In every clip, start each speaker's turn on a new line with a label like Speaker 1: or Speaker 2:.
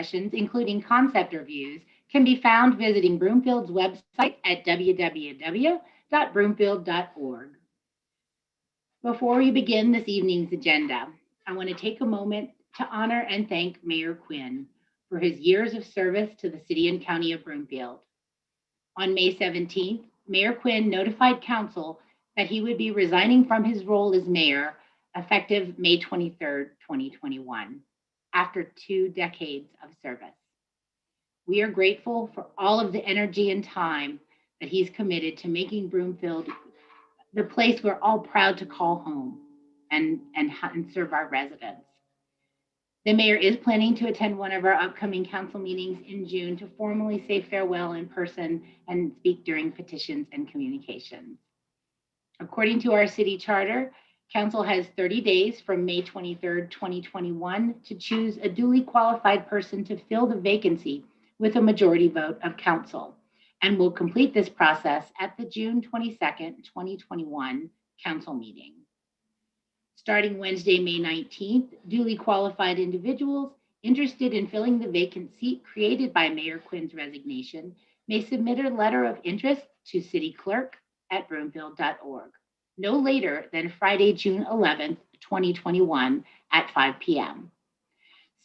Speaker 1: sessions, including concept reviews, can be found visiting Broomfield's website at www.broomfield.org. Before we begin this evening's agenda, I want to take a moment to honor and thank Mayor Quinn for his years of service to the City and County of Broomfield. On May 17th, Mayor Quinn notified Council that he would be resigning from his role as mayor effective May 23rd, 2021, after 2 decades of service. We are grateful for all of the energy and time that he's committed to making Broomfield the place we're all proud to call home and serve our residents. The mayor is planning to attend one of our upcoming council meetings in June to formally say farewell in person and speak during petitions and communications. According to our city charter, council has 30 days from May 23rd, 2021 to choose a duly qualified person to fill the vacancy with a majority vote of council, and will complete this process at the June 22nd, 2021 council meeting. Starting Wednesday, May 19th, duly qualified individuals interested in filling the vacant seat created by Mayor Quinn's resignation may submit a letter of interest to cityclerk@broomfield.org, no later than Friday, June 11th, 2021 at 5 p.m.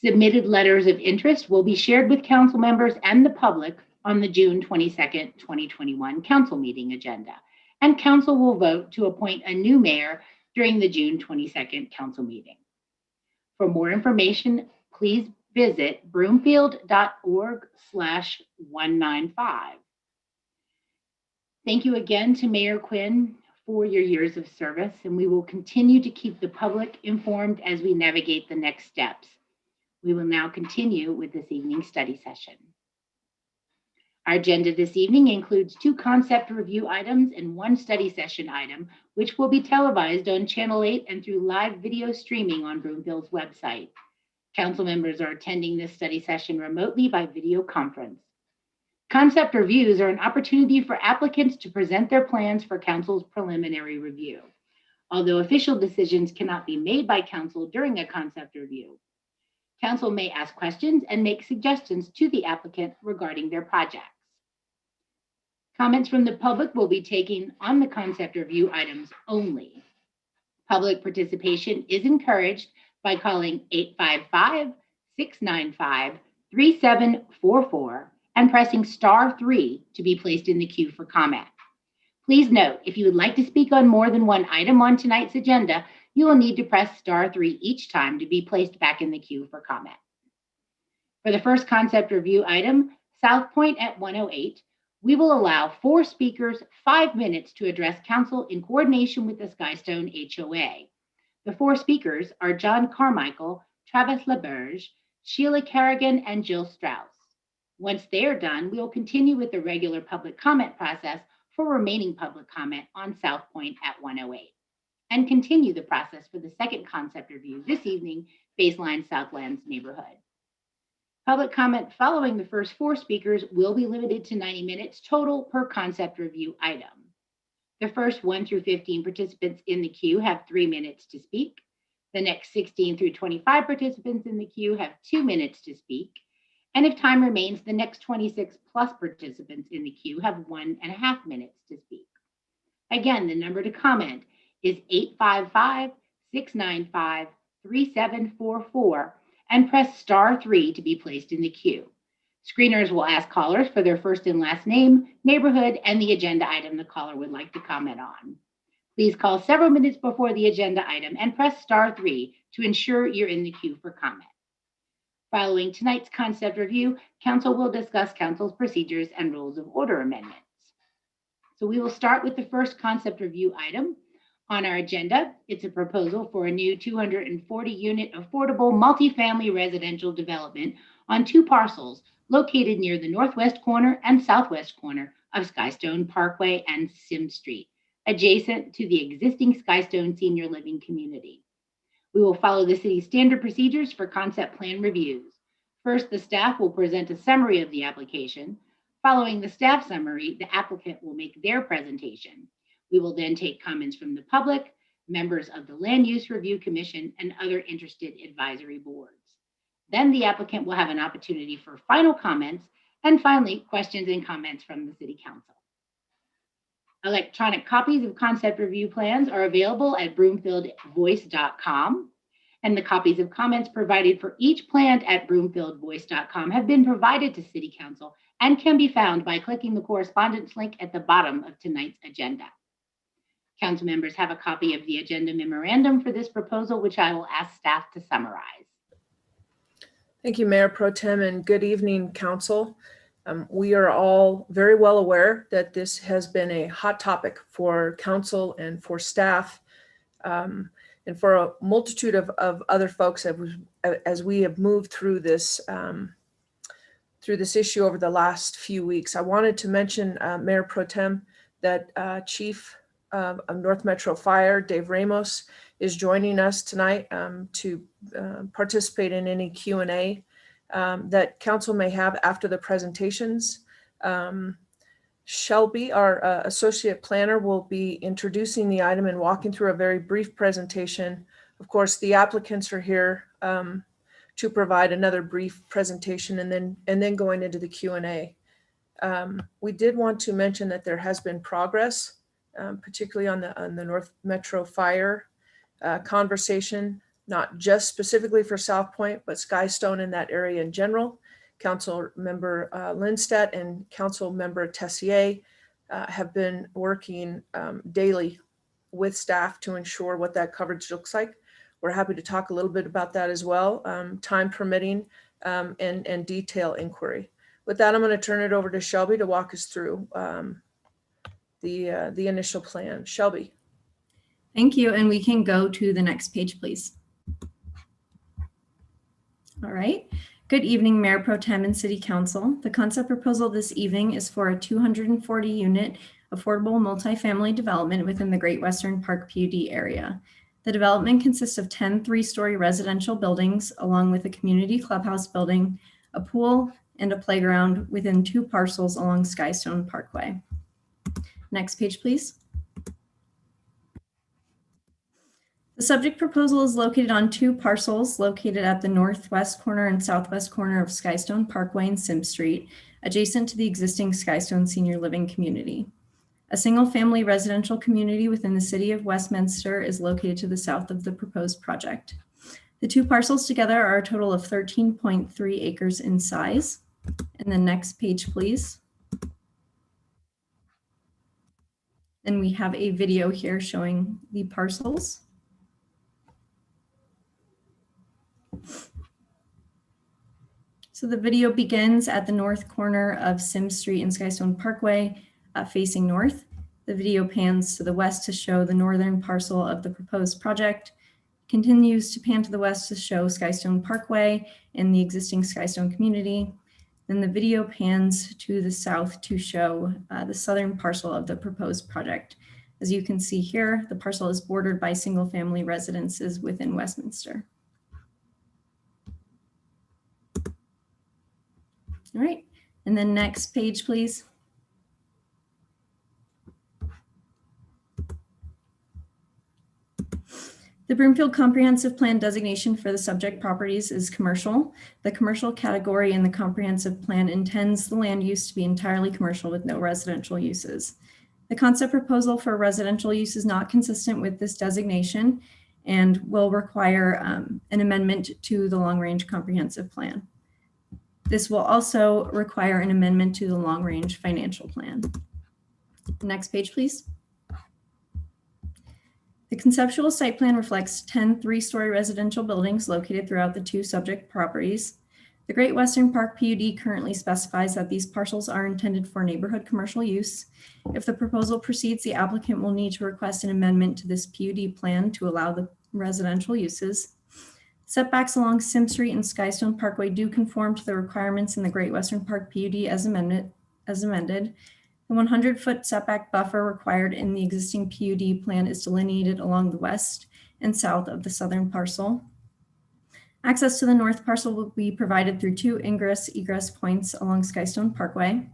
Speaker 1: Submitted letters of interest will be shared with council members and the public on the June 22nd, 2021 council meeting agenda, and council will vote to appoint a new mayor during the June 22nd council meeting. For more information, please visit broomfield.org/195. Thank you again to Mayor Quinn for your years of service, and we will continue to keep the public informed as we navigate the next steps. We will now continue with this evening's study session. Our agenda this evening includes 2 concept review items and 1 study session item, which will be televised on Channel 8 and through live video streaming on Broomfield's website. Council members are attending this study session remotely by video conference. Concept reviews are an opportunity for applicants to present their plans for council's preliminary review. Although official decisions cannot be made by council during a concept review, council may ask questions and make suggestions to the applicant regarding their projects. Comments from the public will be taken on the concept review items only. Public participation is encouraged by calling 855-695-3744 and pressing *3 to be placed in the queue for comment. Please note, if you would like to speak on more than one item on tonight's agenda, you will need to press *3 each time to be placed back in the queue for comment. For the first concept review item, South Point at 108, we will allow 4 speakers 5 minutes to address council in coordination with the Skystone HOA. The 4 speakers are John Carmichael, Travis LaBerge, Sheila Kerrigan, and Jill Strauss. Once they are done, we will continue with the regular public comment process for remaining public comment on South Point at 108. And continue the process for the second concept review this evening, Baseline Southlands neighborhood. Public comment following the first 4 speakers will be limited to 90 minutes total per concept review item. The first 1 through 15 participants in the queue have 3 minutes to speak. The next 16 through 25 participants in the queue have 2 minutes to speak. And if time remains, the next 26 plus participants in the queue have 1.5 minutes to speak. Again, the number to comment is 855-695-3744 and press *3 to be placed in the queue. Screeners will ask callers for their first and last name, neighborhood, and the agenda item the caller would like to comment on. Please call several minutes before the agenda item and press *3 to ensure you're in the queue for comment. Following tonight's concept review, council will discuss council's procedures and rules of order amendments. So we will start with the first concept review item. On our agenda, it's a proposal for a new 240-unit affordable multifamily residential development on 2 parcels located near the northwest corner and southwest corner of Skystone Parkway and Sim Street, adjacent to the existing Skystone Senior Living community. We will follow the city's standard procedures for concept plan reviews. First, the staff will present a summary of the application. Following the staff summary, the applicant will make their presentation. We will then take comments from the public, members of the Land Use Review Commission, and other interested advisory boards. Then the applicant will have an opportunity for final comments, and finally, questions and comments from the City Council. Electronic copies of concept review plans are available at broomfieldvoice.com, and the copies of comments provided for each plan at broomfieldvoice.com have been provided to City Council and can be found by clicking the correspondence link at the bottom of tonight's agenda. Council members have a copy of the agenda memorandum for this proposal, which I will ask staff to summarize.
Speaker 2: Thank you, Mayor Pro Tem, and good evening, Council. We are all very well aware that this has been a hot topic for Council and for staff, and for a multitude of other folks as we have moved through this issue over the last few weeks. I wanted to mention, Mayor Pro Tem, that Chief of North Metro Fire, Dave Ramos, is joining us tonight to participate in any Q&A that Council may have after the presentations. Shelby, our Associate Planner, will be introducing the item and walking through a very brief presentation. Of course, the applicants are here to provide another brief presentation and then going into the Q&A. We did want to mention that there has been progress, particularly on the North Metro Fire conversation, not just specifically for South Point, but Skystone in that area in general. Council Member Lindstedt and Council Member Tessier have been working daily with staff to ensure what that coverage looks like. We're happy to talk a little bit about that as well, time permitting, and detail inquiry. With that, I'm going to turn it over to Shelby to walk us through the initial plan. Shelby.
Speaker 3: Thank you, and we can go to the next page, please. All right. Good evening, Mayor Pro Tem and City Council. The concept proposal this evening is for a 240-unit affordable multifamily development within the Great Western Park PUD area. The development consists of 10 three-story residential buildings, along with a community clubhouse building, a pool, and a playground within 2 parcels along Skystone Parkway. Next page, please. The subject proposal is located on 2 parcels located at the northwest corner and southwest corner of Skystone Parkway and Sim Street, adjacent to the existing Skystone Senior Living community. A single-family residential community within the city of Westminster is located to the south of the proposed project. The 2 parcels together are a total of 13.3 acres in size. And the next page, please. And we have a video here showing the parcels. So the video begins at the north corner of Sim Street and Skystone Parkway, facing north. The video pans to the west to show the northern parcel of the proposed project, continues to pan to the west to show Skystone Parkway and the existing Skystone community. Then the video pans to the south to show the southern parcel of the proposed project. As you can see here, the parcel is bordered by single-family residences within Westminster. All right, and then next page, please. The Broomfield Comprehensive Plan designation for the subject properties is commercial. The commercial category in the comprehensive plan intends the land use to be entirely commercial with no residential uses. The concept proposal for residential use is not consistent with this designation and will require an amendment to the long-range comprehensive plan. This will also require an amendment to the long-range financial plan. Next page, please. The conceptual site plan reflects 10 three-story residential buildings located throughout the 2 subject properties. The Great Western Park PUD currently specifies that these parcels are intended for neighborhood commercial use. If the proposal proceeds, the applicant will need to request an amendment to this PUD plan to allow the residential uses. Setbacks along Sim Street and Skystone Parkway do conform to the requirements in the Great Western Park PUD as amended. The 100-foot setback buffer required in the existing PUD plan is delineated along the west and south of the southern parcel. Access to the north parcel will be provided through 2 ingress-egress points along Skystone Parkway.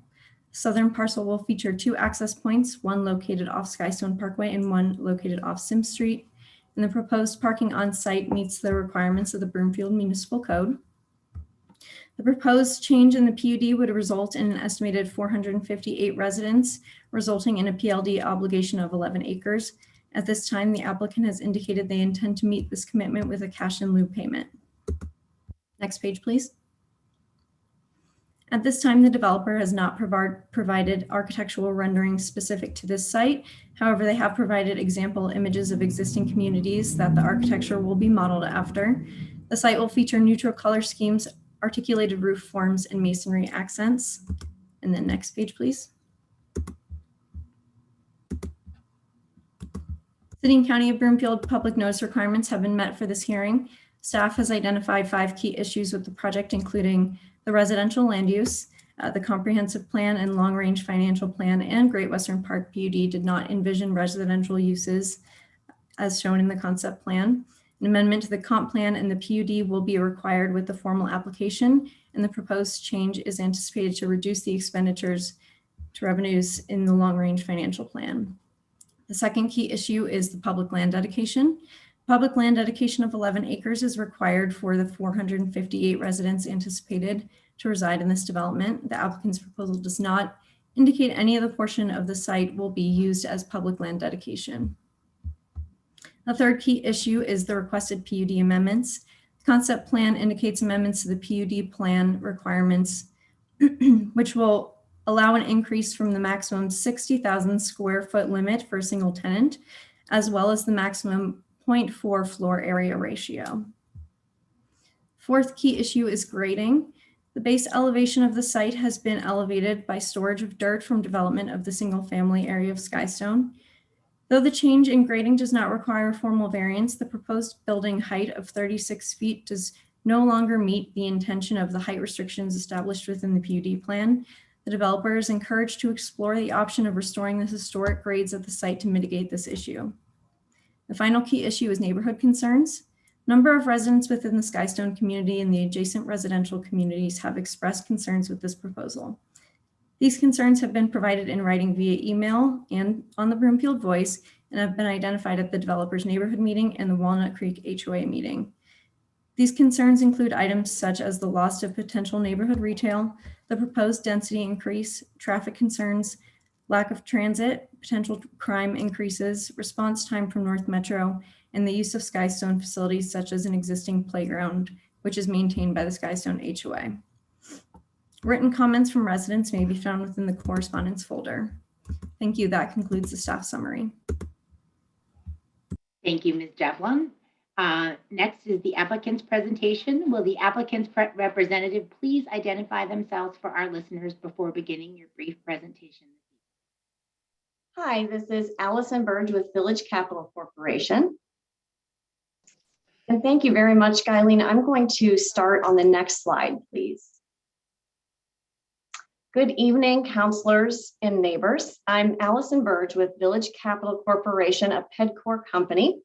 Speaker 3: The southern parcel will feature 2 access points, one located off Skystone Parkway and one located off Sim Street. And the proposed parking on site meets the requirements of the Broomfield Municipal Code. The proposed change in the PUD would result in an estimated 458 residents, resulting in a PLD obligation of 11 acres. At this time, the applicant has indicated they intend to meet this commitment with a cash in lieu payment. Next page, please. At this time, the developer has not provided architectural renderings specific to this site. However, they have provided example images of existing communities that the architecture will be modeled after. The site will feature neutral color schemes, articulated roof forms, and masonry accents. And then next page, please. City and County of Broomfield public notice requirements have been met for this hearing. Staff has identified 5 key issues with the project, including the residential land use, the comprehensive plan and long-range financial plan, and Great Western Park PUD did not envision residential uses as shown in the concept plan. An amendment to the comp plan and the PUD will be required with the formal application, and the proposed change is anticipated to reduce the expenditures to revenues in the long-range financial plan. The second key issue is the public land dedication. Public land dedication of 11 acres is required for the 458 residents anticipated to reside in this development. The applicant's proposal does not indicate any of the portion of the site will be used as public land dedication. The third key issue is the requested PUD amendments. The concept plan indicates amendments to the PUD plan requirements, which will allow an increase from the maximum 60,000 square foot limit for a single tenant, as well as the maximum 0.4 floor area ratio. Fourth key issue is grading. The base elevation of the site has been elevated by storage of dirt from development of the single family area of Skystone. Though the change in grading does not require formal variance, the proposed building height of 36 feet does no longer meet the intention of the height restrictions established within the PUD plan. The developer is encouraged to explore the option of restoring the historic grades at the site to mitigate this issue. The final key issue is neighborhood concerns. Number of residents within the Skystone community and the adjacent residential communities have expressed concerns with this proposal. These concerns have been provided in writing via email and on the Broomfield Voice and have been identified at the developers neighborhood meeting and the Walnut Creek HOA meeting. These concerns include items such as the loss of potential neighborhood retail, the proposed density increase, traffic concerns, lack of transit, potential crime increases, response time from North Metro, and the use of Skystone facilities such as an existing playground, which is maintained by the Skystone HOA. Written comments from residents may be found within the correspondence folder. Thank you. That concludes the staff summary.
Speaker 1: Thank you, Ms. Devlin. Next is the applicant's presentation. Will the applicant's representative please identify themselves for our listeners before beginning your brief presentation?
Speaker 4: Hi, this is Allison Burge with Village Capital Corporation. And thank you very much, Guyleen. I'm going to start on the next slide, please. Good evening, counselors and neighbors. I'm Allison Burge with Village Capital Corporation, a PEDCOR company.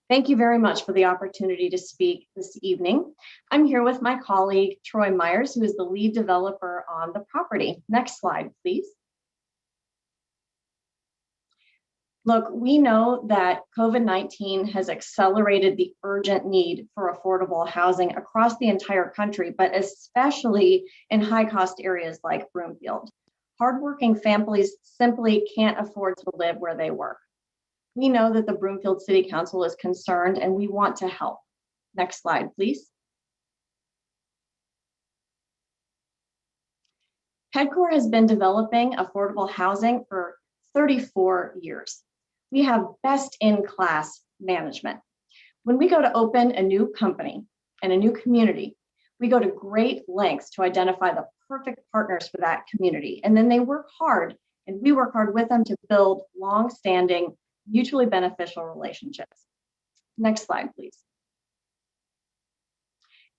Speaker 4: Thank you very much for the opportunity to speak this evening. I'm here with my colleague, Troy Myers, who is the lead developer on the property. Next slide, please. Look, we know that COVID-19 has accelerated the urgent need for affordable housing across the entire country, but especially in high-cost areas like Broomfield. Hardworking families simply can't afford to live where they work. We know that the Broomfield City Council is concerned and we want to help. Next slide, please. PEDCOR has been developing affordable housing for 34 years. We have best-in-class management. When we go to open a new company and a new community, we go to great lengths to identify the perfect partners for that community. And then they work hard, and we work hard with them to build long-standing, mutually beneficial relationships. Next slide, please.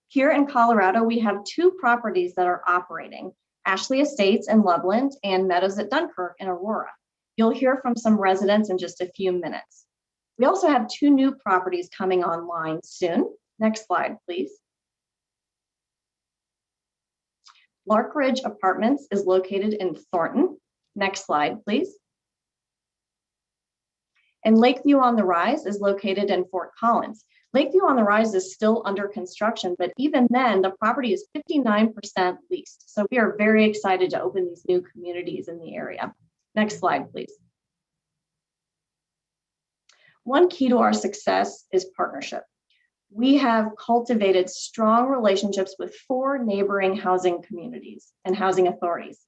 Speaker 4: Here in Colorado, we have 2 properties that are operating, Ashley Estates in Loveland and Meadows at Dunkirk in Aurora. You'll hear from some residents in just a few minutes. We also have 2 new properties coming online soon. Next slide, please. Lark Ridge Apartments is located in Thornton. Next slide, please. And Lakeview on the Rise is located in Fort Collins. Lakeview on the Rise is still under construction, but even then, the property is 59% leased. So we are very excited to open these new communities in the area. Next slide, please. One key to our success is partnership. We have cultivated strong relationships with 4 neighboring housing communities and housing authorities.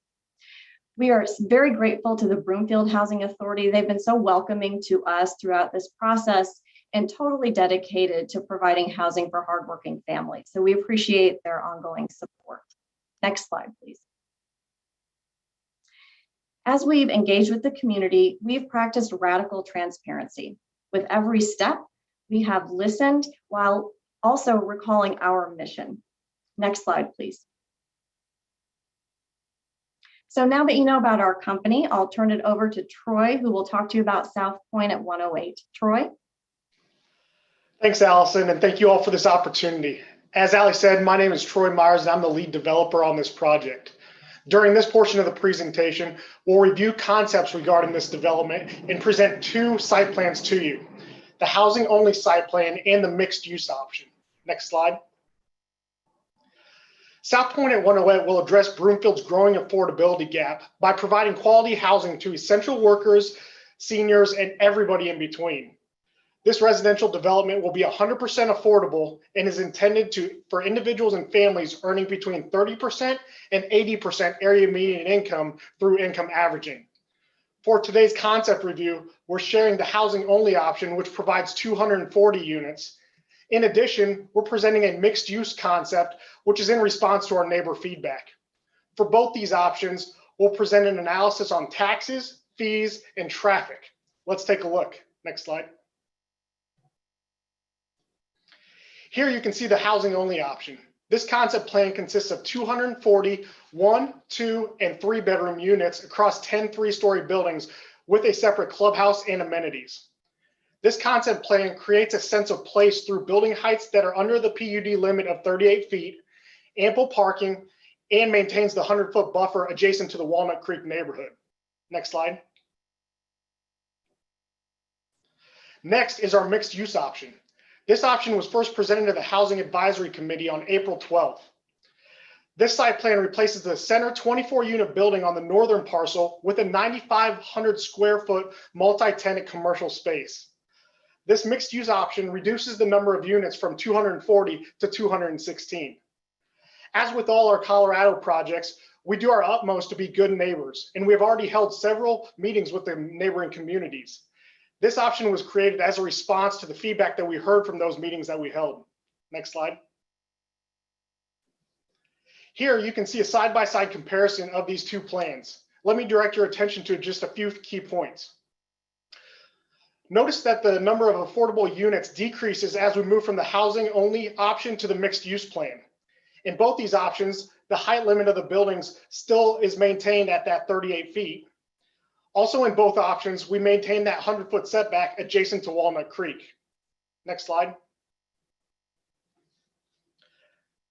Speaker 4: We are very grateful to the Broomfield Housing Authority. They've been so welcoming to us throughout this process and totally dedicated to providing housing for hardworking families. So we appreciate their ongoing support. Next slide, please. As we've engaged with the community, we've practiced radical transparency. With every step, we have listened while also recalling our mission. Next slide, please. So now that you know about our company, I'll turn it over to Troy, who will talk to you about South Point at 108. Troy?
Speaker 5: Thanks, Allison, and thank you all for this opportunity. As Allie said, my name is Troy Myers, and I'm the lead developer on this project. During this portion of the presentation, we'll review concepts regarding this development and present 2 site plans to you, the housing-only site plan and the mixed-use option. Next slide. South Point at 108 will address Broomfield's growing affordability gap by providing quality housing to essential workers, seniors, and everybody in between. This residential development will be 100% affordable and is intended for individuals and families earning between 30% and 80% area median income through income averaging. For today's concept review, we're sharing the housing only option, which provides 240 units. In addition, we're presenting a mixed use concept, which is in response to our neighbor feedback. For both these options, we'll present an analysis on taxes, fees, and traffic. Let's take a look. Next slide. Here you can see the housing only option. This concept plan consists of 240 1, 2, and 3 bedroom units across 10 3-story buildings with a separate clubhouse and amenities. This concept plan creates a sense of place through building heights that are under the PUD limit of 38 feet, ample parking, and maintains the 100-foot buffer adjacent to the Walnut Creek neighborhood. Next slide. Next is our mixed use option. This option was first presented to the Housing Advisory Committee on April 12th. This site plan replaces the center 24-unit building on the northern parcel with a 9,500 square foot multi-tenant commercial space. This mixed use option reduces the number of units from 240 to 216. As with all our Colorado projects, we do our utmost to be good neighbors, and we have already held several meetings with the neighboring communities. This option was created as a response to the feedback that we heard from those meetings that we held. Next slide. Here you can see a side-by-side comparison of these 2 plans. Let me direct your attention to just a few key points. Notice that the number of affordable units decreases as we move from the housing only option to the mixed use plan. In both these options, the height limit of the buildings still is maintained at that 38 feet. Also in both options, we maintain that 100-foot setback adjacent to Walnut Creek. Next slide.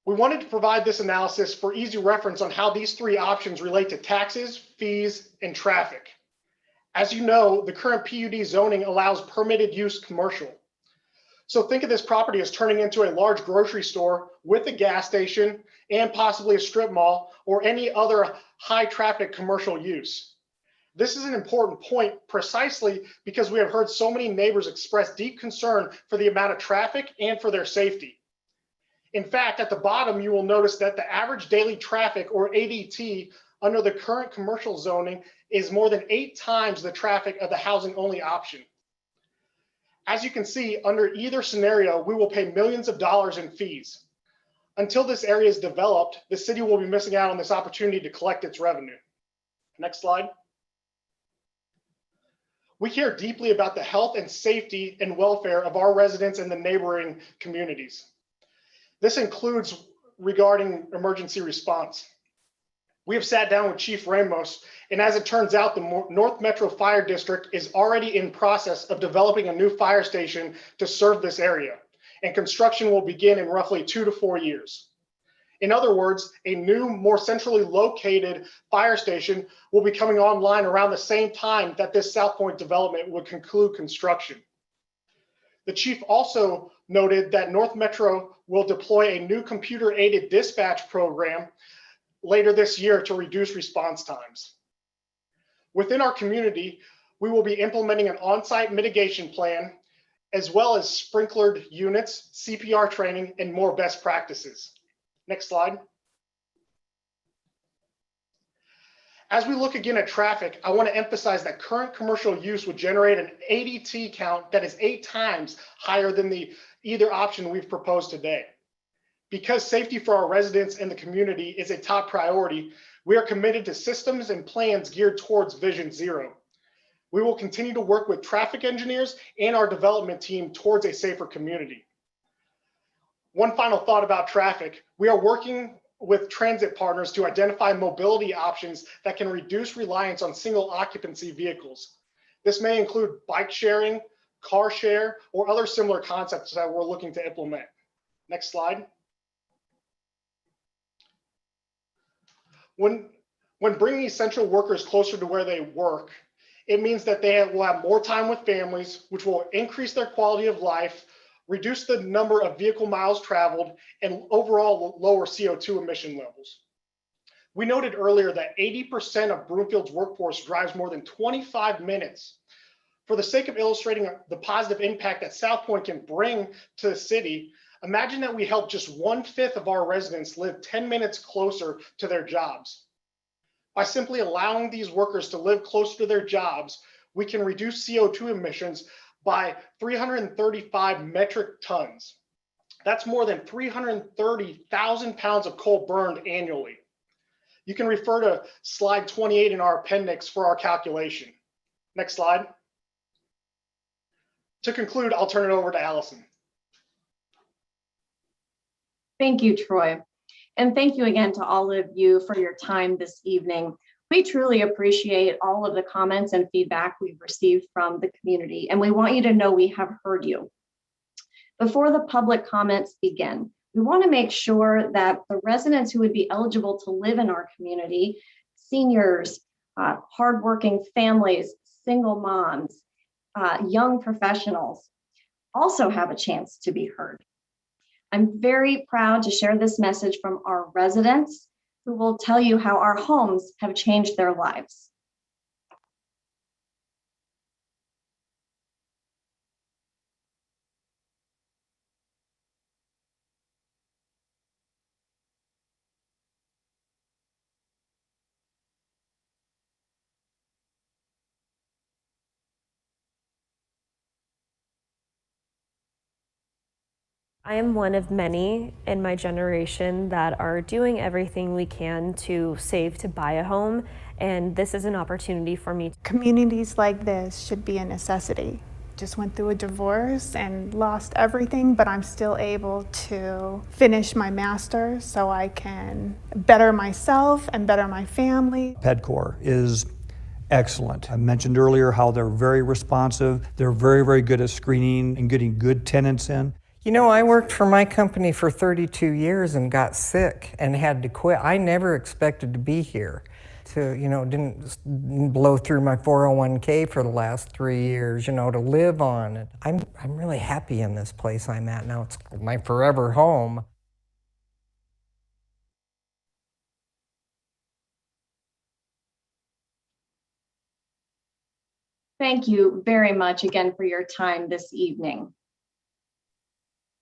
Speaker 5: We wanted to provide this analysis for easy reference on how these 3 options relate to taxes, fees, and traffic. As you know, the current PUD zoning allows permitted use commercial. So think of this property as turning into a large grocery store with a gas station and possibly a strip mall or any other high traffic commercial use. This is an important point precisely because we have heard so many neighbors express deep concern for the amount of traffic and for their safety. In fact, at the bottom, you will notice that the average daily traffic, or ADT, under the current commercial zoning is more than 8 times the traffic of the housing only option. As you can see, under either scenario, we will pay millions of dollars in fees. Until this area is developed, the city will be missing out on this opportunity to collect its revenue. Next slide. We care deeply about the health and safety and welfare of our residents and the neighboring communities. This includes regarding emergency response. We have sat down with Chief Ramos, and as it turns out, the North Metro Fire District is already in process of developing a new fire station to serve this area, and construction will begin in roughly 2 to 4 years. In other words, a new, more centrally located fire station will be coming online around the same time that this South Point development would conclude construction. The chief also noted that North Metro will deploy a new computer-aided dispatch program later this year to reduce response times. Within our community, we will be implementing an on-site mitigation plan, as well as sprinklered units, CPR training, and more best practices. Next slide. As we look again at traffic, I want to emphasize that current commercial use would generate an ADT count that is 8 times higher than the either option we've proposed today. Because safety for our residents and the community is a top priority, we are committed to systems and plans geared towards Vision Zero. We will continue to work with traffic engineers and our development team towards a safer community. One final thought about traffic. We are working with transit partners to identify mobility options that can reduce reliance on single occupancy vehicles. This may include bike sharing, car share, or other similar concepts that we're looking to implement. Next slide. When bringing essential workers closer to where they work, it means that they will have more time with families, which will increase their quality of life, reduce the number of vehicle miles traveled, and overall lower CO2 emission levels. We noted earlier that 80% of Broomfield's workforce drives more than 25 minutes. For the sake of illustrating the positive impact that South Point can bring to the city, imagine that we help just 1/5 of our residents live 10 minutes closer to their jobs. By simply allowing these workers to live closer to their jobs, we can reduce CO2 emissions by 335 metric tons. That's more than 330,000 pounds of coal burned annually. You can refer to slide 28 in our appendix for our calculation. Next slide. To conclude, I'll turn it over to Allison.
Speaker 4: Thank you, Troy. And thank you again to all of you for your time this evening. We truly appreciate all of the comments and feedback we've received from the community, and we want you to know we have heard you. Before the public comments begin, we want to make sure that the residents who would be eligible to live in our community, seniors, hardworking families, single moms, young professionals, also have a chance to be heard. I'm very proud to share this message from our residents, who will tell you how our homes have changed their lives.
Speaker 6: I am one of many in my generation that are doing everything we can to save to buy a home, and this is an opportunity for me.
Speaker 7: Communities like this should be a necessity. Just went through a divorce and lost everything, but I'm still able to finish my master's so I can better myself and better my family.
Speaker 8: PEDCOR is excellent. I mentioned earlier how they're very responsive. They're very, very good at screening and getting good tenants in.
Speaker 9: You know, I worked for my company for 32 years and got sick and had to quit. I never expected to be here. Didn't blow through my 401k for the last 3 years, to live on. I'm really happy in this place I'm at now. It's my forever home.
Speaker 4: Thank you very much again for your time this evening.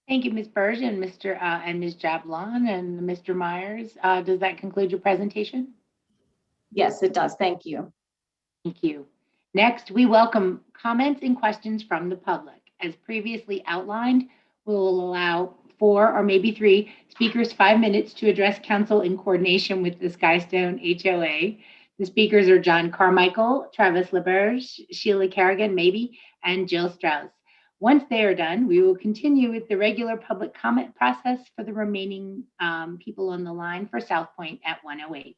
Speaker 1: Thank you, Ms. Burge and Ms. Jablon and Mr. Myers. Does that conclude your presentation?
Speaker 4: Yes, it does. Thank you.
Speaker 1: Thank you. Next, we welcome comments and questions from the public. As previously outlined, we will allow 4 or maybe 3 speakers 5 minutes to address council in coordination with the Skystone HOA. The speakers are John Carmichael, Travis LaBerge, Sheila Kerrigan, maybe, and Jill Strauss. Once they are done, we will continue with the regular public comment process for the remaining people on the line for South Point at 1:08.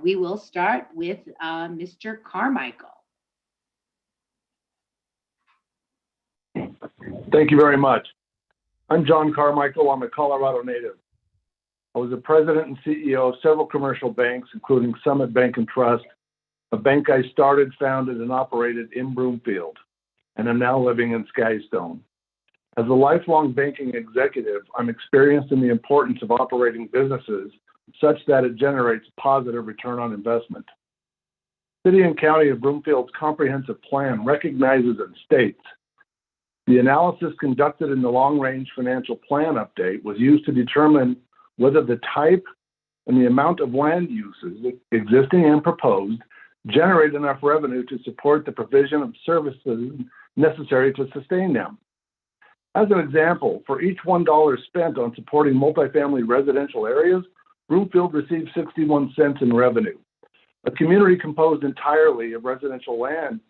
Speaker 1: We will start with Mr. Carmichael.
Speaker 10: Thank you very much. I'm John Carmichael. I'm a Colorado native. I was the president and CEO of several commercial banks, including Summit Bank and Trust, a bank I started, founded, and operated in Broomfield, and I'm now living in Skystone. As a lifelong banking executive, I'm experienced in the importance of operating businesses such that it generates positive return on investment. City and County of Broomfield's comprehensive plan recognizes and states the analysis conducted in the long-range financial plan update was used to determine whether the type and the amount of land uses, existing and proposed, generate enough revenue to support the provision of services necessary to sustain them. As an example, for each $1 spent on supporting multifamily residential areas, Broomfield receives 61 cents in revenue. A community composed entirely of residential land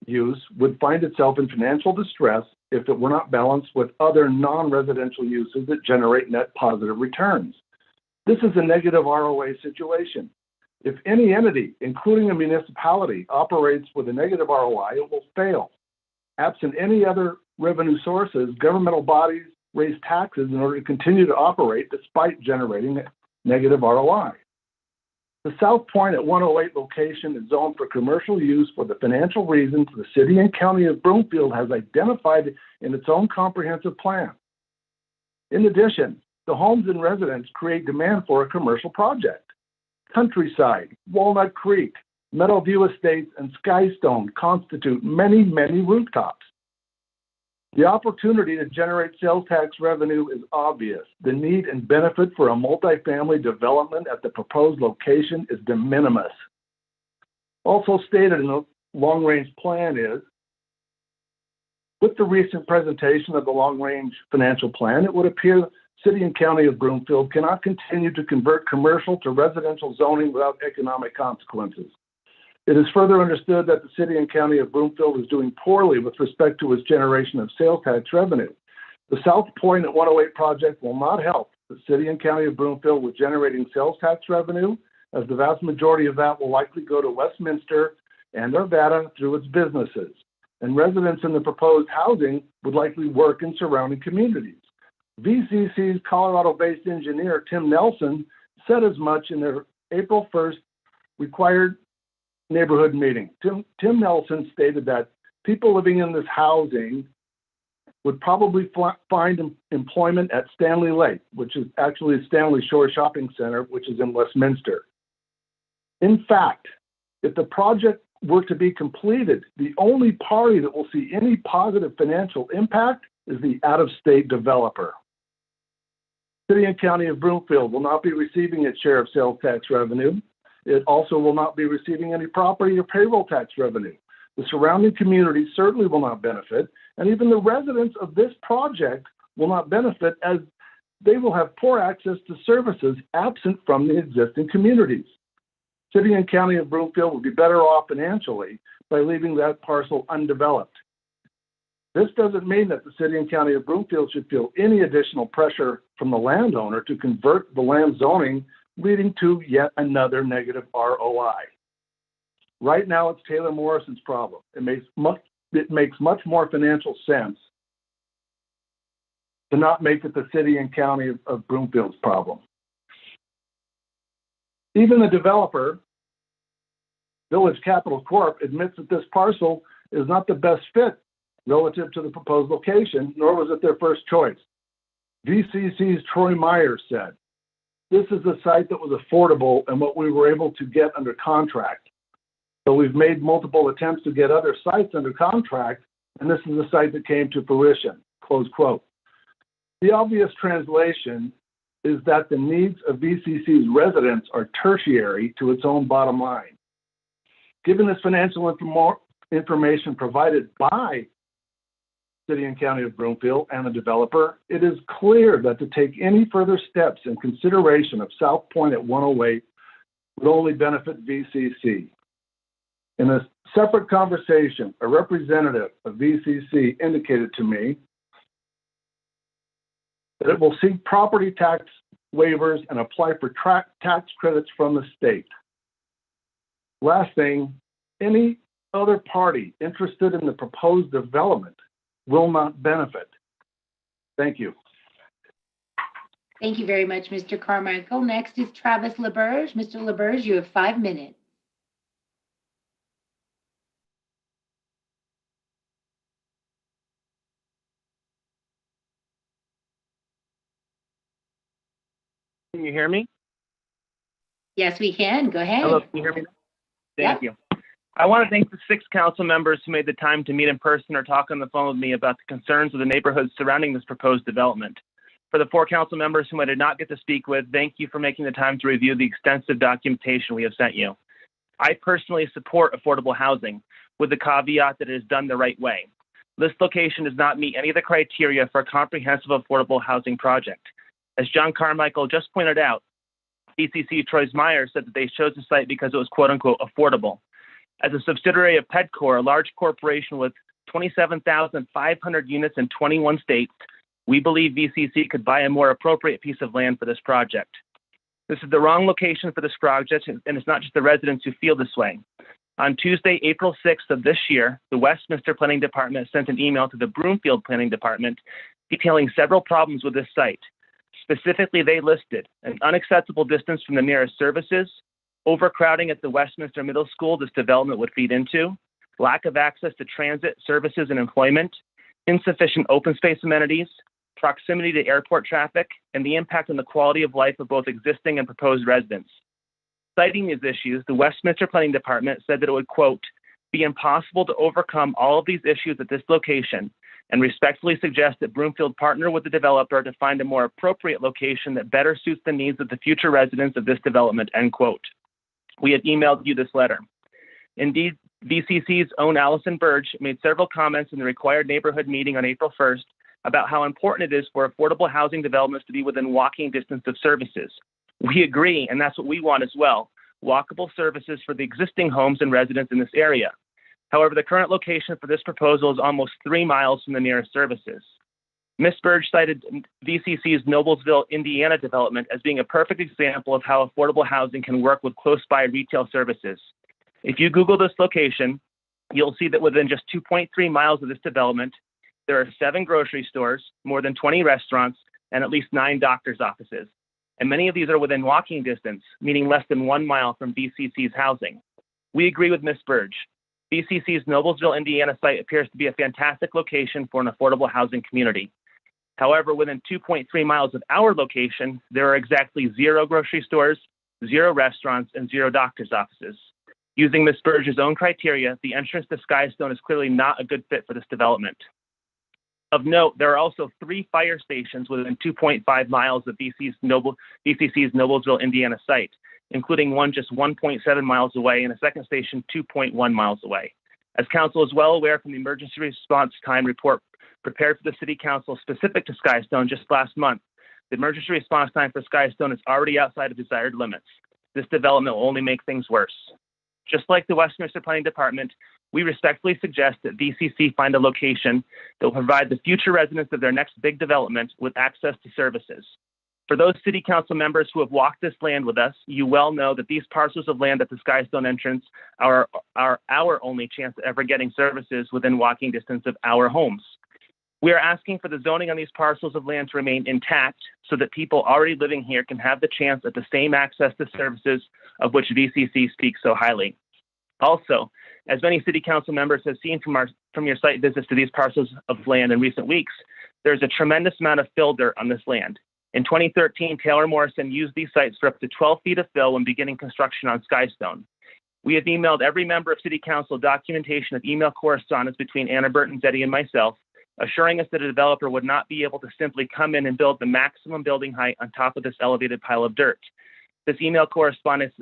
Speaker 10: use would find itself in financial distress if it were not balanced with other non-residential uses that generate net positive returns. This is a negative ROA situation. If any entity, including a municipality, operates with a negative ROI, it will fail. Absent any other revenue sources, governmental bodies raise taxes in order to continue to operate despite generating a negative ROI. The South Point at 108 location is zoned for commercial use for the financial reasons the City and County of Broomfield has identified in its own comprehensive plan. In addition, the homes and residents create demand for a commercial project. Countryside, Walnut Creek, Meadowview Estates, and Skystone constitute many, many rooftops. The opportunity to generate sales tax revenue is obvious. The need and benefit for a multifamily development at the proposed location is de minimis. Also stated in the long-range plan is, with the recent presentation of the long-range financial plan, it would appear the City and County of Broomfield cannot continue to convert commercial to residential zoning without economic consequences. It is further understood that the City and County of Broomfield is doing poorly with respect to its generation of sales tax revenue. The South Point at 108 project will not help the City and County of Broomfield with generating sales tax revenue, as the vast majority of that will likely go to Westminster and Arvada through its businesses. And residents in the proposed housing would likely work in surrounding communities. VCC's Colorado-based engineer, Tim Nelson, said as much in their April 1st required neighborhood meeting. Tim Nelson stated that people living in this housing would probably find employment at Stanley Lake, which is actually Stanley Shore Shopping Center, which is in Westminster. In fact, if the project were to be completed, the only party that will see any positive financial impact is the out-of-state developer. City and County of Broomfield will not be receiving its share of sales tax revenue. It also will not be receiving any property or payroll tax revenue. The surrounding communities certainly will not benefit, and even the residents of this project will not benefit, as they will have poor access to services absent from the existing communities. City and County of Broomfield will be better off financially by leaving that parcel undeveloped. This doesn't mean that the City and County of Broomfield should feel any additional pressure from the landowner to convert the land zoning, leading to yet another negative ROI. Right now, it's Taylor Morrison's problem. It makes much more financial sense to not make it the City and County of Broomfield's problem. Even the developer, Village Capital Corp., admits that this parcel is not the best fit relative to the proposed location, nor was it their first choice. VCC's Troy Myers said, "This is a site that was affordable and what we were able to get under contract. So we've made multiple attempts to get other sites under contract, and this is a site that came to fruition," close quote. The obvious translation is that the needs of VCC's residents are tertiary to its own bottom line. Given this financial information provided by City and County of Broomfield and the developer, it is clear that to take any further steps in consideration of South Point at 108 would only benefit VCC. In a separate conversation, a representative of VCC indicated to me that it will seek property tax waivers and apply for tax credits from the state. Last thing, any other party interested in the proposed development will not benefit. Thank you.
Speaker 1: Thank you very much, Mr. Carmichael. Next is Travis LaBerge. Mr. LaBerge, you have 5 minutes.
Speaker 11: Can you hear me?
Speaker 1: Yes, we can. Go ahead.
Speaker 11: Hello, can you hear me? Thank
Speaker 1: Yep.
Speaker 11: you. I want to thank the 6 council members who made the time to meet in person or talk on the phone with me about the concerns of the neighborhoods surrounding this proposed development. For the 4 council members whom I did not get to speak with, thank you for making the time to review the extensive documentation we have sent you. I personally support affordable housing, with the caveat that it is done the right way. This location does not meet any of the criteria for a comprehensive affordable housing project. As John Carmichael just pointed out, DCC Troyes Meyer said that they chose the site because it was quote unquote affordable. As a subsidiary of Pedcor, a large corporation with 27,500 units in 21 states, we believe VCC could buy a more appropriate piece of land for this project. This is the wrong location for this project, and it's not just the residents who feel this way. On Tuesday, April 6th of this year, the Westminster Planning Department sent an email to the Broomfield Planning Department detailing several problems with this site. Specifically, they listed an unacceptable distance from the nearest services, overcrowding at the Westminster Middle School this development would feed into, lack of access to transit, services, and employment, insufficient open space amenities, proximity to airport traffic, and the impact on the quality of life of both existing and proposed residents. Citing these issues, the Westminster Planning Department said that it would, quote, be impossible to overcome all of these issues at this location, and respectfully suggest that Broomfield partner with the developer to find a more appropriate location that better suits the needs of the future residents of this development, end quote. We had emailed you this letter. Indeed, VCC's own Allison Burge made several comments in the required neighborhood meeting on April 1st about how important it is for affordable housing developments to be within walking distance of services. We agree, and that's what we want as well, walkable services for the existing homes and residents in this area. However, the current location for this proposal is almost 3 miles from the nearest services. Ms. Burge cited VCC's Noblesville, Indiana development as being a perfect example of how affordable housing can work with close-by retail services. If you Google this location, you'll see that within just 2.3 miles of this development, there are 7 grocery stores, more than 20 restaurants, and at least 9 doctor's offices. And many of these are within walking distance, meaning less than 1 mile from VCC's housing. We agree with Ms. Burge. VCC's Noblesville, Indiana site appears to be a fantastic location for an affordable housing community. However, within 2.3 miles of our location, there are exactly 0 grocery stores, 0 restaurants, and 0 doctor's offices. Using Ms. Burge's own criteria, the entrance to Skystone is clearly not a good fit for this development. Of note, there are also 3 fire stations within 2.5 miles of VCC's Noblesville, Indiana site, including one just 1.7 miles away and a second station 2.1 miles away. As council is well aware from the emergency response time report prepared for the city council specific to Skystone just last month, the emergency response time for Skystone is already outside of desired limits. This development will only make things worse. Just like the Westminster Planning Department, we respectfully suggest that VCC find a location that will provide the future residents of their next big development with access to services. For those city council members who have walked this land with us, you well know that these parcels of land at the Skystone entrance are our only chance at ever getting services within walking distance of our homes. We are asking for the zoning on these parcels of land to remain intact so that people already living here can have the chance at the same access to services of which VCC speaks so highly. Also, as many city council members have seen from your site visits to these parcels of land in recent weeks, there's a tremendous amount of fill dirt on this land. In 2013, Taylor Morrison used these sites for up to 12 feet of fill when beginning construction on Skystone. We have emailed every member of City Council documentation of email correspondence between Anna Burton-Zetti and myself, assuring us that a developer would not be able to simply come in and build the maximum building height on top of this elevated pile of dirt. This email correspondence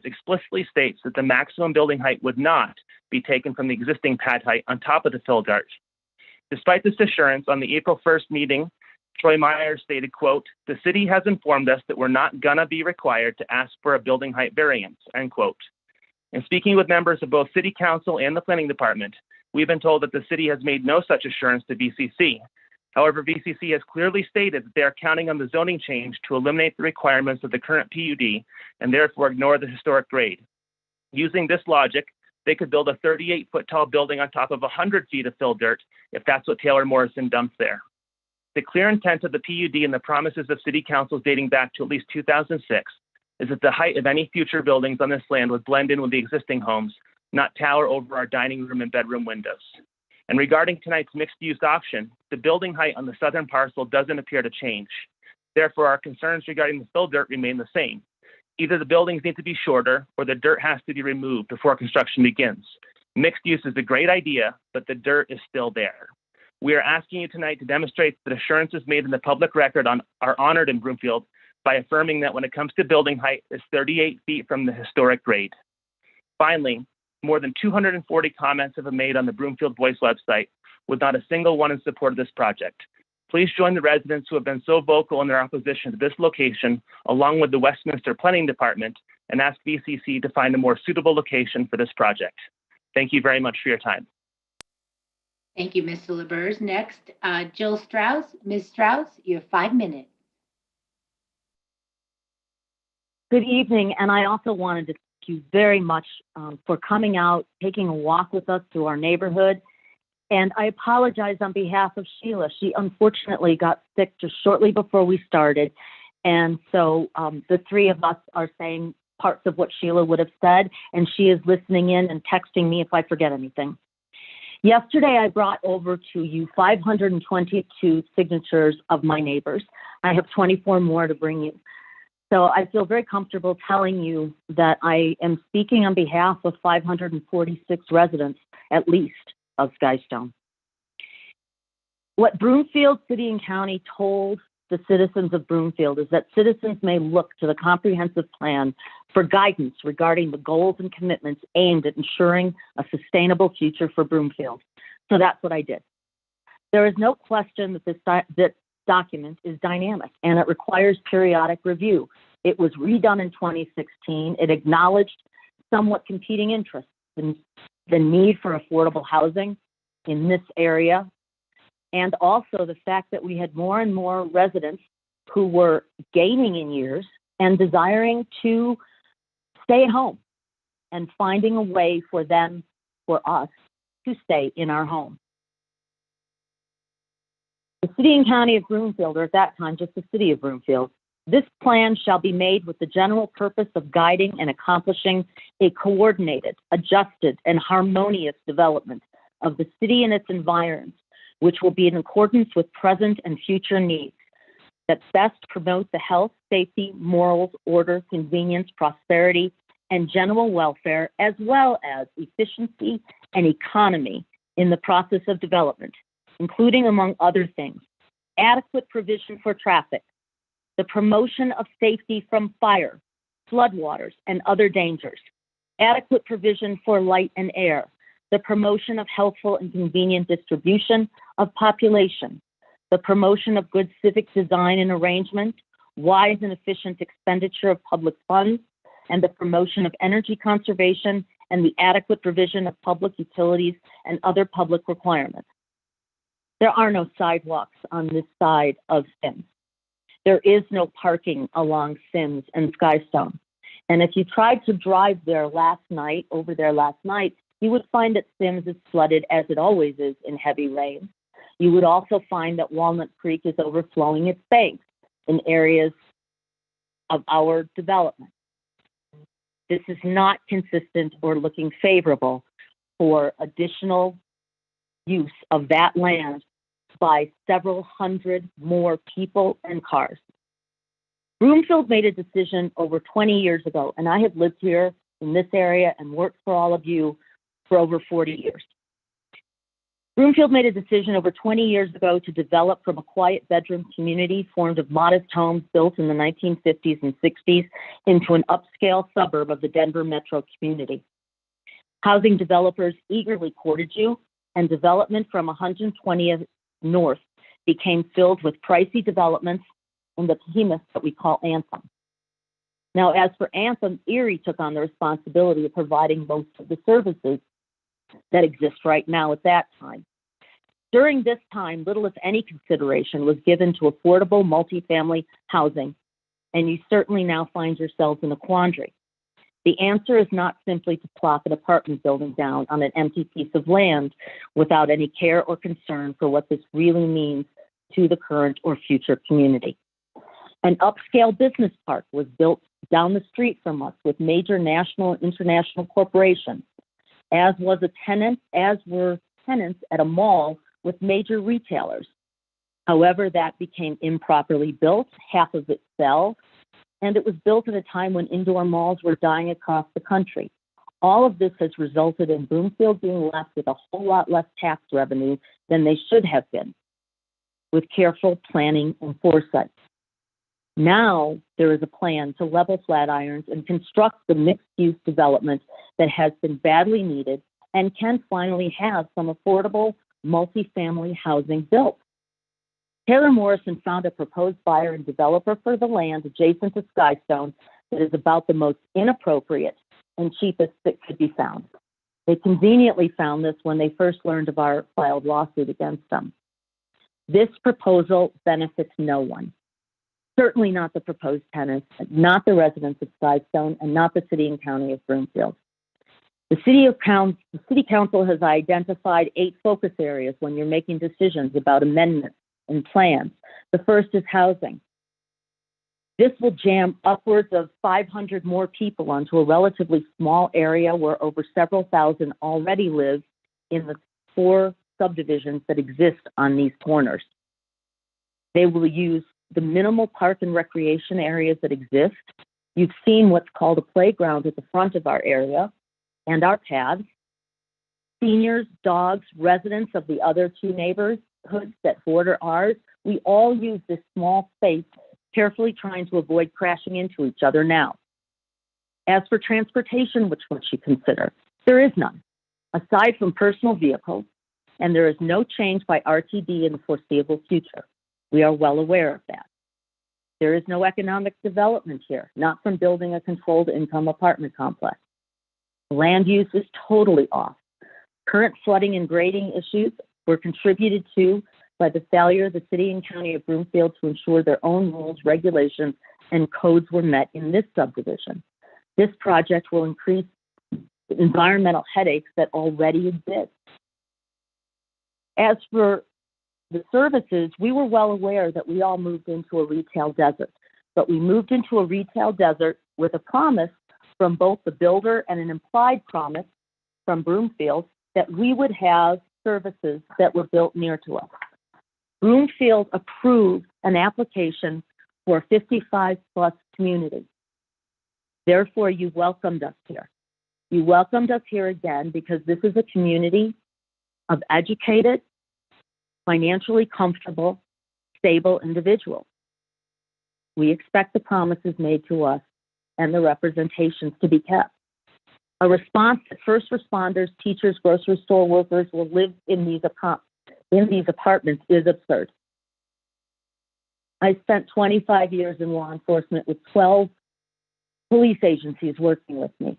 Speaker 11: explicitly states that the maximum building height would not be taken from the existing pad height on top of the fill dirt. Despite this assurance, on the April 1st meeting, Troy Meyer stated, quote, the city has informed us that we're not gonna be required to ask for a building height variance, end quote. In speaking with members of both City Council and the Planning Department, we've been told that the city has made no such assurance to VCC. However, VCC has clearly stated that they are counting on the zoning change to eliminate the requirements of the current PUD and therefore ignore the historic grade. Using this logic, they could build a 38-foot tall building on top of 100 feet of fill dirt if that's what Taylor Morrison dumped there. The clear intent of the PUD and the promises of city councils dating back to at least 2006 is that the height of any future buildings on this land would blend in with the existing homes, not tower over our dining room and bedroom windows. And regarding tonight's mixed-use option, the building height on the southern parcel doesn't appear to change. Therefore, our concerns regarding the fill dirt remain the same. Either the buildings need to be shorter or the dirt has to be removed before construction begins. Mixed use is a great idea, but the dirt is still there. We are asking you tonight to demonstrate that assurances made in the public record are honored in Broomfield by affirming that when it comes to building height, it's 38 feet from the historic grade. Finally, more than 240 comments have been made on the Broomfield Voice website, with not a single one in support of this project. Please join the residents who have been so vocal in their opposition to this location, along with the Westminster Planning Department, and ask VCC to find a more suitable location for this project. Thank you very much for your time.
Speaker 1: Thank you, Mr. LeBurs. Next, Jill Strauss. Ms. Strauss, you have 5 minutes.
Speaker 12: Good evening, and I also wanted to thank you very much for coming out, taking a walk with us through our neighborhood. And I apologize on behalf of Sheila. She unfortunately got sick just shortly before we started. And so the three of us are saying parts of what Sheila would have said, and she is listening in and texting me if I forget anything. Yesterday, I brought over to you 522 signatures of my neighbors. I have 24 more to bring you. So I feel very comfortable telling you that I am speaking on behalf of 546 residents, at least, of Skystone. What Broomfield City and County told the citizens of Broomfield is that citizens may look to the comprehensive plan for guidance regarding the goals and commitments aimed at ensuring a sustainable future for Broomfield. So that's what I did. There is no question that this document is dynamic and it requires periodic review. It was redone in 2016. It acknowledged somewhat competing interests in the need for affordable housing in this area, and also the fact that we had more and more residents who were gaining in years and desiring to stay at home and finding a way for them, for us, to stay in our home. The City and County of Broomfield, or at that time just the City of Broomfield, this plan shall be made with the general purpose of guiding and accomplishing a coordinated, adjusted, and harmonious development of the city and its environs, which will be in accordance with present and future needs, that best promote the health, safety, morals, order, convenience, prosperity, and general welfare, as well as efficiency and economy in the process of development, including, among other things, adequate provision for traffic, the promotion of safety from fire, floodwaters, and other dangers, adequate provision for light and air, the promotion of healthful and convenient distribution of population, the promotion of good civic design and arrangement, wise and efficient expenditure of public funds, and the promotion of energy conservation and the adequate provision of public utilities and other public requirements. There are no sidewalks on this side of Sims. There is no parking along Sims and Skystone. And if you tried to drive there over there last night, you would find that Sims is flooded, as it always is in heavy rain. You would also find that Walnut Creek is overflowing its banks in areas of our development. This is not consistent or looking favorable for additional use of that land by several hundred more people and cars. Broomfield made a decision over 20 years ago, and I have lived here in this area and worked for all of you for over 40 years. Broomfield made a decision over 20 years ago to develop from a quiet bedroom community formed of modest homes built in the 1950s and 60s into an upscale suburb of the Denver metro community. Housing developers eagerly courted you, and development from 120th North became filled with pricey developments in the behemoth that we call Anthem. Now, as for Anthem, Erie took on the responsibility of providing most of the services that exist right now at that time. During this time, little if any consideration was given to affordable multifamily housing, and you certainly now find yourselves in a quandary. The answer is not simply to plop an apartment building down on an empty piece of land without any care or concern for what this really means to the current or future community. An upscale business park was built down the street from us with major national and international corporations, as were tenants at a mall with major retailers. However, that became improperly built, half of it fell, and it was built at a time when indoor malls were dying across the country. All of this has resulted in Broomfield being left with a whole lot less tax revenue than they should have been, with careful planning and foresight. Now there is a plan to level Flatirons and construct the mixed-use development that has been badly needed and can finally have some affordable multifamily housing built. Taylor Morrison found a proposed buyer and developer for the land adjacent to Skystone that is about the most inappropriate and cheapest that could be found. They conveniently found this when they first learned of our filed lawsuit against them. This proposal benefits no one. Certainly not the proposed tenants, not the residents of Skystone, and not the city and county of Broomfield. The city council has identified 8 focus areas when you're making decisions about amendments and plans. The first is housing. This will jam upwards of 500 more people onto a relatively small area where over several thousand already live in the 4 subdivisions that exist on these corners. They will use the minimal park and recreation areas that exist. You've seen what's called a playground at the front of our area and our paths. Seniors, dogs, residents of the other 2 neighborhoods that border ours, we all use this small space, carefully trying to avoid crashing into each other now. As for transportation, which one should consider, there is none, aside from personal vehicles, and there is no change by RTD in the foreseeable future. We are well aware of that. There is no economic development here, not from building a controlled income apartment complex. Land use is totally off. Current flooding and grading issues were contributed to by the failure of the city and county of Broomfield to ensure their own rules, regulations, and codes were met in this subdivision. This project will increase environmental headaches that already exist. As for the services, we were well aware that we all moved into a retail desert, but we moved into a retail desert with a promise from both the builder and an implied promise from Broomfield that we would have services that were built near to us. Broomfield approved an application for a 55-plus community. Therefore, you welcomed us here. You welcomed us here again because this is a community of educated, financially comfortable, stable individuals. We expect the promises made to us and the representations to be kept. A response that first responders, teachers, grocery store workers will live in these apartments is absurd. I spent 25 years in law enforcement with 12 police agencies working with me.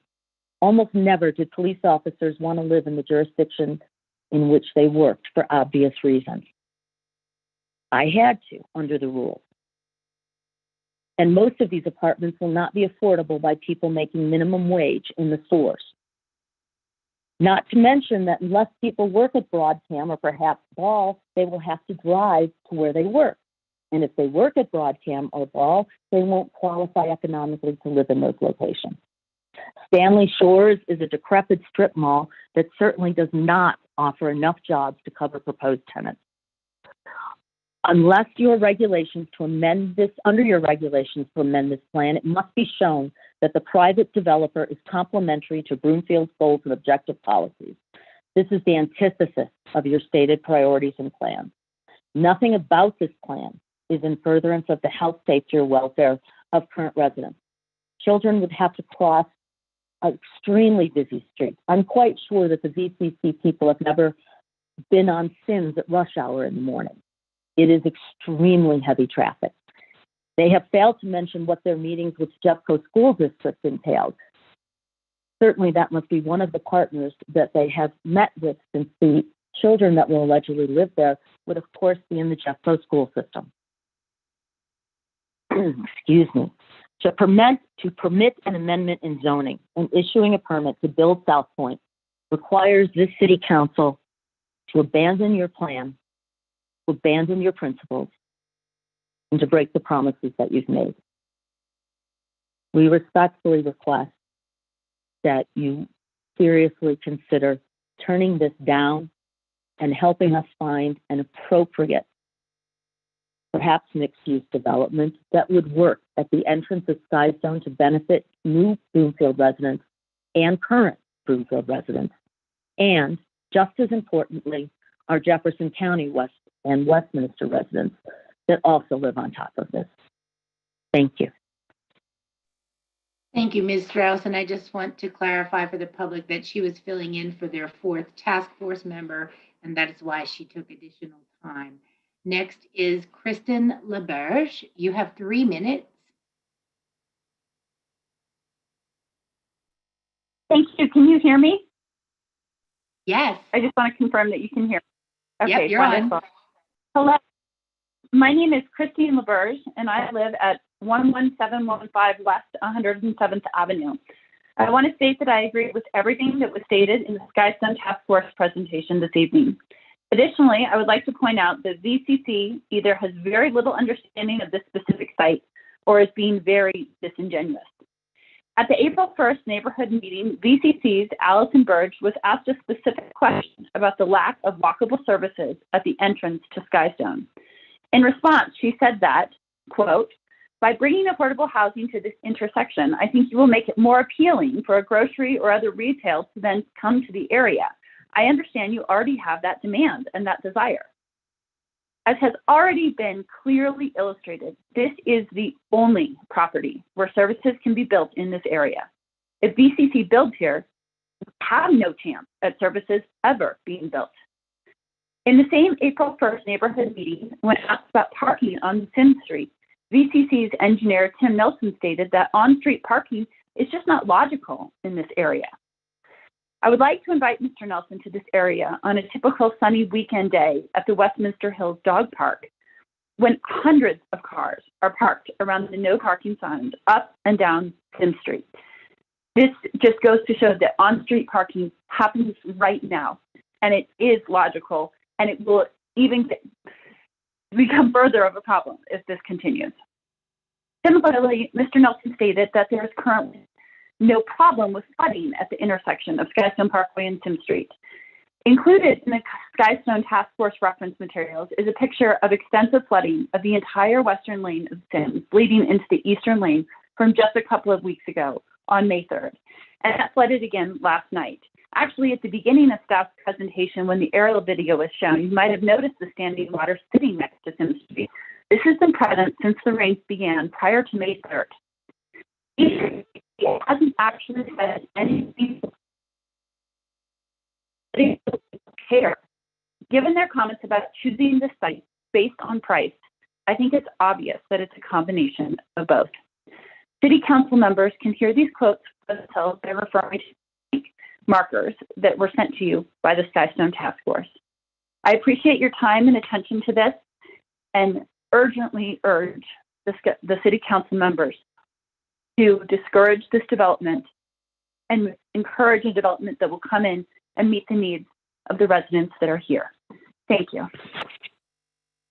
Speaker 12: Almost never did police officers want to live in the jurisdiction in which they worked for obvious reasons. I had to, under the rules. And most of these apartments will not be affordable by people making minimum wage in the stores. Not to mention that unless people work at Broadcom or perhaps Ball, they will have to drive to where they work. And if they work at Broadcom or Ball, they won't qualify economically to live in those locations. Stanley Shores is a decrepit strip mall that certainly does not offer enough jobs to cover proposed tenants. Unless your regulations to amend this, under your regulations to amend this plan, it must be shown that the private developer is complementary to Broomfield's goals and objective policies. This is the antithesis of your stated priorities and plans. Nothing about this plan is in furtherance of the health, safety, or welfare of current residents. Children would have to cross an extremely busy street. I'm quite sure that the VCC people have never been on Sims at rush hour in the morning. It is extremely heavy traffic. They have failed to mention what their meetings with Jeffco School District entailed. Certainly that must be one of the partners that they have met with, since the children that will allegedly live there would of course be in the Jeffco school system. Excuse me. To permit an amendment in zoning and issuing a permit to build South Point requires this city council to abandon your plan to abandon your principles and to break the promises that you've made. We respectfully request that you seriously consider turning this down and helping us find an appropriate, perhaps mixed-use development that would work at the entrance of Skystone to benefit new Broomfield residents and current Broomfield residents, and just as importantly, our Jefferson County West and Westminster residents that also live on top of this. Thank you.
Speaker 1: Thank you, Ms. Strauss. And I just want to clarify for the public that she was filling in for their 4th task force member, and that is why she took additional time. Next is Kristen LaBerge. You have 3 minutes.
Speaker 13: Thank you. Can you hear me?
Speaker 1: Yes.
Speaker 13: I just want to confirm that you can hear me.
Speaker 1: Yep,
Speaker 13: Okay,
Speaker 1: you're
Speaker 13: wonderful.
Speaker 1: on.
Speaker 13: Hello. My name is Christine LaBerge, and I live at 11715 West 107th Avenue. I want to state that I agree with everything that was stated in the Skystone Task Force presentation this evening. Additionally, I would like to point out that VCC either has very little understanding of this specific site or is being very disingenuous. At the April 1st neighborhood meeting, VCC's Allison Burge was asked a specific question about the lack of walkable services at the entrance to Skystone. In response, she said that, quote, "By bringing affordable housing to this intersection, I think you will make it more appealing for a grocery or other retail to then come to the area. I understand you already have that demand and that desire." As has already been clearly illustrated, this is the only property where services can be built in this area. If VCC builds here, we have no chance at services ever being built. In the same April 1st neighborhood meeting, when asked about parking on Sim Street, VCC's engineer Tim Nelson stated that on-street parking is just not logical in this area. I would like to invite Mr. Nelson to this area on a typical sunny weekend day at the Westminster Hills Dog Park, when hundreds of cars are parked around the no parking signs up and down Sim Street. This just goes to show that on-street parking happens right now, and it is logical, and it will even become further of a problem if this continues. Similarly, Mr. Nelson stated that there is currently no problem with flooding at the intersection of Skystone Parkway and Sim Street. Included in the Skystone Task Force reference materials is a picture of extensive flooding of the entire western lane of Sim, bleeding into the eastern lane from just a couple of weeks ago on May 3rd. And that flooded again last night. Actually, at the beginning of staff's presentation, when the aerial video was shown, you might have noticed the standing water sitting next to Sim Street. This has been present since the rains began prior to May 3rd. It hasn't actually said anything care. Given their comments about choosing the site based on price, I think it's obvious that it's a combination of both. City council members can hear these quotes for themselves by referring to markers that were sent to you by the Skystone Task Force. I appreciate your time and attention to this and urgently urge the city council members to discourage this development and encourage a development that will come in and meet the needs of the residents that are here. Thank you.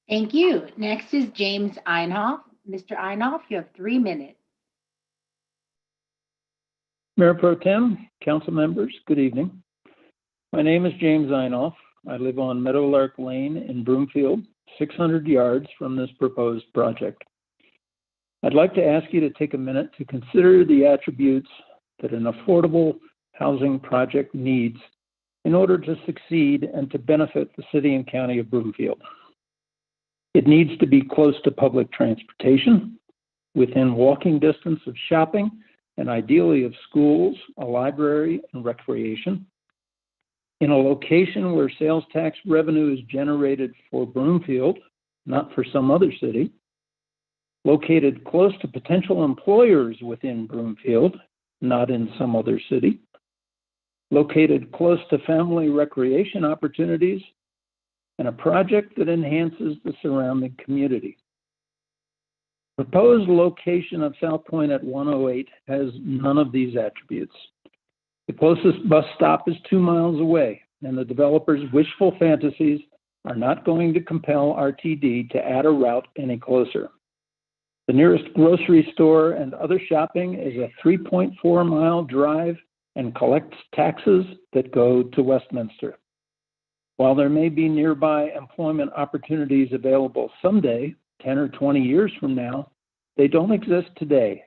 Speaker 1: Thank you. Next is James Einhoff. Mr. Einhoff, you have 3 minutes.
Speaker 14: Mayor Pro Tem, council members, good evening. My name is James Einhoff. I live on Meadowlark Lane in Broomfield, 600 yards from this proposed project. I'd like to ask you to take a minute to consider the attributes that an affordable housing project needs in order to succeed and to benefit the city and county of Broomfield. It needs to be close to public transportation, within walking distance of shopping, and ideally of schools, a library, and recreation. In a location where sales tax revenue is generated for Broomfield, not for some other city. Located close to potential employers within Broomfield, not in some other city. Located close to family recreation opportunities, and a project that enhances the surrounding community. Proposed location of South Point at 108 has none of these attributes. The closest bus stop is 2 miles away, and the developer's wishful fantasies are not going to compel RTD to add a route any closer. The nearest grocery store and other shopping is a 3.4-mile drive and collects taxes that go to Westminster. While there may be nearby employment opportunities available someday, 10 or 20 years from now, they don't exist today.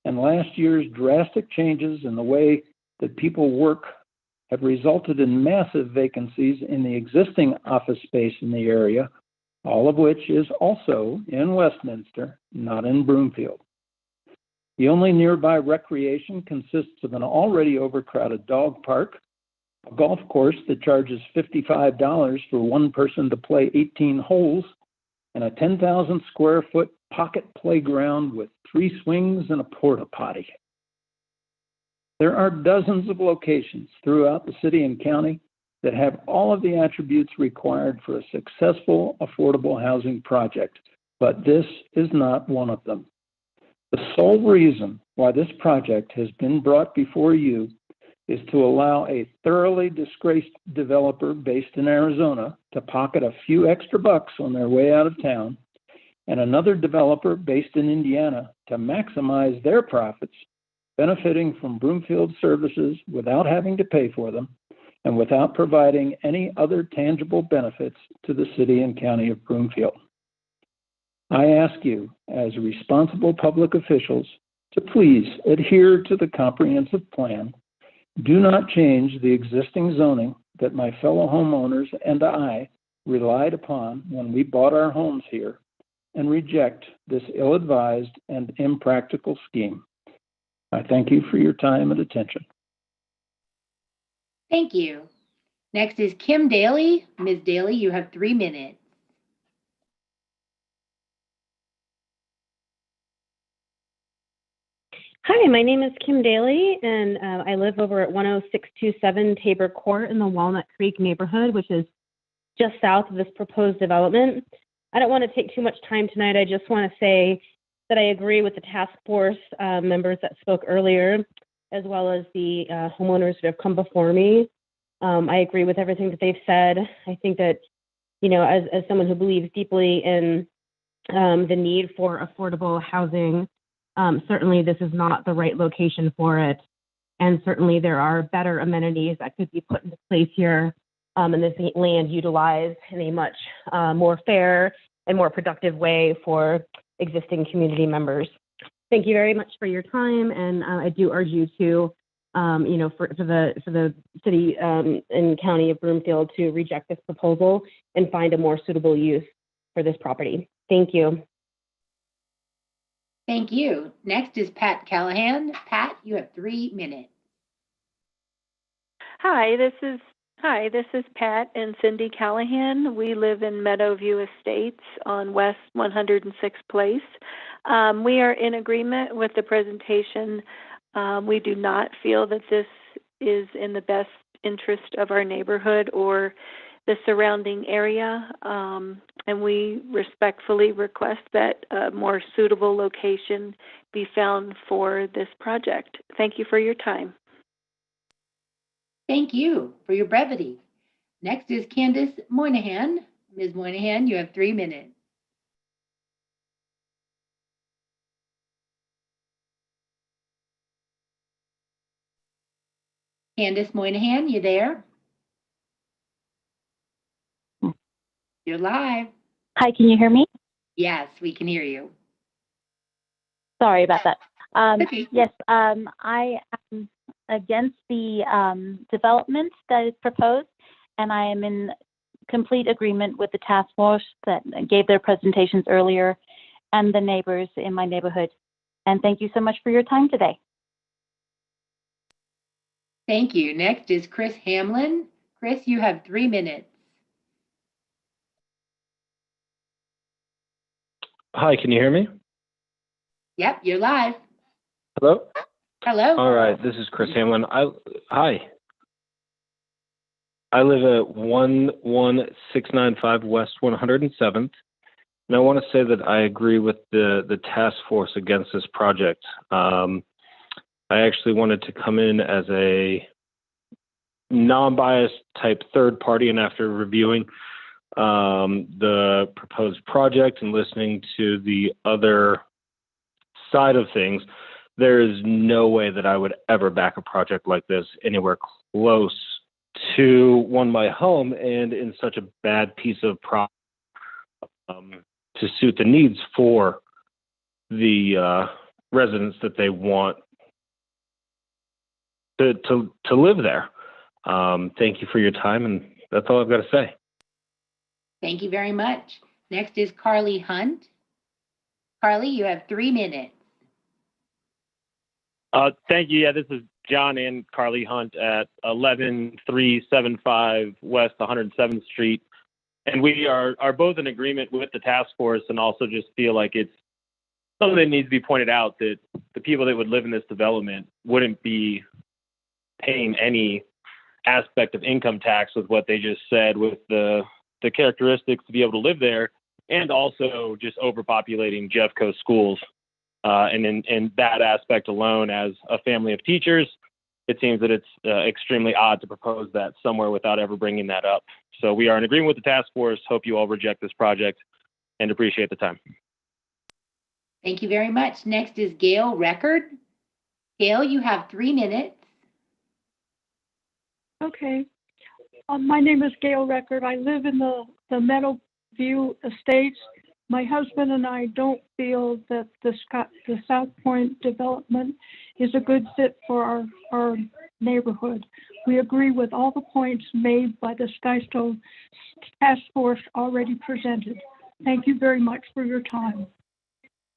Speaker 14: And last year's drastic changes in the way that people work have resulted in massive vacancies in the existing office space in the area, all of which is also in Westminster, not in Broomfield. The only nearby recreation consists of an already overcrowded dog park, a golf course that charges $55 for one person to play 18 holes, and a 10,000 square foot pocket playground with 3 swings and a porta potty. There are dozens of locations throughout the city and county that have all of the attributes required for a successful affordable housing project, but this is not one of them. The sole reason why this project has been brought before you is to allow a thoroughly disgraced developer based in Arizona to pocket a few extra bucks on their way out of town, and another developer based in Indiana to maximize their profits, benefiting from Broomfield services without having to pay for them and without providing any other tangible benefits to the city and county of Broomfield. I ask you, as responsible public officials, to please adhere to the comprehensive plan. Do not change the existing zoning that my fellow homeowners and I relied upon when we bought our homes here, and reject this ill-advised and impractical scheme. I thank you for your time and attention.
Speaker 1: Thank you. Next is Kim Daly. Ms. Daly, you have 3 minutes.
Speaker 15: Hi, my name is Kim Daly, and I live over at 10627 Tabor Court in the Walnut Creek neighborhood, which is just south of this proposed development. I don't want to take too much time tonight. I just want to say that I agree with the task force members that spoke earlier, as well as the homeowners that have come before me. I agree with everything that they've said. I think that, you know, as someone who believes deeply in the need for affordable housing, certainly this is not the right location for it. And certainly there are better amenities that could be put into place here and this land utilized in a much more fair and more productive way for existing community members. Thank you very much for your time. And I do urge you to, you know, for the city and county of Broomfield to reject this proposal and find a more suitable use for this property. Thank you.
Speaker 1: Thank you. Next is Pat Callahan. Pat, you have 3 minutes.
Speaker 16: Hi, this is Pat and Cindy Callahan. We live in Meadowview Estates on West 106th Place. We are in agreement with the presentation. We do not feel that this is in the best interest of our neighborhood or the surrounding area, and we respectfully request that a more suitable location be found for this project. Thank you for your time.
Speaker 1: Thank you for your brevity. Next is Candace Moynihan. Ms. Moynihan, you have 3 minutes. Candace Moynihan, you there? You're live.
Speaker 17: Hi, can you hear me?
Speaker 1: Yes, we can hear you.
Speaker 17: Sorry about that.
Speaker 1: Okay.
Speaker 17: Yes, I am against the development that is proposed, and I am in complete agreement with the task force that gave their presentations earlier and the neighbors in my neighborhood. And thank you so much for your time today.
Speaker 1: Thank you. Next is Chris Hamlin. Chris, you have 3 minutes.
Speaker 18: Hi, can you hear me?
Speaker 1: Yep, you're live.
Speaker 18: Hello?
Speaker 1: Hello.
Speaker 18: All right, this is Chris Hamlin. Hi. I live at 11695 West 107th, and I want to say that I agree with the task force against this project. I actually wanted to come in as a non-biased type third party, and after reviewing the proposed project and listening to the other side of things, there is no way that I would ever back a project like this anywhere close to one my home and in such a bad piece of property to suit the needs for the residents that they want to live there. Thank you for your time, and that's all I've got to say.
Speaker 1: Thank you very much. Next is Carly Hunt. Carly, you have 3 minutes.
Speaker 19: Thank you. Yeah, this is John and Carly Hunt at 11375 West 107th Street. And we are both in agreement with the task force and also just feel like it's something that needs to be pointed out that the people that would live in this development wouldn't be paying any aspect of income tax with what they just said, with the characteristics to be able to live there, and also just overpopulating Jeffco schools. And in that aspect alone, as a family of teachers, it seems that it's extremely odd to propose that somewhere without ever bringing that up. So we are in agreement with the task force. Hope you all reject this project and appreciate the time.
Speaker 1: Thank you very much. Next is Gail Record. Gail, you have 3 minutes.
Speaker 20: Okay. My name is Gail Record. I live in the Meadowview Estates. My husband and I don't feel that the South Point development is a good fit for our neighborhood. We agree with all the points made by the Skystone Task Force already presented. Thank you very much for your time.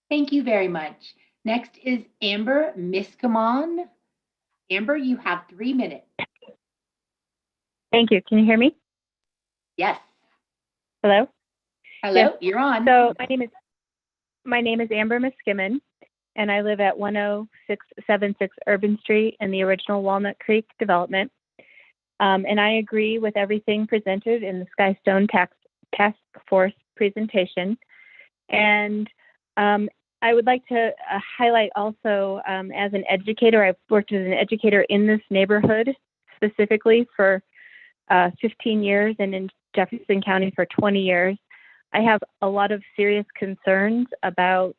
Speaker 1: Thank you very much. Next is Amber Miskamon. Amber, you have 3 minutes.
Speaker 21: Thank you. Can you hear me?
Speaker 1: Yes.
Speaker 21: Hello?
Speaker 1: Hello,
Speaker 21: Yes.
Speaker 1: you're on.
Speaker 21: So my name is Amber Miskimen, and I live at 10676 Urban Street in the original Walnut Creek development. And I agree with everything presented in the Skystone Task Force presentation. And I would like to highlight also, as an educator, I've worked as an educator in this neighborhood specifically for 15 years and in Jefferson County for 20 years. I have a lot of serious concerns about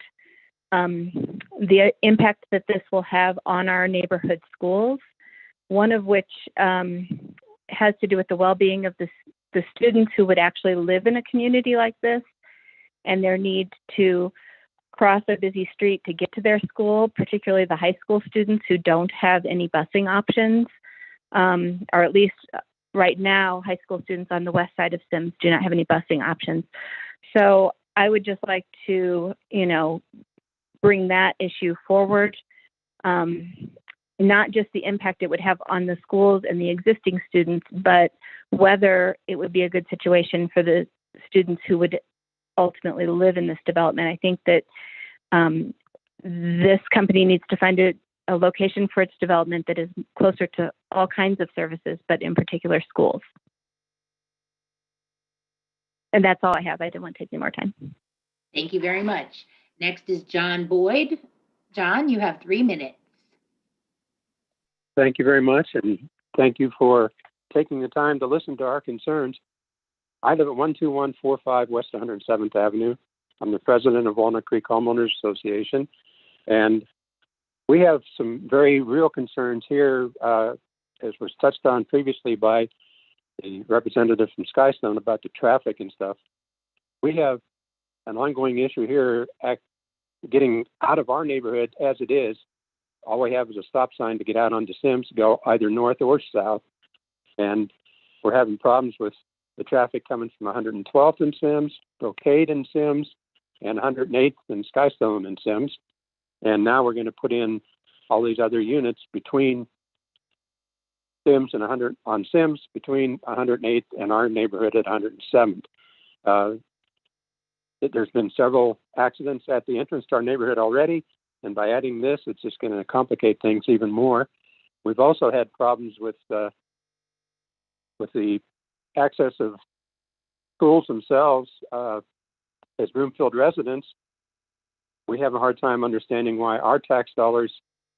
Speaker 21: the impact that this will have on our neighborhood schools, one of which has to do with the well-being of the students who would actually live in a community like this and their need to cross a busy street to get to their school, particularly the high school students who don't have any busing options, or at least right now, high school students on the west side of Sims do not have any busing options. So I would just like to, bring that issue forward, not just the impact it would have on the schools and the existing students, but whether it would be a good situation for the students who would ultimately live in this development. I think that this company needs to find a location for its development that is closer to all kinds of services, but in particular schools. And that's all I have. I didn't want to take any more time.
Speaker 1: Thank you very much. Next is John Boyd. John, you have 3 minutes.
Speaker 22: Thank you very much, and thank you for taking the time to listen to our concerns. I live at 12145 West 107th Avenue. I'm the president of Walnut Creek Homeowners Association, and we have some very real concerns here, as was touched on previously by the representative from Skystone about the traffic and stuff. We have an ongoing issue here getting out of our neighborhood as it is. All we have is a stop sign to get out onto Sims to go either north or south. And we're having problems with the traffic coming from 112th and Sims, Brocade and Sims, and 108th and Skystone and Sims. And now we're going to put in all these other units between Sims and 100 on Sims between 108th and our neighborhood at 107th. There's been several accidents at the entrance to our neighborhood already, and by adding this, it's just going to complicate things even more. We've also had problems with the access of schools themselves. As Broomfield residents, we have a hard time understanding why our tax dollars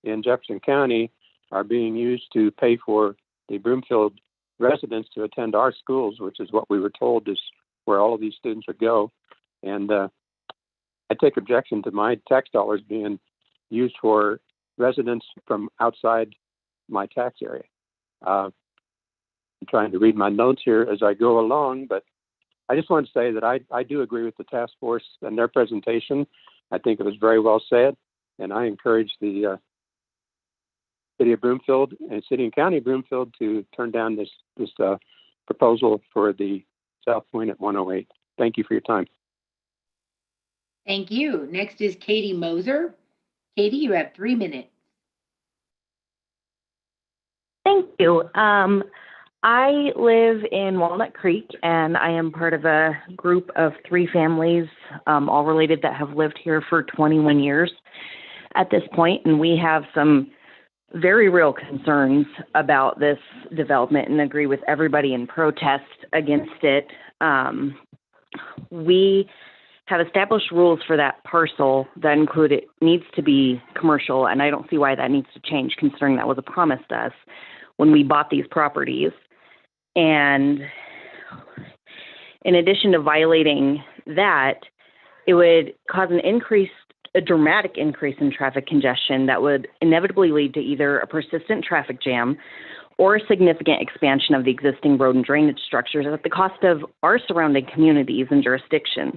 Speaker 22: in Jefferson County are being used to pay for the Broomfield residents to attend our schools, which is what we were told is where all of these students would go. And I take objection to my tax dollars being used for residents from outside my tax area. I'm trying to read my notes here as I go along, but I just want to say that I do agree with the task force and their presentation. I think it was very well said, and I encourage the City of Broomfield and City and County of Broomfield to turn down this proposal for the South Point at 108. Thank you for your time.
Speaker 1: Thank you. Next is Katie Moser. Katie, you have 3 minutes.
Speaker 2: Thank you. I live in Walnut Creek, and I am part of a group of 3 families, all related, that have lived here for 21 years at this point, and we have some very real concerns about this development and agree with everybody in protest against it. We have established rules for that parcel that include it needs to be commercial, and I don't see why that needs to change, considering that was a promise to us when we bought these properties. And in addition to violating that, it would cause a dramatic increase in traffic congestion that would inevitably lead to either a persistent traffic jam or a significant expansion of the existing road and drainage structures at the cost of our surrounding communities and jurisdictions.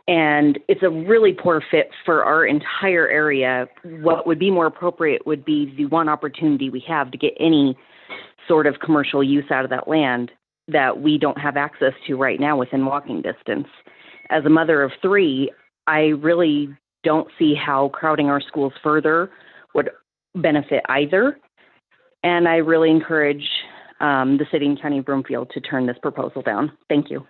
Speaker 2: And it's a really poor fit for our entire area. What would be more appropriate would be the one opportunity we have to get any sort of commercial use out of that land that we don't have access to right now within walking distance. As a mother of 3, I really don't see how crowding our schools further would benefit either. And I really encourage the City and County of Broomfield to turn this proposal down. Thank you.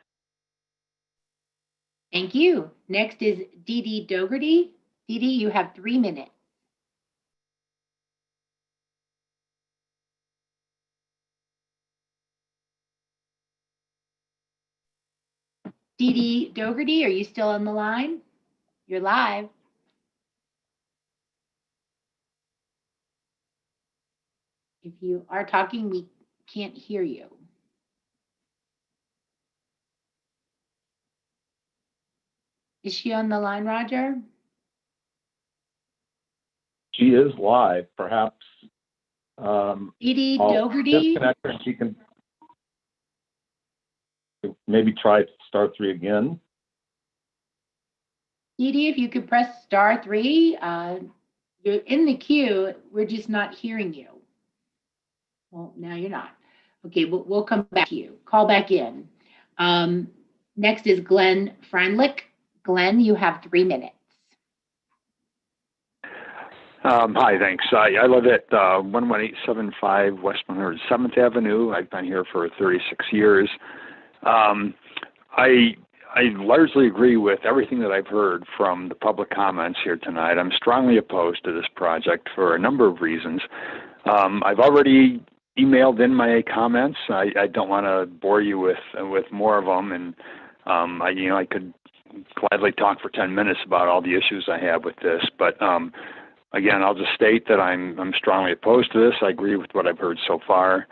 Speaker 1: Thank you. Next is Dee Dee Dougherty. Dee Dee, you have 3 minutes. Dee Dee Dougherty, are you still on the line? You're live. If you are talking, we can't hear you. Is she on the line, Roger?
Speaker 3: She is live. Perhaps
Speaker 1: Dee Dee
Speaker 3: I'll
Speaker 1: Dougherty?
Speaker 3: disconnect her and she can maybe try star 3 again.
Speaker 1: Dee Dee, if you could press star 3, you're in the queue. We're just not hearing you. Well, now you're not. Okay, we'll come back to you. Call back in. Next is Glenn Franlick. Glenn, you have 3 minutes.
Speaker 23: Hi, thanks. I live at 11875 West 107th Avenue. I've been here for 36 years. I largely agree with everything that I've heard from the public comments here tonight. I'm strongly opposed to this project for a number of reasons. I've already emailed in my comments. I don't want to bore you with more of them, and I could gladly talk for 10 minutes about all the issues I have with this. But again, I'll just state that I'm strongly opposed to this. I agree with what I've heard so far,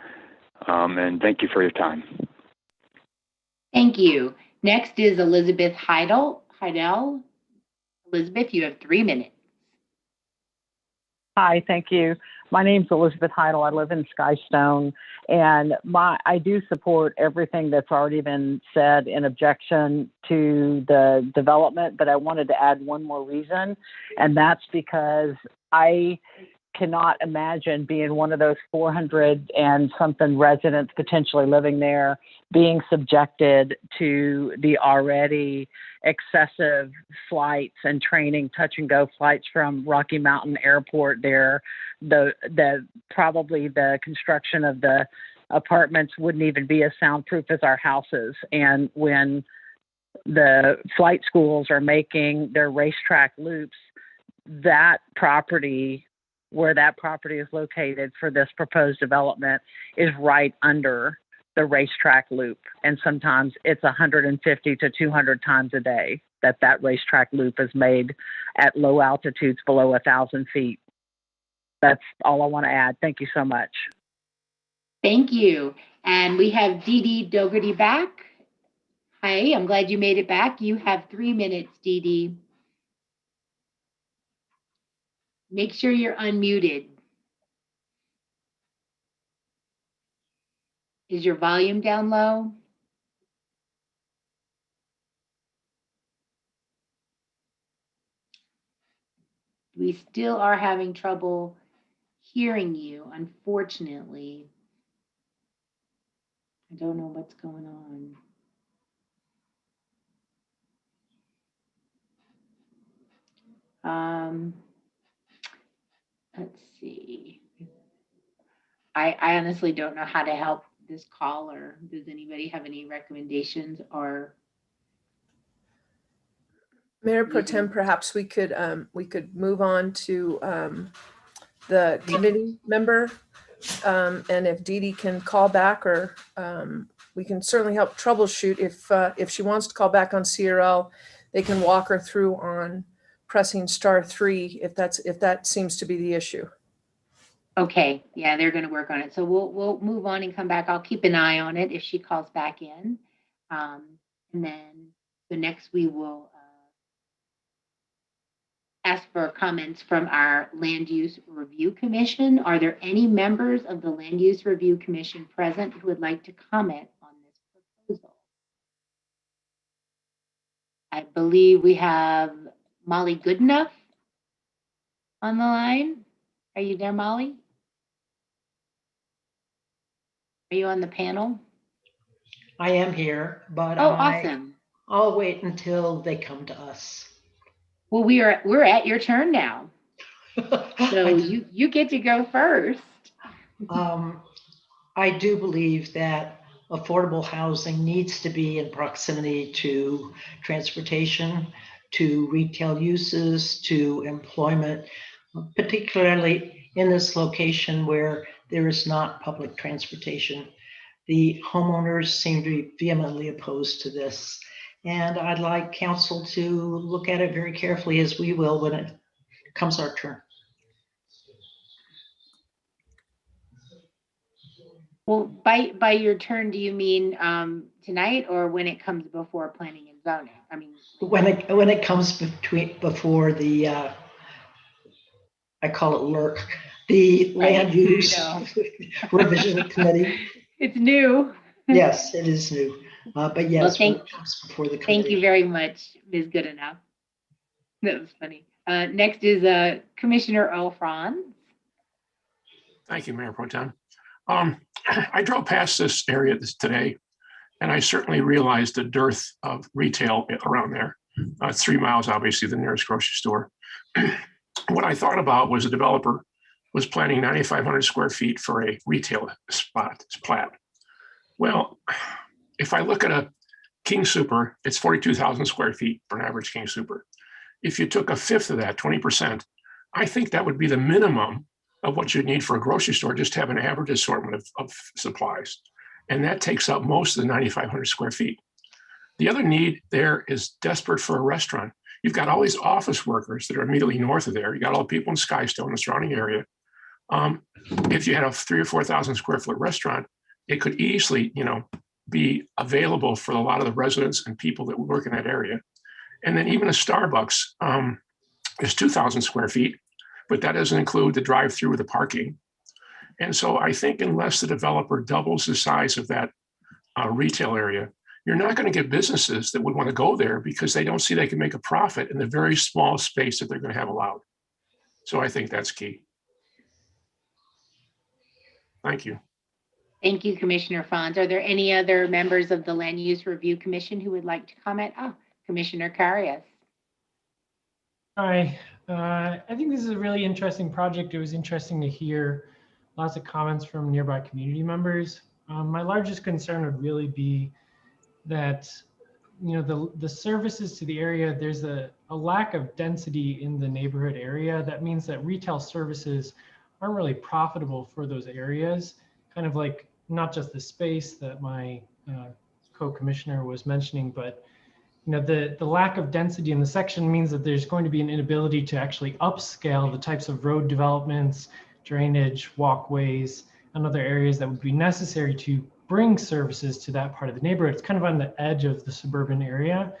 Speaker 23: and thank you for your time.
Speaker 1: Thank you. Next is Elizabeth Heidel. Elizabeth, you have 3 minutes.
Speaker 24: Hi, thank you. My name's Elizabeth Heidel. I live in Skystone, and I do support everything that's already been said in objection to the development, but I wanted to add one more reason, and that's because I cannot imagine being one of those 400 and something residents potentially living there being subjected to the already excessive flights and training, touch and go flights from Rocky Mountain Airport there. Probably the construction of the apartments wouldn't even be as soundproof as our houses. And when the flight schools are making their racetrack loops, that property, where that property is located for this proposed development, is right under the racetrack loop. And sometimes it's 150 to 200 times a day that racetrack loop is made at low altitudes below 1,000 feet. That's all I want to add. Thank you so much.
Speaker 1: Thank you. And we have Dee Dee Dougherty back. Hi, I'm glad you made it back. You have 3 minutes, Dee Dee. Make sure you're unmuted. Is your volume down low? We still are having trouble hearing you, unfortunately. I don't know what's going on. Let's see. I honestly don't know how to help this caller. Does anybody have any recommendations or?
Speaker 5: Mayor Pro Tem, perhaps we could move on to the committee member. And if Dee Dee can call back, or we can certainly help troubleshoot if she wants to call back on CRL, they can walk her through on pressing *3 if that seems to be the issue.
Speaker 1: Okay, yeah, they're going to work on it. So we'll move on and come back. I'll keep an eye on it if she calls back in. And then the next we will ask for comments from our Land Use Review Commission. Are there any members of the Land Use Review Commission present who would like to comment on this proposal? I believe we have Molly Goodenough on the line. Are you there, Molly? Are you on the panel?
Speaker 6: I am here, but
Speaker 1: awesome.
Speaker 6: I'll wait until they come to us.
Speaker 1: Well, we're at your turn now. So you get to go first.
Speaker 6: I do believe that affordable housing needs to be in proximity to transportation, to retail uses, to employment, particularly in this location where there is not public transportation. The homeowners seem to be vehemently opposed to this. And I'd like council to look at it very carefully, as we will when it comes our turn.
Speaker 1: Well, by your turn, do you mean tonight or when it comes before planning and zoning? I mean,
Speaker 6: when it comes before the I call it LURC, the Land Use Revision Committee.
Speaker 1: It's new.
Speaker 6: Yes, it is new. But yes, when it comes before the committee.
Speaker 1: Thank you very much, Ms. Goodenough. That was funny. Next is Commissioner Earl Franz.
Speaker 7: Thank you, Mayor Pro Tem. I drove past this area today, and I certainly realized the dearth of retail around there. 3 miles, obviously, the nearest grocery store. What I thought about was a developer was planning 9,500 square feet for a retail plat. Well, if I look at a King Super, it's 42,000 square feet for an average King Super. If you took a fifth of that, 20%, I think that would be the minimum of what you need for a grocery store, just to have an average assortment of supplies. And that takes up most of the 9,500 square feet. The other need there is desperate for a restaurant. You've got all these office workers that are immediately north of there. You got all the people in Skystone, the surrounding area. If you had a 3,000 or 4,000 square foot restaurant, it could easily, be available for a lot of the residents and people that work in that area. And then even a Starbucks is 2,000 square feet, but that doesn't include the drive-through or the parking. And so I think unless the developer doubles the size of that retail area, you're not going to get businesses that would want to go there because they don't see they can make a profit in the very small space that they're going to have allowed. So I think that's key. Thank you.
Speaker 1: Thank you, Commissioner Franz. Are there any other members of the Land Use Review Commission who would like to comment? Commissioner Carias.
Speaker 8: Hi, I think this is a really interesting project. It was interesting to hear lots of comments from nearby community members. My largest concern would really be that, the services to the area, there's a lack of density in the neighborhood area. That means that retail services aren't really profitable for those areas, kind of like not just the space that my co-commissioner was mentioning, but the lack of density in the section means that there's going to be an inability to actually upscale the types of road developments, drainage, walkways, and other areas that would be necessary to bring services to that part of the neighborhood. It's kind of on the edge of the suburban area.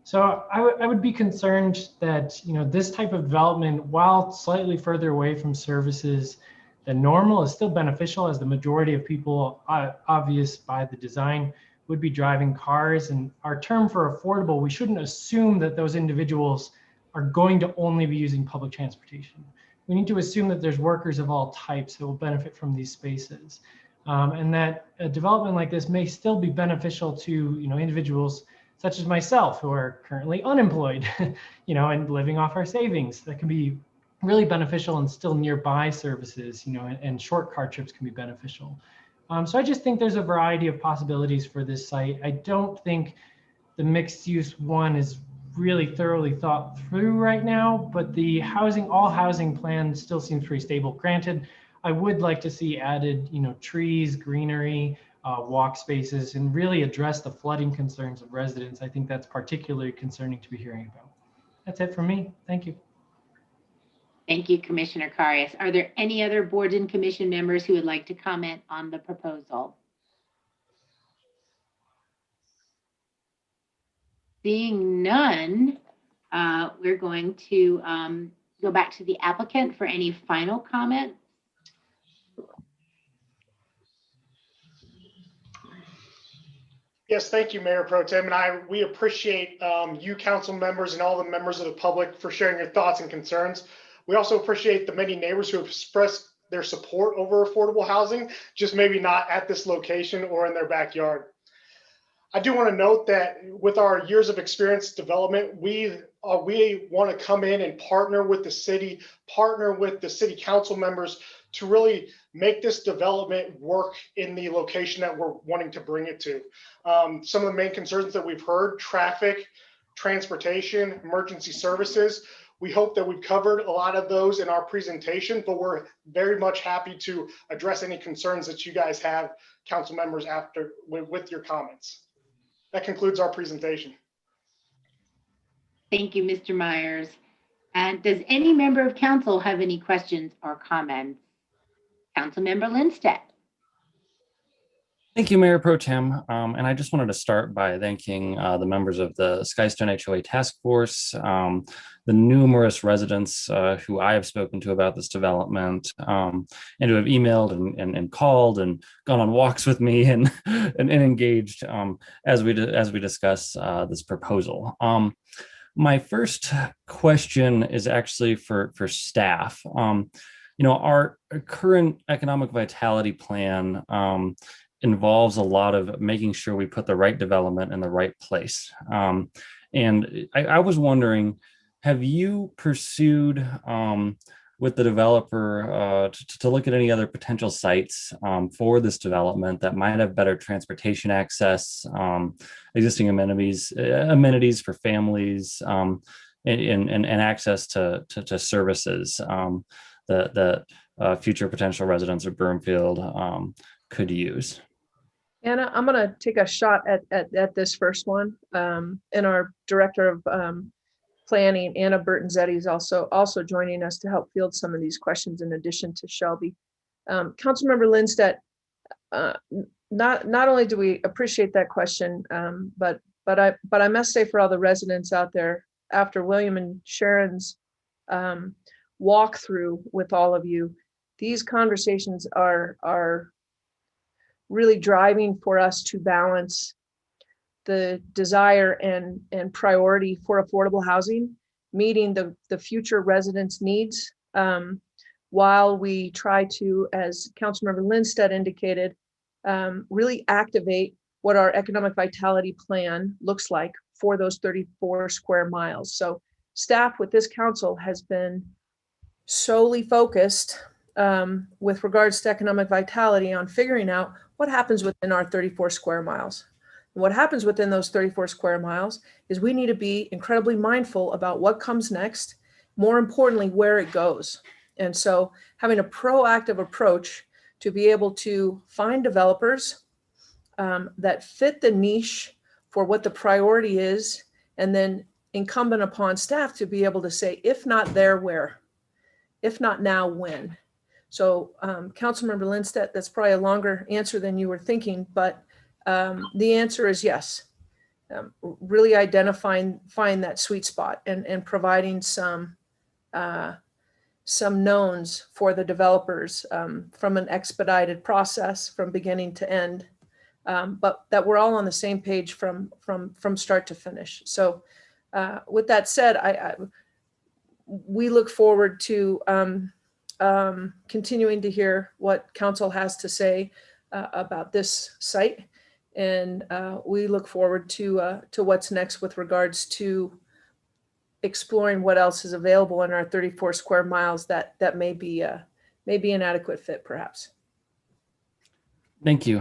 Speaker 8: So I would be concerned that, you know, this type of development, while slightly further away from services than normal, is still beneficial, as the majority of people, obvious by the design, would be driving cars. And our term for affordable, we shouldn't assume that those individuals are going to only be using public transportation. We need to assume that there's workers of all types that will benefit from these spaces. And that a development like this may still be beneficial to, you know, individuals such as myself, who are currently unemployed, you know, and living off our savings. That can be really beneficial, and still nearby services, you know, and short car trips can be beneficial. So I just think there's a variety of possibilities for this site. I don't think the mixed use one is really thoroughly thought through right now, but the all housing plan still seems pretty stable. Granted, I would like to see added, you know, trees, greenery, walk spaces, and really address the flooding concerns of residents. I think that's particularly concerning to be hearing about. That's it from me. Thank you.
Speaker 1: Thank you, Commissioner Karias. Are there any other board and commission members who would like to comment on the proposal? Seeing none, we're going to go back to the applicant for any final comment.
Speaker 4: Yes, thank you, Mayor Pro Tem. And we appreciate you council members and all the members of the public for sharing your thoughts and concerns. We also appreciate the many neighbors who have expressed their support over affordable housing, just maybe not at this location or in their backyard. I do want to note that with our years of experience development, we want to come in and partner with the city council members to really make this development work in the location that we're wanting to bring it to. Some of the main concerns that we've heard: traffic, transportation, emergency services. We hope that we've covered a lot of those in our presentation, but we're very much happy to address any concerns that you guys have, council members, after with your comments. That concludes our presentation.
Speaker 1: Thank you, Mr. Myers. And does any member of council have any questions or comments? Councilmember Lindstedt.
Speaker 9: Thank you, Mayor Pro Tem. And I just wanted to start by thanking the members of the Skystone HOA Task Force, the numerous residents who I have spoken to about this development, and who have emailed and called and gone on walks with me and engaged as we discuss this proposal. My first question is actually for staff. You know, our current economic vitality plan involves a lot of making sure we put the right development in the right place. And I was wondering, have you pursued with the developer to look at any other potential sites for this development that might have better transportation access, existing amenities for families, and access to services that future potential residents of Broomfield could use?
Speaker 5: Anna, I'm going to take a shot at this first one. And our director of planning, Anna Burton-Zetti, is also joining us to help field some of these questions in addition to Shelby. Councilmember Lindstedt, not only do we appreciate that question, but I must say, for all the residents out there, after William and Sharon's walk through with all of you, these conversations are really driving for us to balance the desire and priority for affordable housing, meeting the future residents' needs, while we try to, as Councilmember Lindstedt indicated, really activate what our economic vitality plan looks like for those 34 square miles. So staff with this council has been solely focused with regards to economic vitality on figuring out what happens within our 34 square miles. And what happens within those 34 square miles is we need to be incredibly mindful about what comes next, more importantly, where it goes. And so having a proactive approach to be able to find developers that fit the niche for what the priority is, and then incumbent upon staff to be able to say, if not there, where? If not now, when? So Councilmember Lindstedt, that's probably a longer answer than you were thinking, but the answer is yes. Really identifying that sweet spot and providing some knowns for the developers from an expedited process from beginning to end, but that we're all on the same page from start to finish. So with that said, we look forward to continuing to hear what council has to say about this site. And we look forward to what's next with regards to exploring what else is available in our 34 square miles that may be an adequate fit, perhaps.
Speaker 9: Thank you.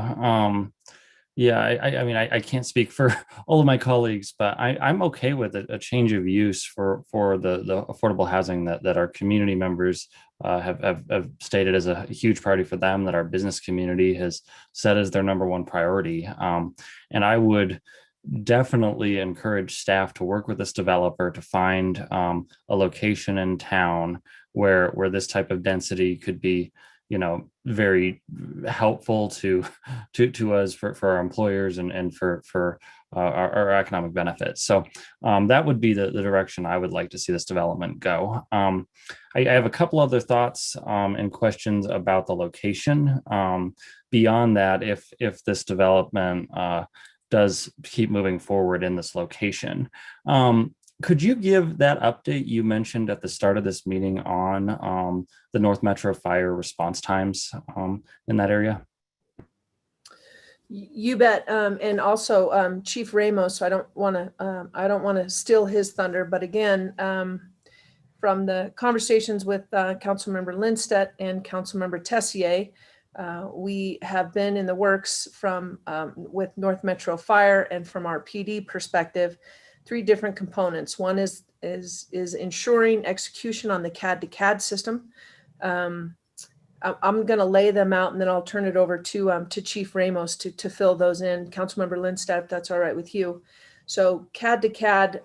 Speaker 9: Yeah, I mean, I can't speak for all of my colleagues, but I'm okay with a change of use for the affordable housing that our community members have stated as a huge priority for them, that our business community has said is their number one priority. And I would definitely encourage staff to work with this developer to find a location in town where this type of density could be, very helpful to us for our employers and for our economic benefits. So that would be the direction I would like to see this development go. I have a couple other thoughts and questions about the location. Beyond that, if this development does keep moving forward in this location, could you give that update you mentioned at the start of this meeting on the North Metro fire response times in that area?
Speaker 5: You bet. And also Chief Ramos, I don't want to steal his thunder, but again, from the conversations with Councilmember Lindstedt and Councilmember Tessier, we have been in the works with North Metro Fire and from our PD perspective, 3 different components. One is ensuring execution on the CAD to CAD system. I'm going to lay them out and then I'll turn it over to Chief Ramos to fill those in. Councilmember Lindstedt, if that's all right with you. So CAD to CAD,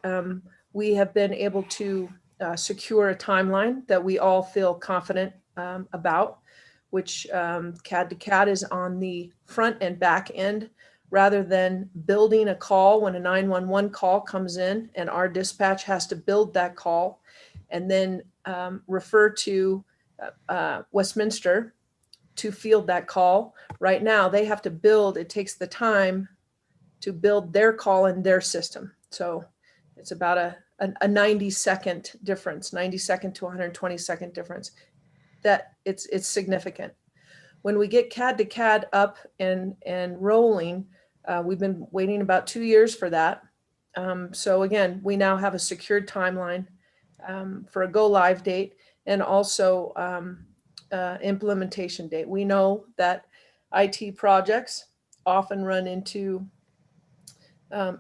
Speaker 5: we have been able to secure a timeline that we all feel confident about, which CAD to CAD is on the front and back end. Rather than building a call when a 911 call comes in and our dispatch has to build that call and then refer to Westminster to field that call. Right now, they have to build, it takes the time to build their call in their system. So it's about a 90-second difference, 90-second to 120-second difference. That it's significant. When we get CAD to CAD up and rolling, we've been waiting about 2 years for that. So again, we now have a secured timeline for a go live date and also implementation date. We know that IT projects often run into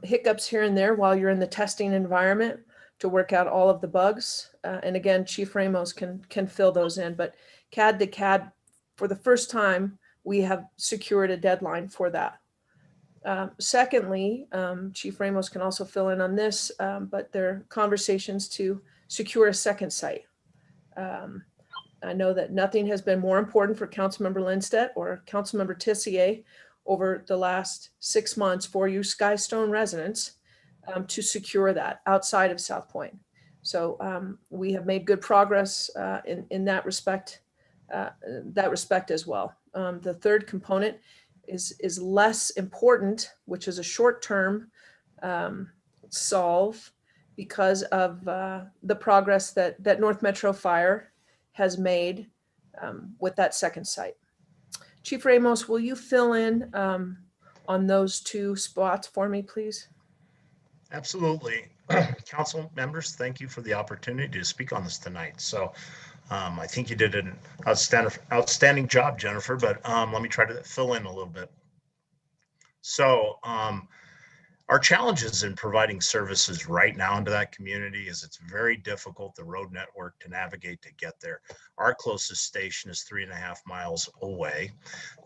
Speaker 5: hiccups here and there while you're in the testing environment to work out all of the bugs. And again, Chief Ramos can fill those in, but CAD to CAD, for the first time, we have secured a deadline for that. Secondly, Chief Ramos can also fill in on this, but there are conversations to secure a second site. I know that nothing has been more important for Councilmember Lindstedt or Councilmember Tessier over the last 6 months for you Skystone residents to secure that outside of South Point. So we have made good progress in that respect as well. The third component is less important, which is a short-term solve because of the progress that North Metro Fire has made with that second site. Chief Ramos, will you fill in on those 2 spots for me, please?
Speaker 10: Absolutely. Council members, thank you for the opportunity to speak on this tonight. So I think you did an outstanding job, Jennifer, but let me try to fill in a little bit. So our challenges in providing services right now into that community is it's very difficult, the road network, to navigate to get there. Our closest station is 3.5 miles away.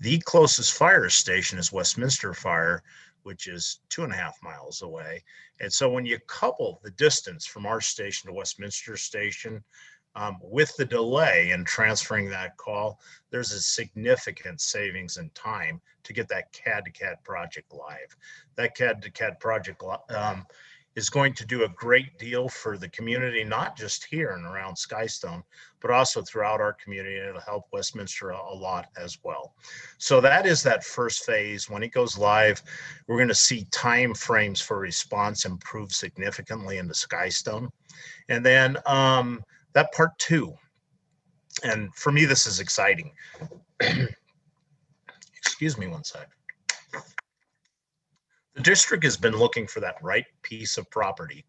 Speaker 10: The closest fire station is Westminster Fire, which is 2.5 miles away. And so when you couple the distance from our station to Westminster Station With the delay in transferring that call, there's a significant savings in time to get that CAD to CAD project live. That CAD to CAD project is going to do a great deal for the community, not just here and around Skystone, but also throughout our community. And it'll help Westminster a lot as well. So that is that first phase. When it goes live, we're going to see time frames for response improve significantly into Skystone. And then that part two, and for me, this is exciting. Excuse me one sec. The district has been looking for that right piece of property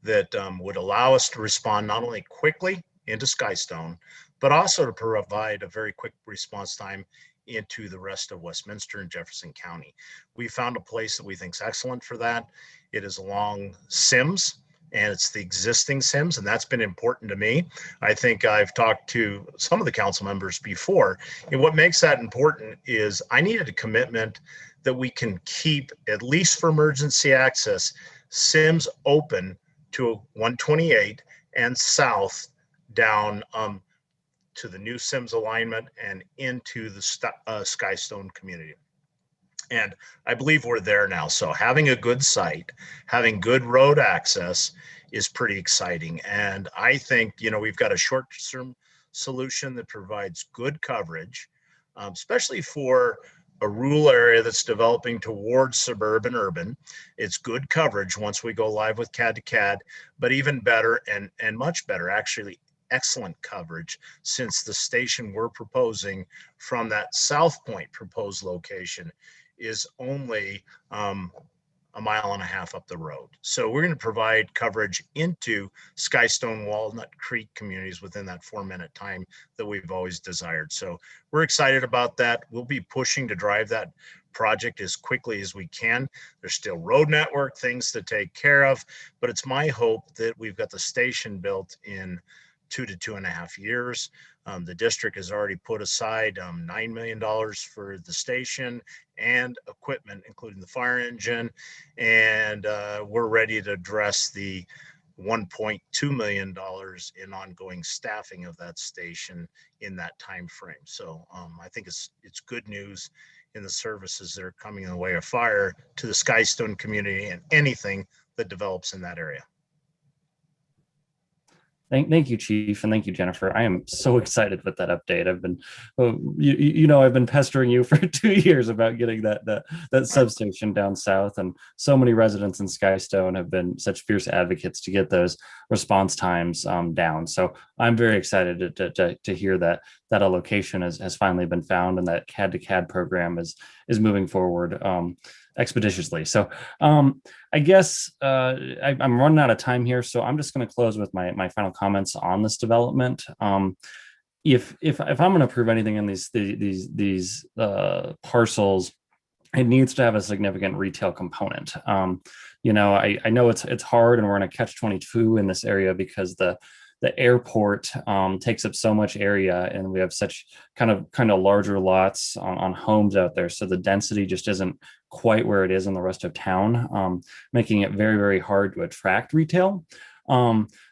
Speaker 10: that would allow us to respond not only quickly into Skystone, but also to provide a very quick response time into the rest of Westminster and Jefferson County. We found a place that we think is excellent for that. It is along Sims, and it's the existing Sims, and that's been important to me. I think I've talked to some of the council members before, and what makes that important is I needed a commitment that we can keep, at least for emergency access, Sims open to 128 and south down to the new Sims alignment and into the Skystone community. And I believe we're there now. So having a good site, having good road access is pretty exciting. And I think, you know, we've got a short-term solution that provides good coverage, especially for a rural area that's developing towards suburban urban. It's good coverage once we go live with CAD to CAD, but even better and much better, actually excellent coverage, since the station we're proposing from that South Point proposed location is only a mile and a half up the road. So we're going to provide coverage into Skystone, Walnut Creek communities within that 4-minute time that we've always desired. So we're excited about that. We'll be pushing to drive that project as quickly as we can. There's still road network things to take care of, but it's my hope that we've got the station built in 2 to 2.5 years. The district has already put aside $9 million for the station and equipment, including the fire engine. And we're ready to address the $1.2 million in ongoing staffing of that station in that time frame. So I think it's good news in the services that are coming in the way of fire to the Skystone community and anything that develops in that area.
Speaker 9: Thank you, Chief, and thank you, Jennifer. I am so excited with that update. I've been, I've been pestering you for 2 years about getting that substation down south, and so many residents in Skystone have been such fierce advocates to get those response times down. So I'm very excited to hear that a location has finally been found and that CAD to CAD program is moving forward expeditiously. So I guess I'm running out of time here, so I'm just going to close with my final comments on this development. If I'm going to approve anything in these parcels, it needs to have a significant retail component. I know it's hard, and we're in a catch-22 in this area because the airport takes up so much area, and we have such kind of larger lots on homes out there. So the density just isn't quite where it is in the rest of town, making it very, very hard to attract retail.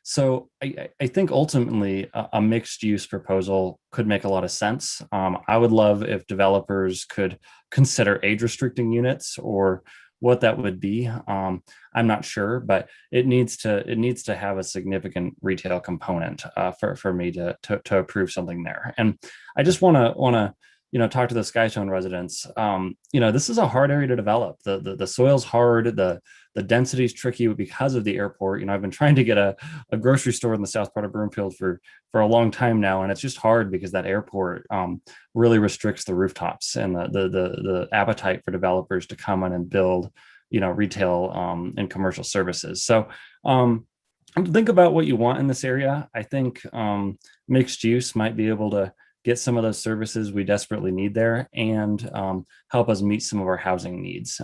Speaker 9: So I think ultimately a mixed use proposal could make a lot of sense. I would love if developers could consider age restricting units, or what that would be. I'm not sure, but it needs to have a significant retail component for me to approve something there. And I just want to talk to the Skystone residents. This is a hard area to develop. The soil's hard. The density is tricky because of the airport. I've been trying to get a grocery store in the south part of Broomfield for a long time now, and it's just hard because that airport really restricts the rooftops and the appetite for developers to come in and build, retail and commercial services. So think about what you want in this area. I think mixed use might be able to get some of those services we desperately need there, and help us meet some of our housing needs.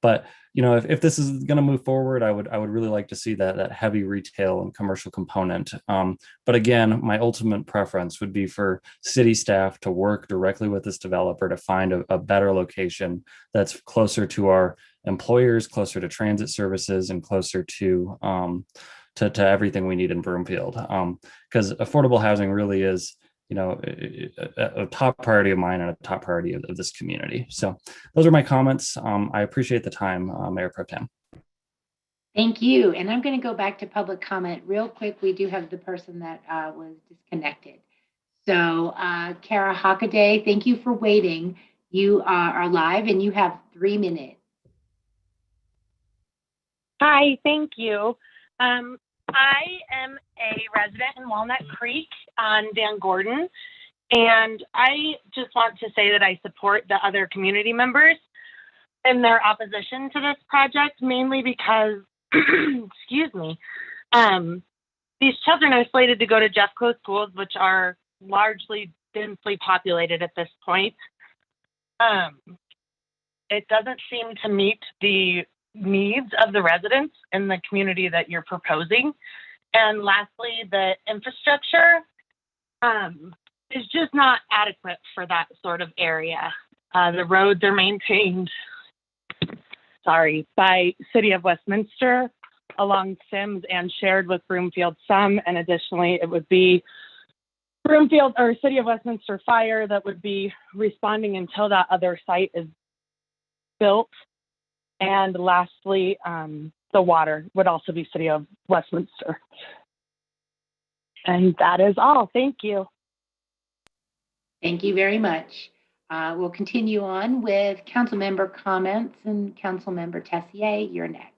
Speaker 9: But if this is going to move forward, I would really like to see that heavy retail and commercial component. But again, my ultimate preference would be for city staff to work directly with this developer to find a better location that's closer to our employers, closer to transit services, and closer to to everything we need in Broomfield. Because affordable housing really is, a top priority of mine and a top priority of this community. So those are my comments. I appreciate the time, Mayor Pro Tem.
Speaker 1: Thank you. And I'm going to go back to public comment real quick. We do have the person that was disconnected. So Kara Hockaday, thank you for waiting. You are live and you have 3 minutes.
Speaker 11: Hi, thank you. I am a resident in Walnut Creek on Van Gordon, and I just want to say that I support the other community members in their opposition to this project, mainly because, excuse me, these children are slated to go to Jeffco schools, which are largely densely populated at this point. It doesn't seem to meet the needs of the residents in the community that you're proposing. And lastly, the infrastructure is just not adequate for that sort of area. The roads are maintained, by City of Westminster along Sims and shared with Broomfield some, and additionally it would be Broomfield or City of Westminster Fire that would be responding until that other site is built. And lastly, the water would also be City of Westminster. And that is all. Thank you.
Speaker 1: Thank you very much. We'll continue on with council member comments, and council member Tessier, you're next.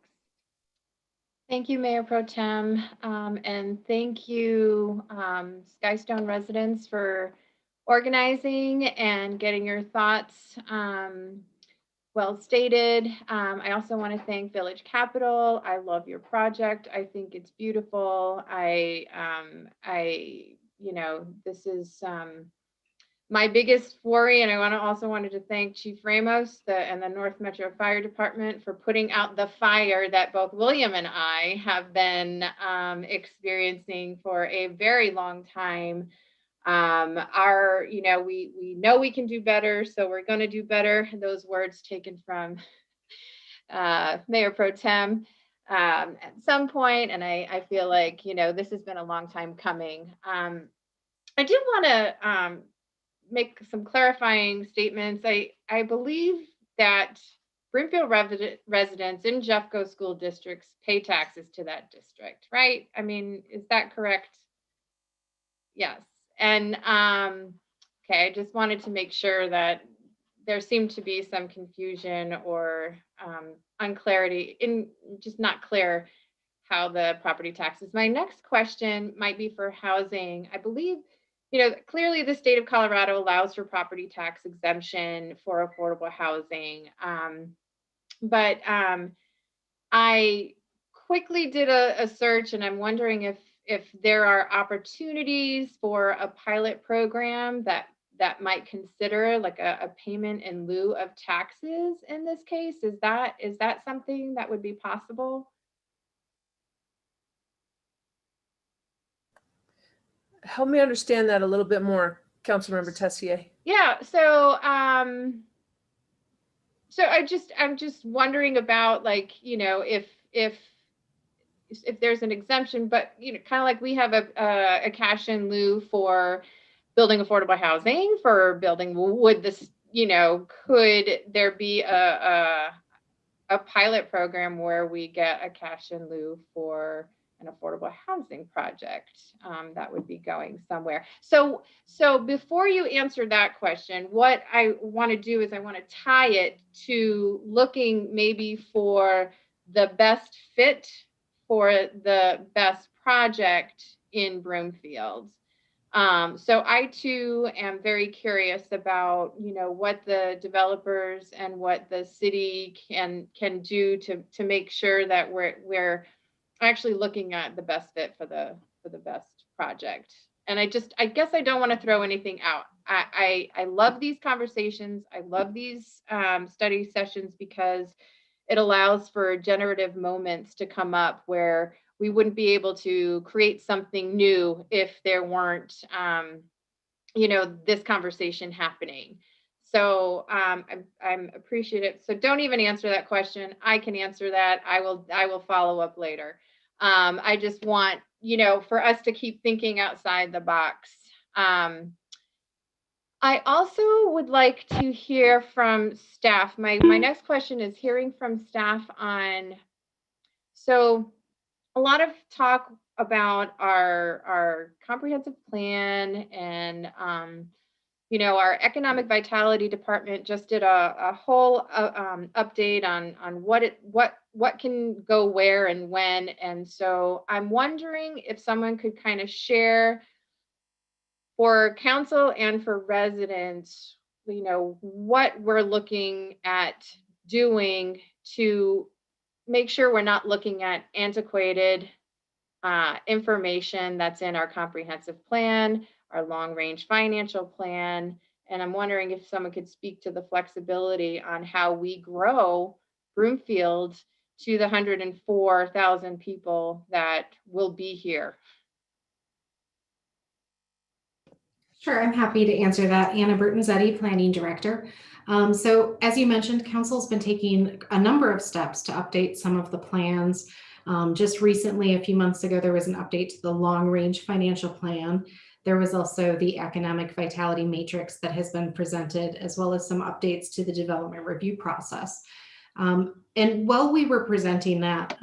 Speaker 12: Thank you, Mayor Pro Tem. And thank you, Skystone residents, for organizing and getting your thoughts well stated. I also want to thank Village Capital. I love your project. I think it's beautiful. This is my biggest worry, and I also wanted to thank Chief Ramos and the North Metro Fire Department for putting out the fire that both William and I have been experiencing for a very long time. We know we can do better, so we're going to do better. Those words taken from Mayor Pro Tem at some point, and I feel like this has been a long time coming. I do want to make some clarifying statements. I believe that Broomfield residents in Jeffco school districts pay taxes to that district, right? I mean, is that correct? Yes. And okay, I just wanted to make sure that there seemed to be some confusion or unclarity, just not clear how the property taxes. My next question might be for housing. I believe, clearly the state of Colorado allows for property tax exemption for affordable housing. But I quickly did a search, and I'm wondering if there are opportunities for a pilot program that might consider like a payment in lieu of taxes in this case. Is that something that would be possible?
Speaker 5: Help me understand that a little bit more, Councilmember Tessier.
Speaker 12: Yeah, so I'm just wondering about, like, if there's an exemption, but kind of like we have a cash in lieu for building affordable housing, for building, would this, could there be a pilot program where we get a cash in lieu for an affordable housing project that would be going somewhere? So before you answer that question, what I want to do is I want to tie it to looking maybe for the best fit for the best project in Broomfield. So I too am very curious about, what the developers and what the city can do to make sure that we're actually looking at the best fit for the best project. And I guess I don't want to throw anything out. I love these conversations. I love these study sessions because it allows for generative moments to come up where we wouldn't be able to create something new if there weren't, this conversation happening. So I'm appreciative. So don't even answer that question. I can answer that. I will follow up later. I just want, for us to keep thinking outside the box. I also would like to hear from staff. My next question is hearing from staff on, so a lot of talk about our comprehensive plan and, our economic vitality department just did a whole update on what can go where and when. And so I'm wondering if someone could kind of share for council and for residents, what we're looking at doing to make sure we're not looking at antiquated information that's in our comprehensive plan, our long-range financial plan. And I'm wondering if someone could speak to the flexibility on how we grow Broomfield to the 104,000 people that will be here.
Speaker 13: Sure, I'm happy to answer that. Anna Bertonzetti, Planning Director. So as you mentioned, Council's been taking a number of steps to update some of the plans. Just recently, a few months ago, there was an update to the long-range financial plan. There was also the economic vitality matrix that has been presented, as well as some updates to the development review process. And while we were presenting that,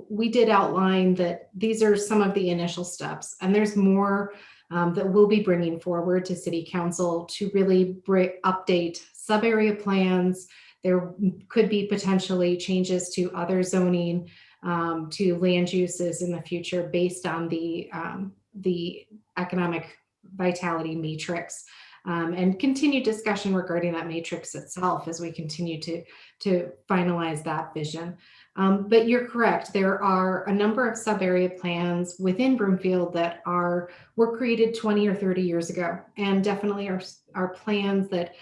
Speaker 13: we did outline that these are some of the initial steps, and there's more that we'll be bringing forward to City Council to really update sub-area plans. There could be potentially changes to other zoning, to land uses in the future based on the economic vitality matrix, and continued discussion regarding that matrix itself as we continue to finalize that vision. But you're correct. There are a number of sub-area plans within Broomfield that were created 20 or 30 years ago, and definitely are plans that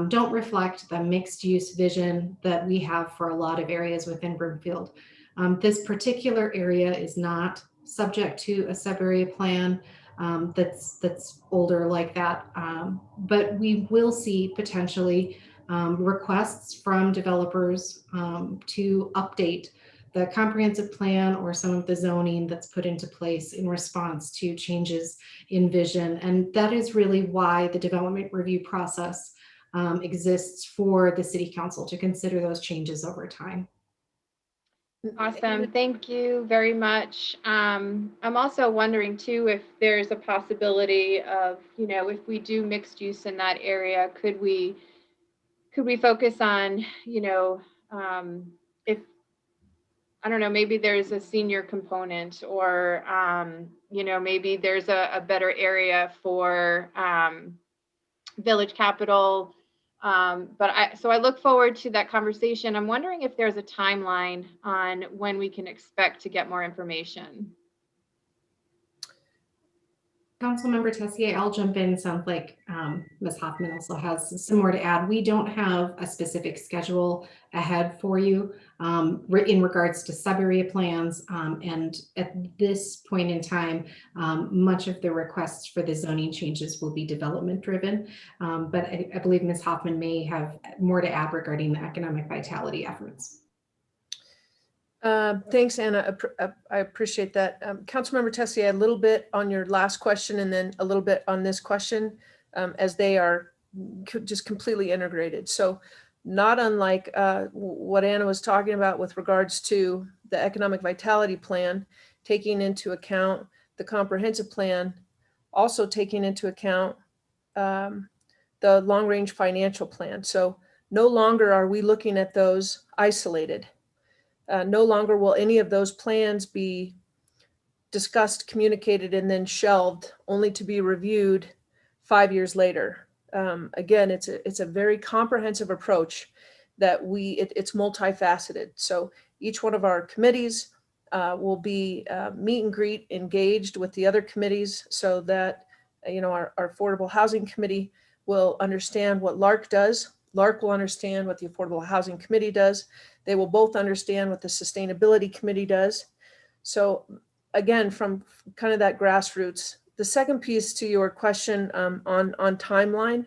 Speaker 13: don't reflect the mixed use vision that we have for a lot of areas within Broomfield. This particular area is not subject to a sub-area plan that's older like that, but we will see potentially requests from developers to update the comprehensive plan or some of the zoning that's put into place in response to changes in vision. And that is really why the development review process exists for the City Council to consider those changes over time.
Speaker 12: Awesome. Thank you very much. I'm also wondering too, if there's a possibility of, if we do mixed use in that area, could we focus on, if, I don't know, maybe there's a senior component, or, maybe there's a better area for Village Capital. So I look forward to that conversation. I'm wondering if there's a timeline on when we can expect to get more information.
Speaker 13: Councilmember Tessier, I'll jump in. Sounds like Ms. Hoffman also has some more to add. We don't have a specific schedule ahead for you in regards to sub-area plans. And at this point in time, much of the requests for the zoning changes will be development driven. But I believe Ms. Hoffman may have more to add regarding the economic vitality efforts.
Speaker 5: Thanks, Anna. I appreciate that. Councilmember Tessier, a little bit on your last question and then a little bit on this question, as they are just completely integrated. So not unlike what Anna was talking about with regards to the economic vitality plan, taking into account the comprehensive plan, also taking into account the long-range financial plan. So no longer are we looking at those isolated. No longer will any of those plans be discussed, communicated, and then shelved, only to be reviewed 5 years later. Again, it's a very comprehensive approach that it's multifaceted. So each one of our committees will be meet and greet engaged with the other committees, so that our Affordable Housing Committee will understand what LARC does. LARC will understand what the Affordable Housing Committee does. They will both understand what the Sustainability Committee does. So again, from kind of that grassroots. The second piece to your question on timeline,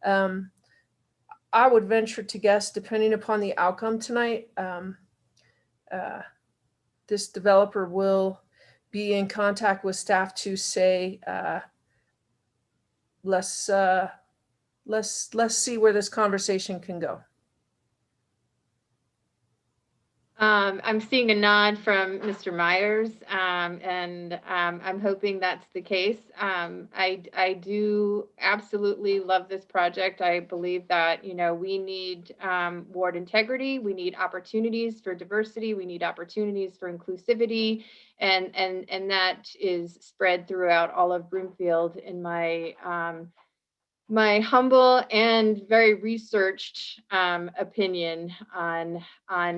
Speaker 5: I would venture to guess, depending upon the outcome tonight, the this developer will be in contact with staff to say, let's see where this conversation can go.
Speaker 12: I'm seeing a nod from Mr. Myers, and I'm hoping that's the case. I do absolutely love this project. I believe that, you know, we need ward integrity, we need opportunities for diversity, we need opportunities for inclusivity, and that is spread throughout all of Broomfield in my my humble and very researched opinion on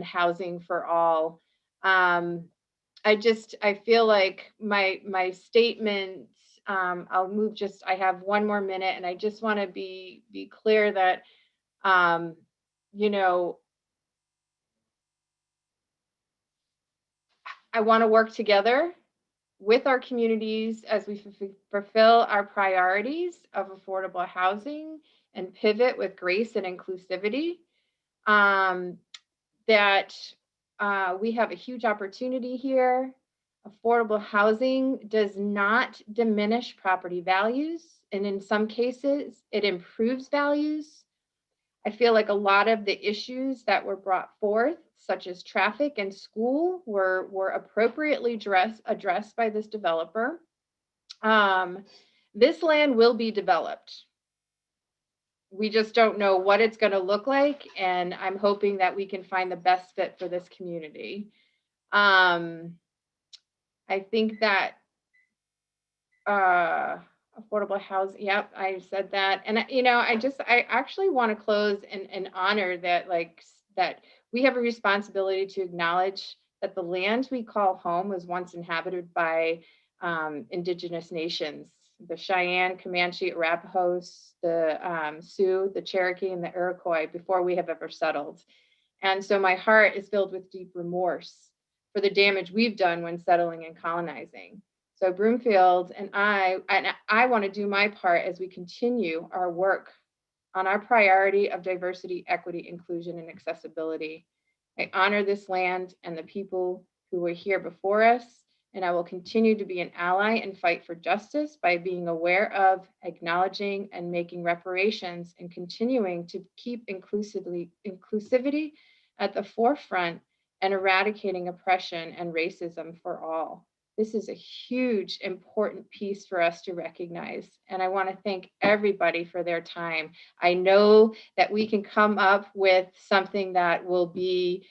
Speaker 12: housing for all. I feel like my statement, I'll move I have one more minute, and I just want to be clear that, you know, I want to work together with our communities as we fulfill our priorities of affordable housing and pivot with grace and inclusivity. That we have a huge opportunity here. Affordable housing does not diminish property values, and in some cases, it improves values. I feel like a lot of the issues that were brought forth, such as traffic and school, were appropriately addressed by this developer. This land will be developed. We just don't know what it's going to look like, and I'm hoping that we can find the best fit for this community. I think that affordable housing, yep, I said that. And you know, I actually want to close and honor that, that we have a responsibility to acknowledge that the land we call home was once inhabited by indigenous nations, the Cheyenne, Comanche, Arapahoes, the Sioux, the Cherokee, and the Iroquois, before we have ever settled. And so my heart is filled with deep remorse for the damage we've done when settling and colonizing. So Broomfield and I want to do my part as we continue our work on our priority of diversity, equity, inclusion, and accessibility. I honor this land and the people who were here before us, and I will continue to be an ally and fight for justice by being aware of, acknowledging, and making reparations, and continuing to keep inclusivity at the forefront and eradicating oppression and racism for all. This is a huge, important piece for us to recognize. And I want to thank everybody for their time. I know that we can come up with something that will be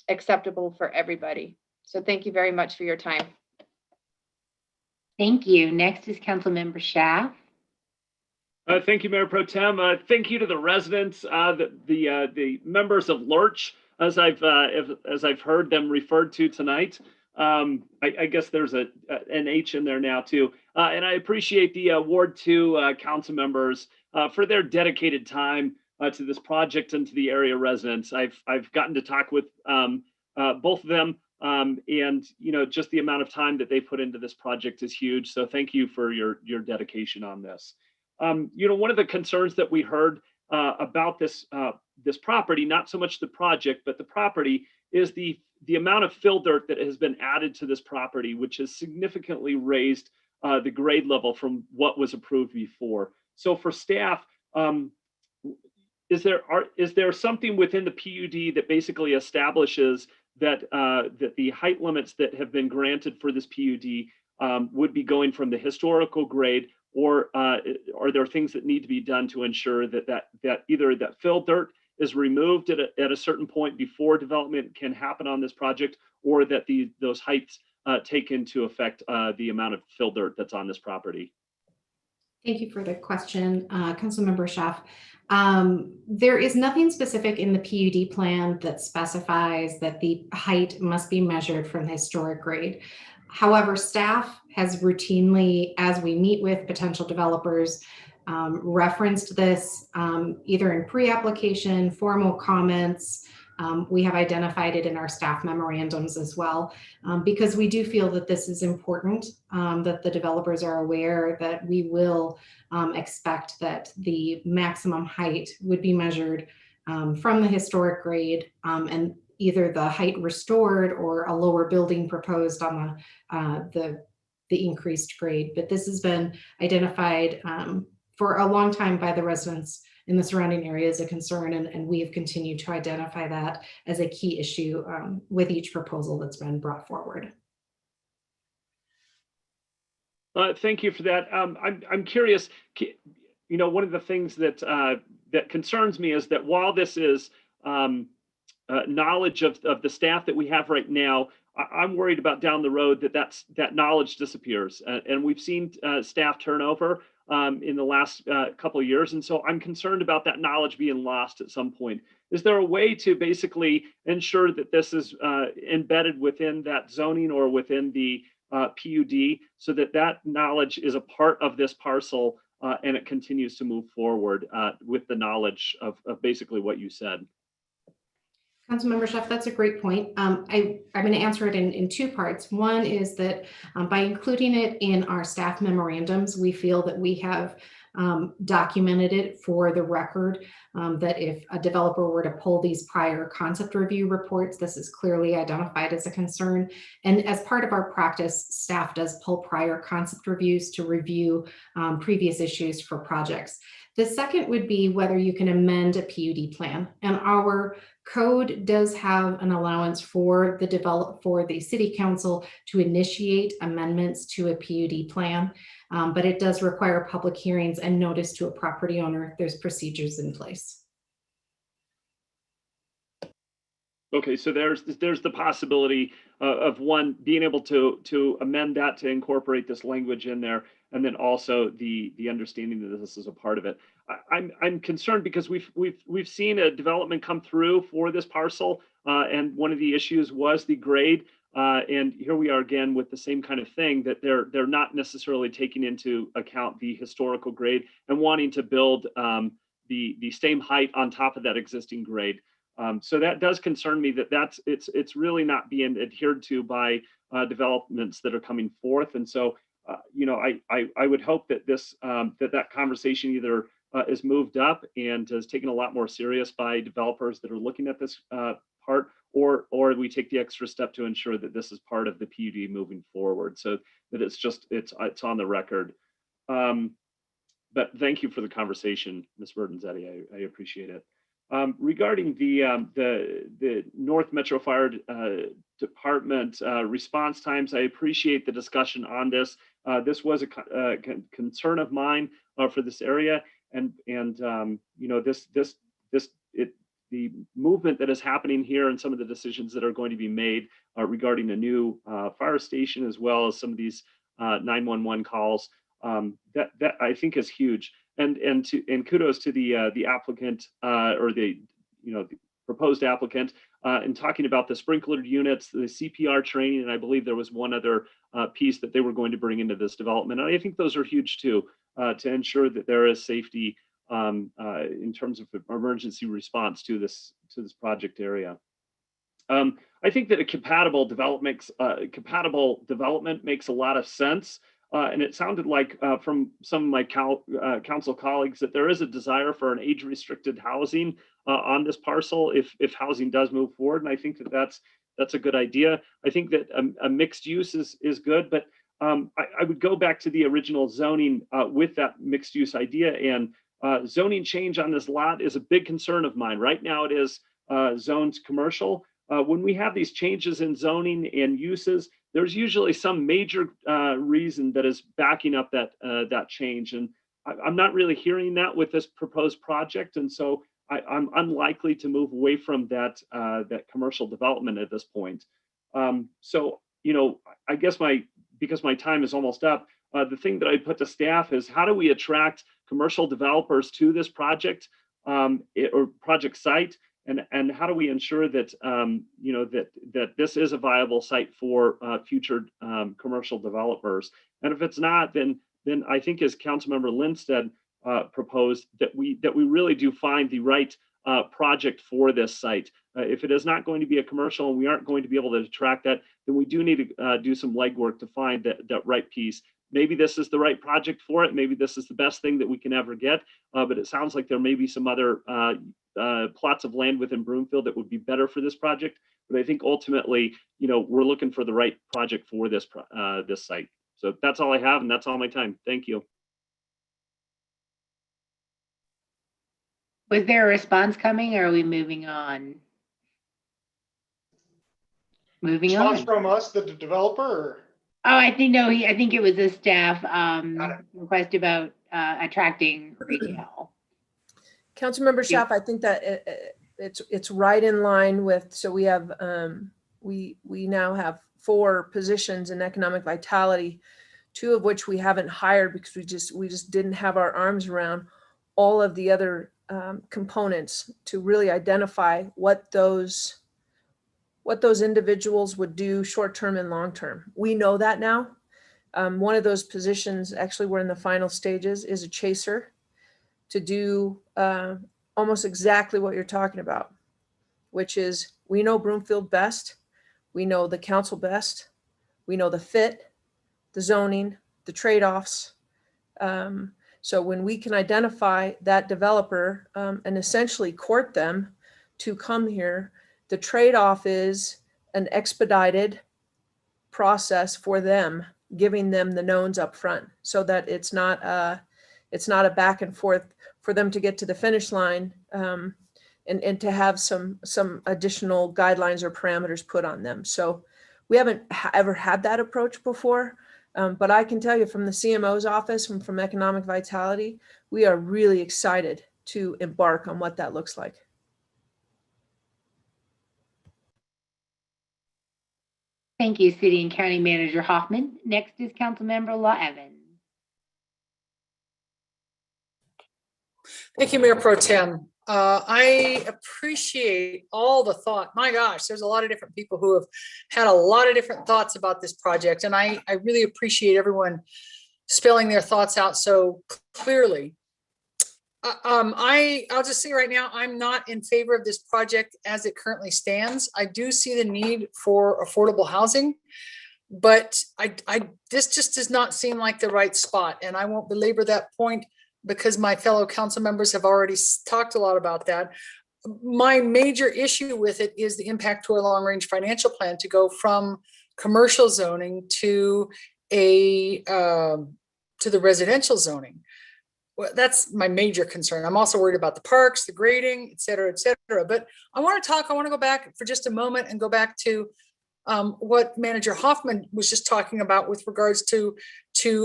Speaker 12: acceptable for everybody. So thank you very much for your time.
Speaker 1: Thank you. Next is Councilmember Schaaf.
Speaker 14: Thank you, Mayor Pro Tem. Thank you to the residents, the members of Lurch, as I've heard them referred to tonight. I guess there's an H in there now too. And I appreciate the Ward 2 council members for their dedicated time to this project and to the area residents. I've gotten to talk with both of them, and you know, just the amount of time that they put into this project is huge. So thank you for your dedication on this. You know, one of the concerns that we heard about this property, not so much the project, but the property, is the amount of fill dirt that has been added to this property, which has significantly raised the grade level from what was approved before. So for staff, is there something within the PUD that basically establishes that that the height limits that have been granted for this PUD would be going from the historical grade, or are there things that need to be done to ensure that either that fill dirt is removed at a certain point before development can happen on this project, or that those heights take into effect the amount of fill dirt that's on this property?
Speaker 13: Thank you for the question, Councilmember Schaaf. There is nothing specific in the PUD plan that specifies that the height must be measured from the historic grade. However, staff has routinely, as we meet with potential developers, referenced this either in pre-application, formal comments. We have identified it in our staff memorandums as well, because we do feel that this is important, that the developers are aware that we will expect that the maximum height would be measured from the historic grade, and either the height restored or a lower building proposed on the increased grade. But this has been identified for a long time by the residents in the surrounding area as a concern, and we have continued to identify that as a key issue with each proposal that's been brought forward.
Speaker 14: Thank you for that. I'm curious. One of the things that that concerns me is that while this is knowledge of the staff that we have right now, I'm worried about down the road that knowledge disappears, and we've seen staff turnover in the last couple of years, and so I'm concerned about that knowledge being lost at some point. Is there a way to basically ensure that this is embedded within that zoning or within the PUD, so that knowledge is a part of this parcel and it continues to move forward with the knowledge of basically what you said?
Speaker 13: Councilmember Sheff, that's a great point. I'm going to answer it in two parts. One is that by including it in our staff memorandums, we feel that we have documented it for the record, that if a developer were to pull these prior concept review reports, this is clearly identified as a concern. And as part of our practice, staff does pull prior concept reviews to review previous issues for projects. The second would be whether you can amend a PUD plan. And our code does have an allowance for the city council to initiate amendments to a PUD plan, but it does require public hearings and notice to a property owner. There's procedures in place.
Speaker 14: Okay, so there's the possibility of one being able to amend that to incorporate this language in there, and then also the understanding that this is a part of it. I'm concerned because we've seen a development come through for this parcel, and one of the issues was the grade, and here we are again with the same kind of thing, that they're not necessarily taking into account the historical grade and wanting to build the same height on top of that existing grade. So that does concern me that it's really not being adhered to by developments that are coming forth. And so, I would hope that this that conversation either is moved up and is taken a lot more serious by developers that are looking at this part, or we take the extra step to ensure that this is part of the PUD moving forward, so that it's on the record. But thank you for the conversation, Ms. Bertanzetti. I appreciate it. Regarding the North Metro Fire Department response times, I appreciate the discussion on this. This was a concern of mine for this area, and the movement that is happening here and some of the decisions that are going to be made regarding a new fire station, as well as some of these 911 calls, that I think is huge. And kudos to the applicant or the proposed applicant in talking about the sprinkler units, the CPR training, and I believe there was one other piece that they were going to bring into this development. And I think those are huge too, to ensure that there is safety in terms of emergency response to this project area. I think that a compatible development makes a lot of sense. And it sounded like from some of my council colleagues that there is a desire for an age-restricted housing on this parcel if housing does move forward. And I think that's a good idea. I think that a mixed use is good, but I would go back to the original zoning with that mixed use idea, and zoning change on this lot is a big concern of mine. Right now it is zoned commercial. When we have these changes in zoning and uses, there's usually some major reason that is backing up that change. And I'm not really hearing that with this proposed project. And so I'm unlikely to move away from that commercial development at this point. So, I guess because my time is almost up, the thing that I put to staff is, how do we attract commercial developers to this project or project site? And how do we ensure that that this is a viable site for future commercial developers? And if it's not, then I think, as Councilmember Lindstedt proposed, that we really do find the right project for this site. If it is not going to be a commercial and we aren't going to be able to attract that, then we do need to do some legwork to find that right piece. Maybe this is the right project for it. Maybe this is the best thing that we can ever get. But it sounds like there may be some other plots of land within Broomfield that would be better for this project. But I think ultimately, we're looking for the right project for this this site. So that's all I have, and that's all my time. Thank you.
Speaker 1: Was there a response coming, or are we moving on? Moving
Speaker 4: Response
Speaker 1: on.
Speaker 4: from us, the developer? Or?
Speaker 1: Oh, I think I think it was a staff request about attracting retail.
Speaker 5: Councilmember Schaaf, I think that it's right in line with, so we have we now have 4 positions in economic vitality, 2 of which we haven't hired because we just didn't have our arms around all of the other components to really identify what those individuals would do short-term and long-term. We know that now. One of those positions, actually we're in the final stages, is a chaser to do almost exactly what you're talking about, which is we know Broomfield best, we know the council best, we know the fit, the zoning, the trade-offs. So when we can identify that developer and essentially court them to come here, the trade-off is an expedited process for them, giving them the knowns up front so that it's not a back and forth for them to get to the finish line and to have some additional guidelines or parameters put on them. So we haven't ever had that approach before, but I can tell you from the CMO's office, from Economic Vitality, we are really excited to embark on what that looks like.
Speaker 1: Thank you, City and County Manager Hoffman. Next is Councilmember Law Evans.
Speaker 15: Thank you, Mayor Pro Tem. I appreciate all the thought. My gosh, there's a lot of different people who have had a lot of different thoughts about this project, and I really appreciate everyone spelling their thoughts out so clearly. I'll just say right now, I'm not in favor of this project as it currently stands. I do see the need for affordable housing, but this just does not seem like the right spot. And I won't belabor that point because my fellow council members have already talked a lot about that. My major issue with it is the impact to our long-range financial plan to go from commercial zoning to the residential zoning. Well, that's my major concern. I'm also worried about the parks, the grading, et cetera, et cetera. But I want to go back for just a moment and go back to what Manager Hoffman was just talking about with regards to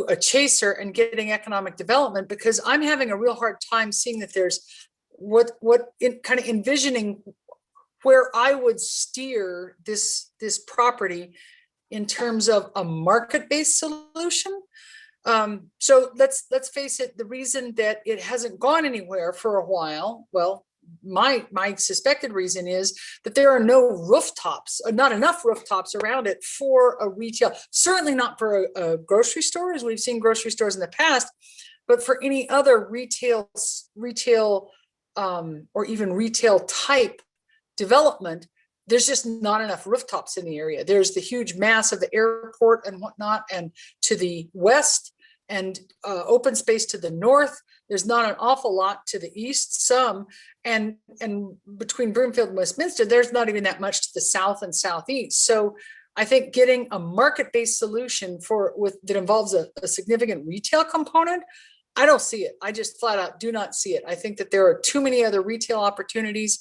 Speaker 15: a chaser and getting economic development, because I'm having a real hard time seeing that there's kind of envisioning where I would steer this property in terms of a market-based solution. So let's face it, the reason that it hasn't gone anywhere for a while, well, my suspected reason is that there are no rooftops, not enough rooftops around it for a retail, certainly not for a grocery store, as we've seen grocery stores in the past, but for any other retail or even retail type development. There's just not enough rooftops in the area. There's the huge mass of the airport and whatnot, and to the west, and open space to the north. There's not an awful lot to the east, some, and between Broomfield and Westminster, there's not even that much to the south and southeast. So I think getting a market-based solution that involves a significant retail component, I don't see it. I just flat out do not see it. I think that there are too many other retail opportunities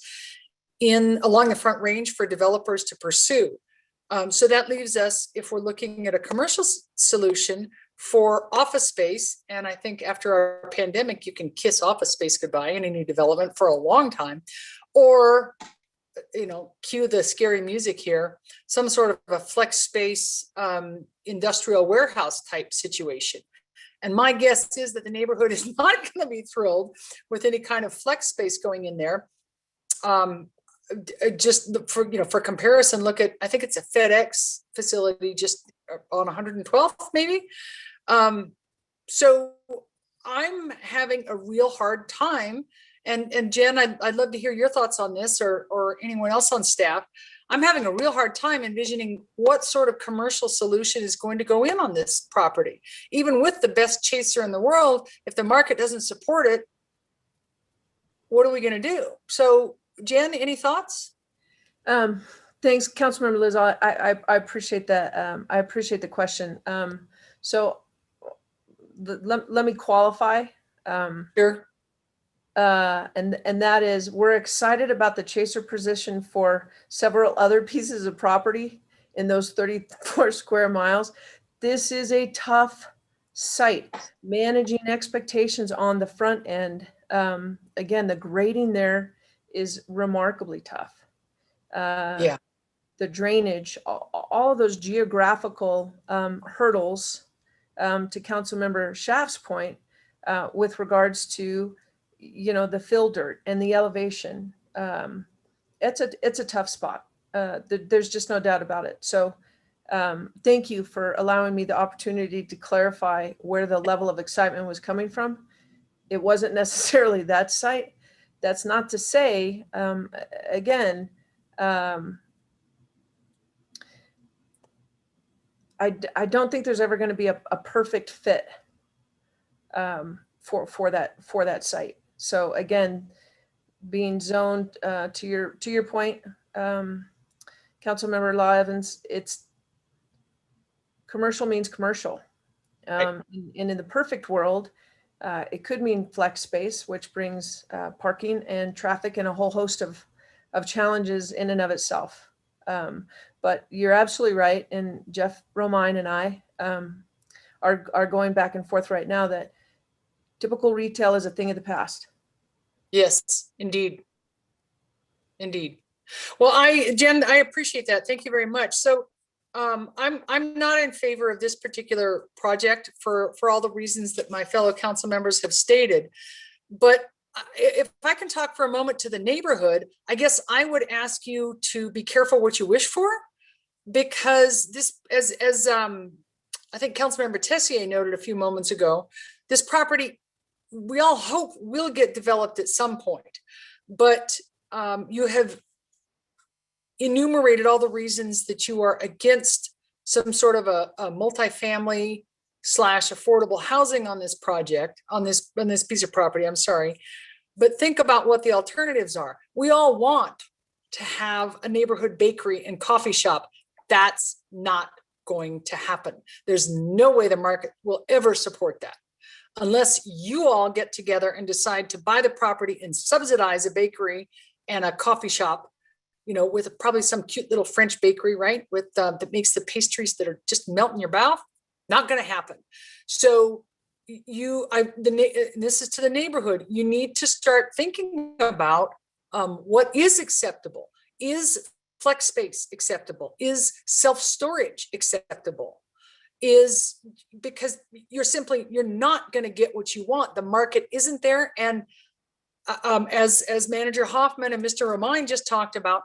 Speaker 15: along the Front Range for developers to pursue. So that leaves us, if we're looking at a commercial solution for office space, and I think after our pandemic, you can kiss office space goodbye in any development for a long time, or, cue the scary music here, some sort of a flex space industrial warehouse type situation. And my guess is that the neighborhood is not going to be thrilled with any kind of flex space going in there. Just for comparison, look at, I think it's a FedEx facility just on 112th maybe. So I'm having a real hard time, and Jen, I'd love to hear your thoughts on this, or anyone else on staff. I'm having a real hard time envisioning what sort of commercial solution is going to go in on this property. Even with the best chaser in the world, if the market doesn't support it, what are we going to do? So Jen, any thoughts?
Speaker 5: Thanks, Councilmember Liz. I appreciate that. I appreciate the question. So let me qualify.
Speaker 15: Sure.
Speaker 5: And that is, we're excited about the chaser position for several other pieces of property in those 34 square miles. This is a tough site. Managing expectations on the front end. Again, the grading there is remarkably tough.
Speaker 15: Yeah.
Speaker 5: The drainage, all of those geographical hurdles, to Councilmember Schaaf's point, with regards to, the fill dirt and the elevation. It's a tough spot. There's just no doubt about it. So thank you for allowing me the opportunity to clarify where the level of excitement was coming from. It wasn't necessarily that site. That's not to say, again, I don't think there's ever going to be a perfect fit for that site. So again, being zoned to your point, Councilmember Law Evans, it's commercial means commercial, and in the perfect world, it could mean flex space, which brings parking and traffic and a whole host of challenges in and of itself. But you're absolutely right, and Jeff Romine and I are going back and forth right now that typical retail is a thing of the past.
Speaker 15: Yes, indeed. Indeed. Well, Jen, I appreciate that. Thank you very much. So I'm not in favor of this particular project for all the reasons that my fellow council members have stated. But if I can talk for a moment to the neighborhood, I guess I would ask you to be careful what you wish for, because this, as I think Councilmember Tessier noted a few moments ago, this property, we all hope will get developed at some point, but you have enumerated all the reasons that you are against some sort of a multifamily / affordable housing on this project, on this piece of property, I'm sorry. But think about what the alternatives are. We all want to have a neighborhood bakery and coffee shop. That's not going to happen. There's no way the market will ever support that, unless you all get together and decide to buy the property and subsidize a bakery and a coffee shop, with probably some cute little French bakery, right? With that makes the pastries that are just melt in your mouth. Not going to happen. So this is to the neighborhood. You need to start thinking about what is acceptable. Is flex space acceptable? Is self-storage acceptable? Is because you're not going to get what you want. The market isn't there. And as Manager Hoffman and Mr. Romine just talked about,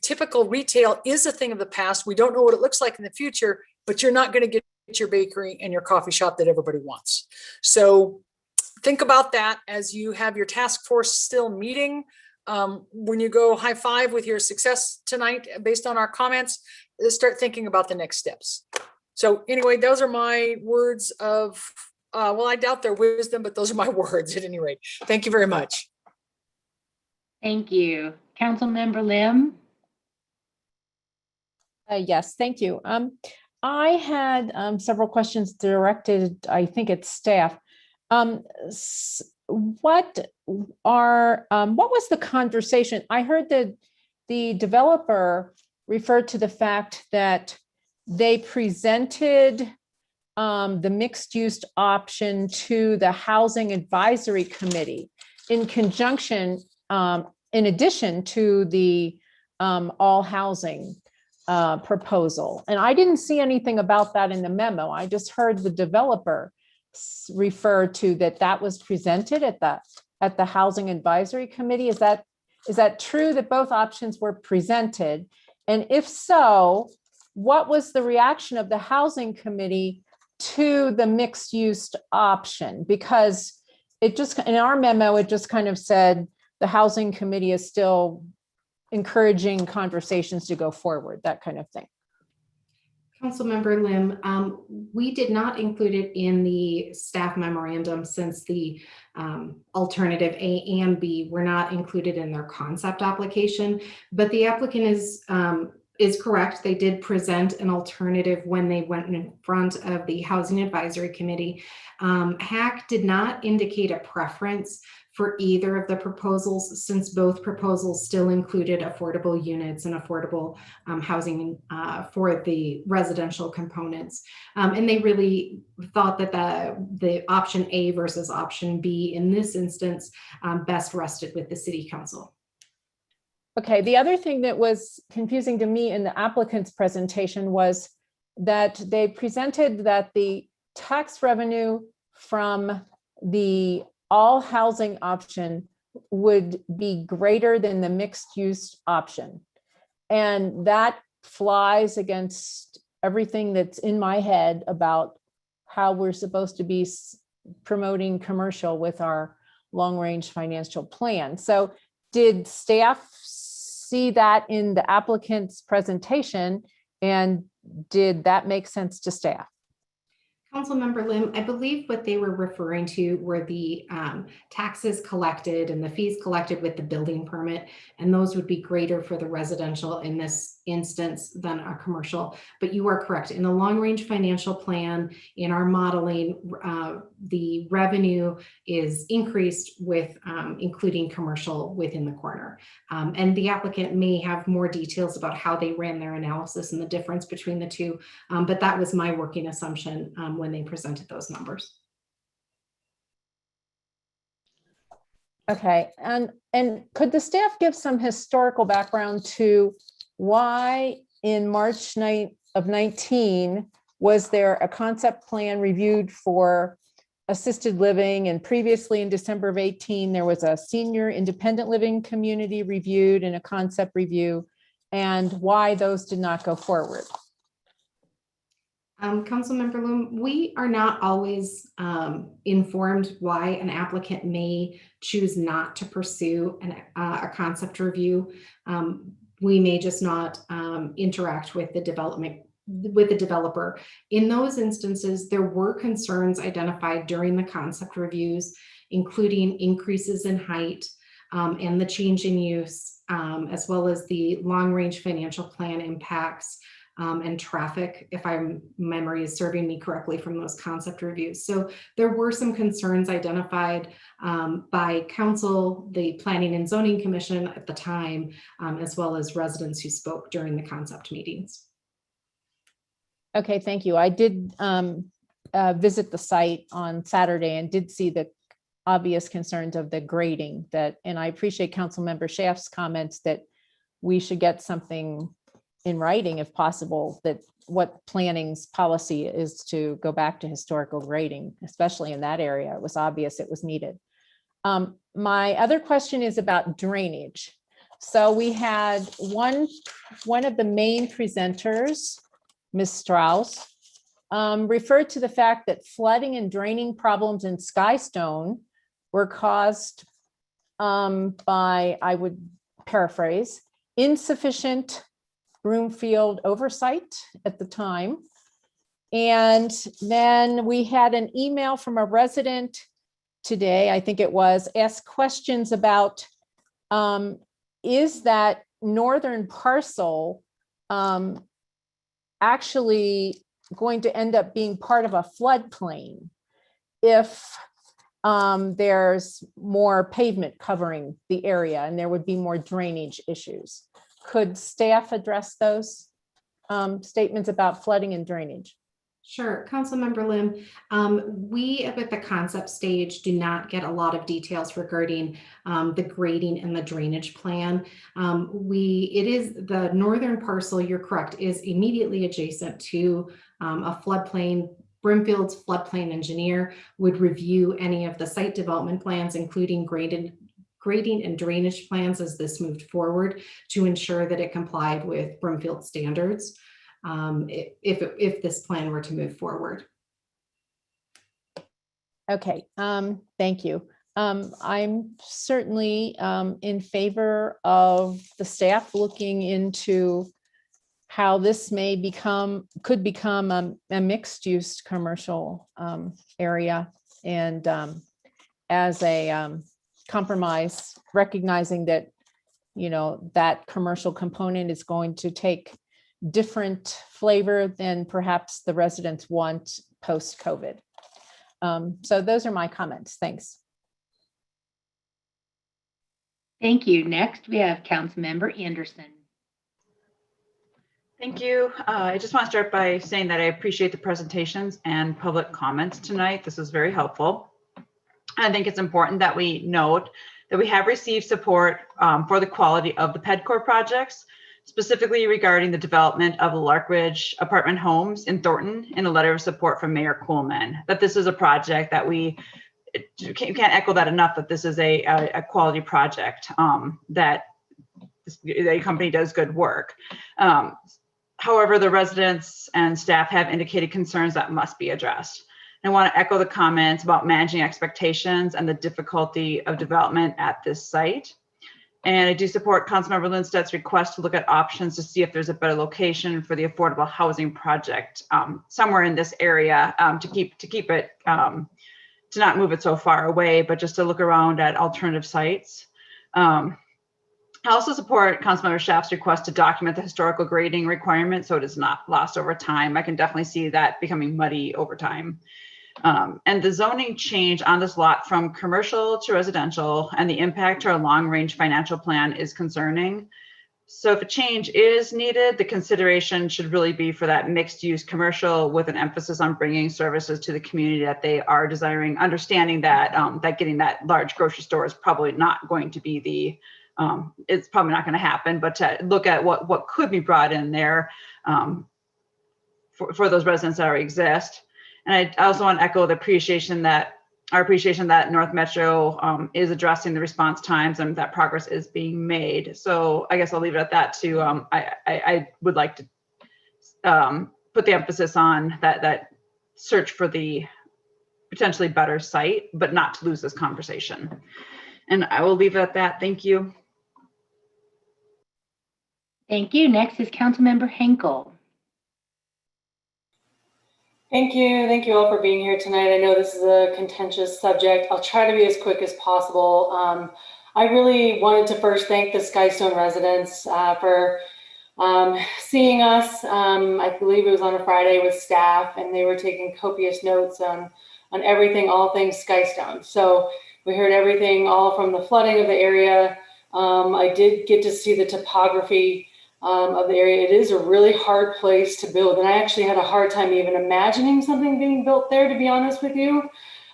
Speaker 15: typical retail is a thing of the past. We don't know what it looks like in the future, but you're not going to get your bakery and your coffee shop that everybody wants. So think about that as you have your task force still meeting. When you go high five with your success tonight, based on our comments, start thinking about the next steps. So anyway, those are my words of, well, I doubt their wisdom, but those are my words at any rate. Thank you very much.
Speaker 1: Thank you. Councilmember Lim?
Speaker 16: Yes, thank you. I had several questions directed, I think, at staff. What was the conversation? I heard that the developer referred to the fact that they presented the mixed-use option to the Housing Advisory Committee in conjunction, in addition to the all housing proposal. And I didn't see anything about that in the memo. I just heard the developer refer to that was presented at the Housing Advisory Committee. Is that true that both options were presented? And if so, what was the reaction of the Housing Committee to the mixed use option? Because it just, in our memo, it just kind of said the Housing Committee is still encouraging conversations to go forward, that kind of thing.
Speaker 13: Councilmember Lim, we did not include it in the staff memorandum since the alternative A and B were not included in their concept application, but the applicant is correct. They did present an alternative when they went in front of the Housing Advisory Committee. HAC did not indicate a preference for either of the proposals, since both proposals still included affordable units and affordable housing for the residential components. And they really thought that the option A versus option B in this instance best rested with the City Council.
Speaker 16: Okay, the other thing that was confusing to me in the applicant's presentation was that they presented that the tax revenue from the all housing option would be greater than the mixed use option. And that flies against everything that's in my head about how we're supposed to be promoting commercial with our long range financial plan. So did staff see that in the applicant's presentation, and did that make sense to staff?
Speaker 13: Councilmember Lim, I believe what they were referring to were the taxes collected and the fees collected with the building permit, and those would be greater for the residential in this instance than a commercial. But you are correct. In the long-range financial plan, in our modeling, the revenue is increased with including commercial within the corner. And the applicant may have more details about how they ran their analysis and the difference between the two, but that was my working assumption when they presented those numbers.
Speaker 16: Okay, and could the staff give some historical background to why in March of 19 was there a concept plan reviewed for assisted living, and previously in December of 18 there was a senior independent living community reviewed and a concept review, and why those did not go forward?
Speaker 13: Councilmember Loom, we are not always informed why an applicant may choose not to pursue a concept review. We may just not interact with the developer. In those instances, there were concerns identified during the concept reviews, including increases in height and the change in use, as well as the long-range financial plan impacts and traffic, if my memory is serving me correctly from those concept reviews. So there were some concerns identified by council, the Planning and Zoning Commission at the time, as well as residents who spoke during the concept meetings.
Speaker 16: Okay, thank you. I did visit the site on Saturday and did see the obvious concerns of the grading and I appreciate Councilmember Schaaf's comments that we should get something in writing if possible, that what planning's policy is to go back to historical grading, especially in that area. It was obvious it was needed. My other question is about drainage. So we had one of the main presenters, Ms. Strauss, referred to the fact that flooding and draining problems in Skystone were caused by, I would paraphrase, insufficient Broomfield oversight at the time. And then we had an email from a resident today, I think it was, asked questions about, is that northern parcel actually going to end up being part of a floodplain if there's more pavement covering the area and there would be more drainage issues? Could staff address those statements about flooding and drainage?
Speaker 13: Sure, Councilmember Lim, we at the concept stage do not get a lot of details regarding the grading and the drainage plan. It is the northern parcel, you're correct, is immediately adjacent to a floodplain. Brimfield's floodplain engineer would review any of the site development plans, including grading and drainage plans as this moved forward to ensure that it complied with Brimfield standards if this plan were to move forward.
Speaker 16: Okay, thank you. I'm certainly in favor of the staff looking into how this may could become a mixed-use commercial area, and as a compromise, recognizing that, that commercial component is going to take different flavor than perhaps the residents want post-COVID. So those are my comments. Thanks.
Speaker 1: Thank you. Next, we have Councilmember Anderson.
Speaker 17: Thank you. I just want to start by saying that I appreciate the presentations and public comments tonight. This was very helpful. I think it's important that we note that we have received support for the quality of the PEDCOR projects, specifically regarding the development of the Larkridge apartment homes in Thornton, in a letter of support from Mayor Coolman, that this is a project that we can't echo that enough, that this is a quality project, that the company does good work. However, the residents and staff have indicated concerns that must be addressed. I want to echo the comments about managing expectations and the difficulty of development at this site. And I do support Councilmember Lindstedt's request to look at options to see if there's a better location for the affordable housing project somewhere in this area, to keep it, to not move it so far away, but just to look around at alternative sites. I also support Councilmember Schaaf's request to document the historical grading requirement so it is not lost over time. I can definitely see that becoming muddy over time. And the zoning change on this lot from commercial to residential and the impact to our long-range financial plan is concerning. So if a change is needed, the consideration should really be for that mixed-use commercial with an emphasis on bringing services to the community that they are desiring, understanding that that getting that large grocery store is probably not going to be the it's probably not going to happen, but to look at what could be brought in there for those residents that already exist. And I also want to echo the our appreciation that North Metro is addressing the response times and that progress is being made. So I guess I'll leave it at that too. I would like to put the emphasis on that search for the potentially better site, but not to lose this conversation. And I will leave it at that. Thank you.
Speaker 1: Thank you. Next is Councilmember Henkel.
Speaker 18: Thank you. Thank you all for being here tonight. I know this is a contentious subject. I'll try to be as quick as possible. I really wanted to first thank the Skystone residents for seeing us. I believe it was on a Friday with staff, and they were taking copious notes on everything, all things Skystone. So we heard everything, all from the flooding of the area. I did get to see the topography of the area. It is a really hard place to build, and I actually had a hard time even imagining something being built there, to be honest with you.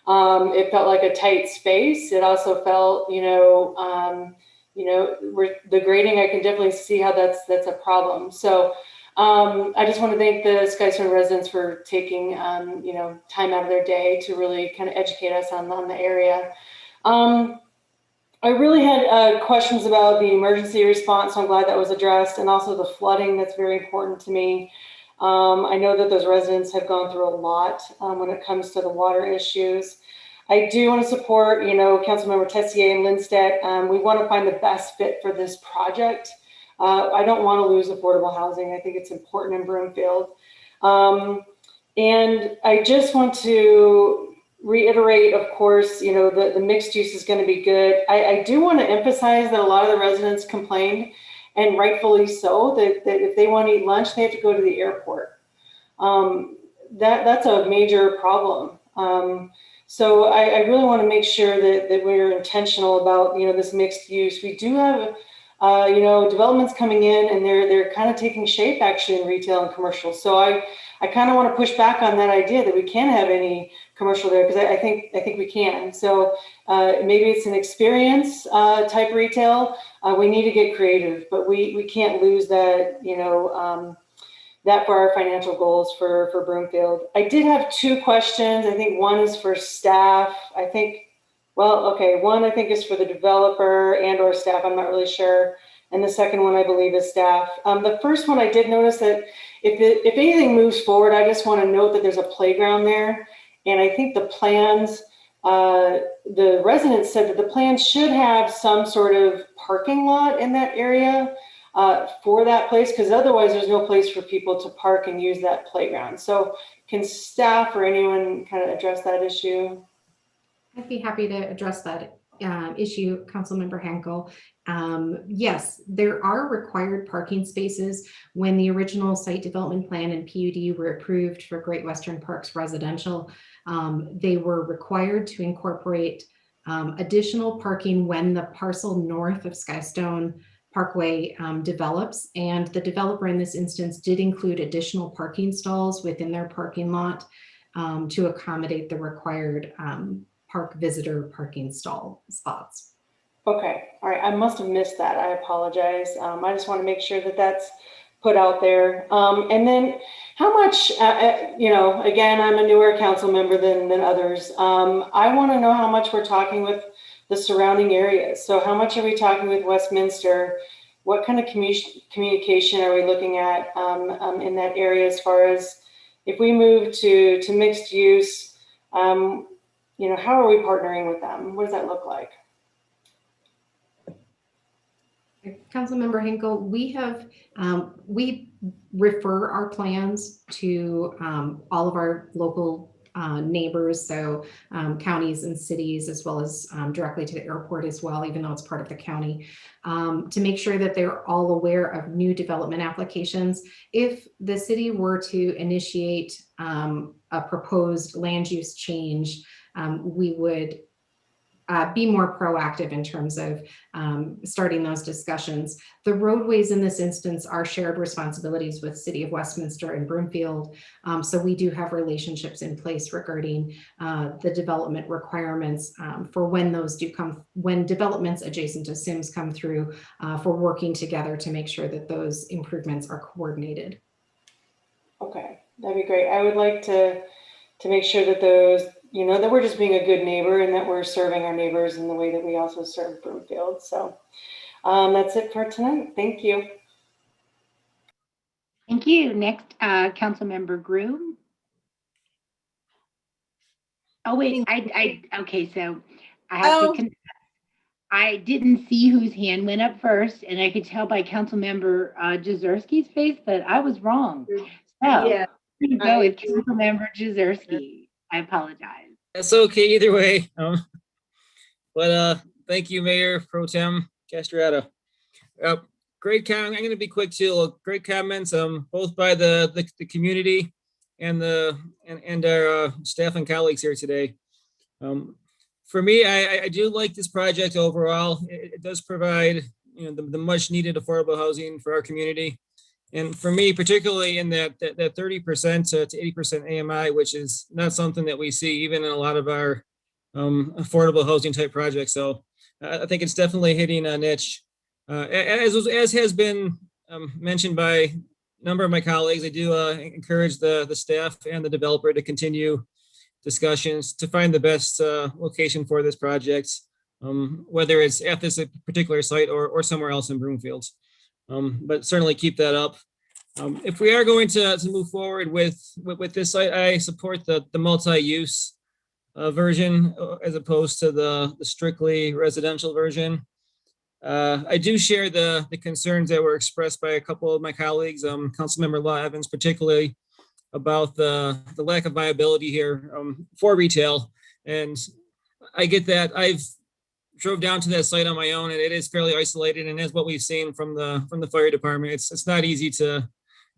Speaker 18: It felt like a tight space. It also felt, the grading, I can definitely see how that's a problem. So I just want to thank the Skystone residents for taking, time out of their day to really kind of educate us on the area. I really had questions about the emergency response, so I'm glad that was addressed, and also the flooding. That's very important to me. I know that those residents have gone through a lot when it comes to the water issues. I do want to support, Councilmember Tessier and Lindstedt. We want to find the best fit for this project. I don't want to lose affordable housing. I think it's important in Broomfield. And I just want to reiterate, of course, the mixed use is going to be good. I do want to emphasize that a lot of the residents complained, and rightfully so, that if they want to eat lunch, they have to go to the airport. That's a major problem. So I really want to make sure that we're intentional about, this mixed use. We do have, developments coming in, and they're kind of taking shape actually in retail and commercial. So I kind of want to push back on that idea that we can't have any commercial there, because I think we can. So maybe it's an experience type retail. We need to get creative, but we can't lose that, that for our financial goals for Broomfield. I did have two questions. I think one is for staff. One I think is for the developer and or staff. I'm not really sure. And the second one I believe is staff. The first one, I did notice that if anything moves forward, I just want to note that there's a playground there. And I think the plans, the residents said that the plans should have some sort of parking lot in that area. for that place, because otherwise there's no place for people to park and use that playground. So can staff or anyone kind of address that issue?
Speaker 13: I'd be happy to address that issue, Councilmember Henkel. Yes, there are required parking spaces. When the original site development plan and PUD were approved for Great Western Parks residential, they were required to incorporate additional parking when the parcel north of Skystone Parkway develops. And the developer in this instance did include additional parking stalls within their parking lot to accommodate the required park visitor parking stall spots.
Speaker 18: Okay, all right, I must have missed that. I apologize. I just want to make sure that that's put out there. And then how much, you know, again, I'm a newer council member than others. I want to know how much we're talking with the surrounding areas. So how much are we talking with Westminster? What kind of communication are we looking at in that area as far as if we move to mixed use, you know, how are we partnering with them? What does that look like?
Speaker 13: Councilmember Hinkle, we have, we refer our plans to all of our local neighbors, so counties and cities, as well as directly to the airport as well, even though it's part of the county, to make sure that they're all aware of new development applications. If the city were to initiate a proposed land use change, we would be more proactive in terms of starting those discussions. The roadways in this instance are shared responsibilities with City of Westminster and Broomfield. So we do have relationships in place regarding the development requirements for when those do come, when developments adjacent to Sims come through, for working together to make sure that those improvements are coordinated.
Speaker 18: Okay, that'd be great. I would like to make sure that those, you know, that we're just being a good neighbor and that we're serving our neighbors in the way that we also serve Broomfield. So that's it for tonight. Thank you.
Speaker 1: Thank you. Next, Councilmember Groom. Oh, wait, okay, so I have to confess, I didn't see whose hand went up first, and I could tell by Councilmember Jezierski's face that I was wrong. So
Speaker 19: Yeah.
Speaker 1: we're gonna go with Councilmember Jezierski. I apologize.
Speaker 19: That's okay either way. But thank you, Mayor Pro Tem Castrata. Great comment. I'm going to be quick too. Great comments, both by the community and our staff and colleagues here today. For me, I do like this project overall. It does provide, you know, the much needed affordable housing for our community. And for me, particularly in that 30% to 80% AMI, which is not something that we see even in a lot of our affordable housing type projects. So I think it's definitely hitting a niche. As has been mentioned by a number of my colleagues, I do encourage the staff and the developer to continue discussions to find the best location for this project, whether it's at this particular site or somewhere else in Broomfield. But certainly keep that up. If we are going to move forward with this site, I support the multi-use version as opposed to the strictly residential version. I do share the concerns that were expressed by a couple of my colleagues, Councilmember Law Evans, particularly about the lack of viability here for retail. And I get that. I've drove down to that site on my own, and it is fairly isolated. And as what we've seen from the fire department, it's not easy to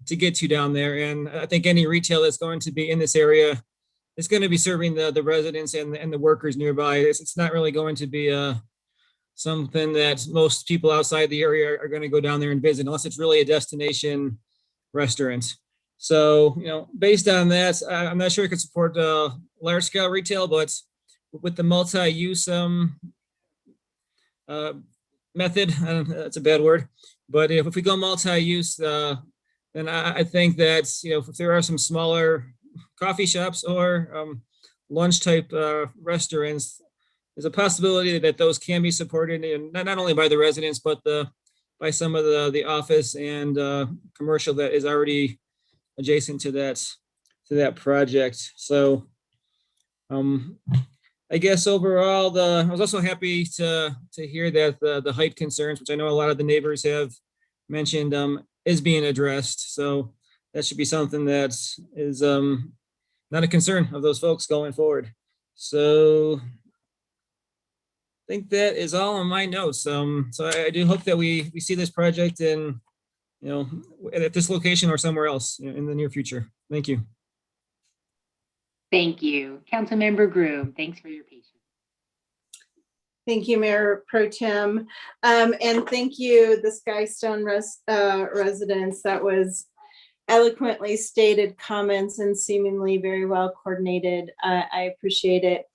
Speaker 19: get to down there. And I think any retail that's going to be in this area is going to be serving the residents and the workers nearby. It's not really going to be something that most people outside the area are going to go down there and visit, unless it's really a destination restaurant. So, you know, based on that, I'm not sure I could support large scale retail, but with the multi-use method, that's a bad word, but if we go multi-use, then I think that, you know, if there are some smaller coffee shops or lunch type restaurants, there's a possibility that those can be supported, and not only by the residents, but by some of the office and commercial that is already adjacent to that project. So I guess overall, I was also happy to hear that the height concerns, which I know a lot of the neighbors have mentioned is being addressed. So that should be something that is not a concern of those folks going forward. So I think that is all on my notes. So I do hope that we see this project in, at this location or somewhere else in the near future. Thank you.
Speaker 1: Thank you. Councilmember Groom, thanks for your patience.
Speaker 2: Thank you, Mayor Pro Tem. And thank you, the Skystone residents. That was eloquently stated comments and seemingly very well coordinated. I appreciate it.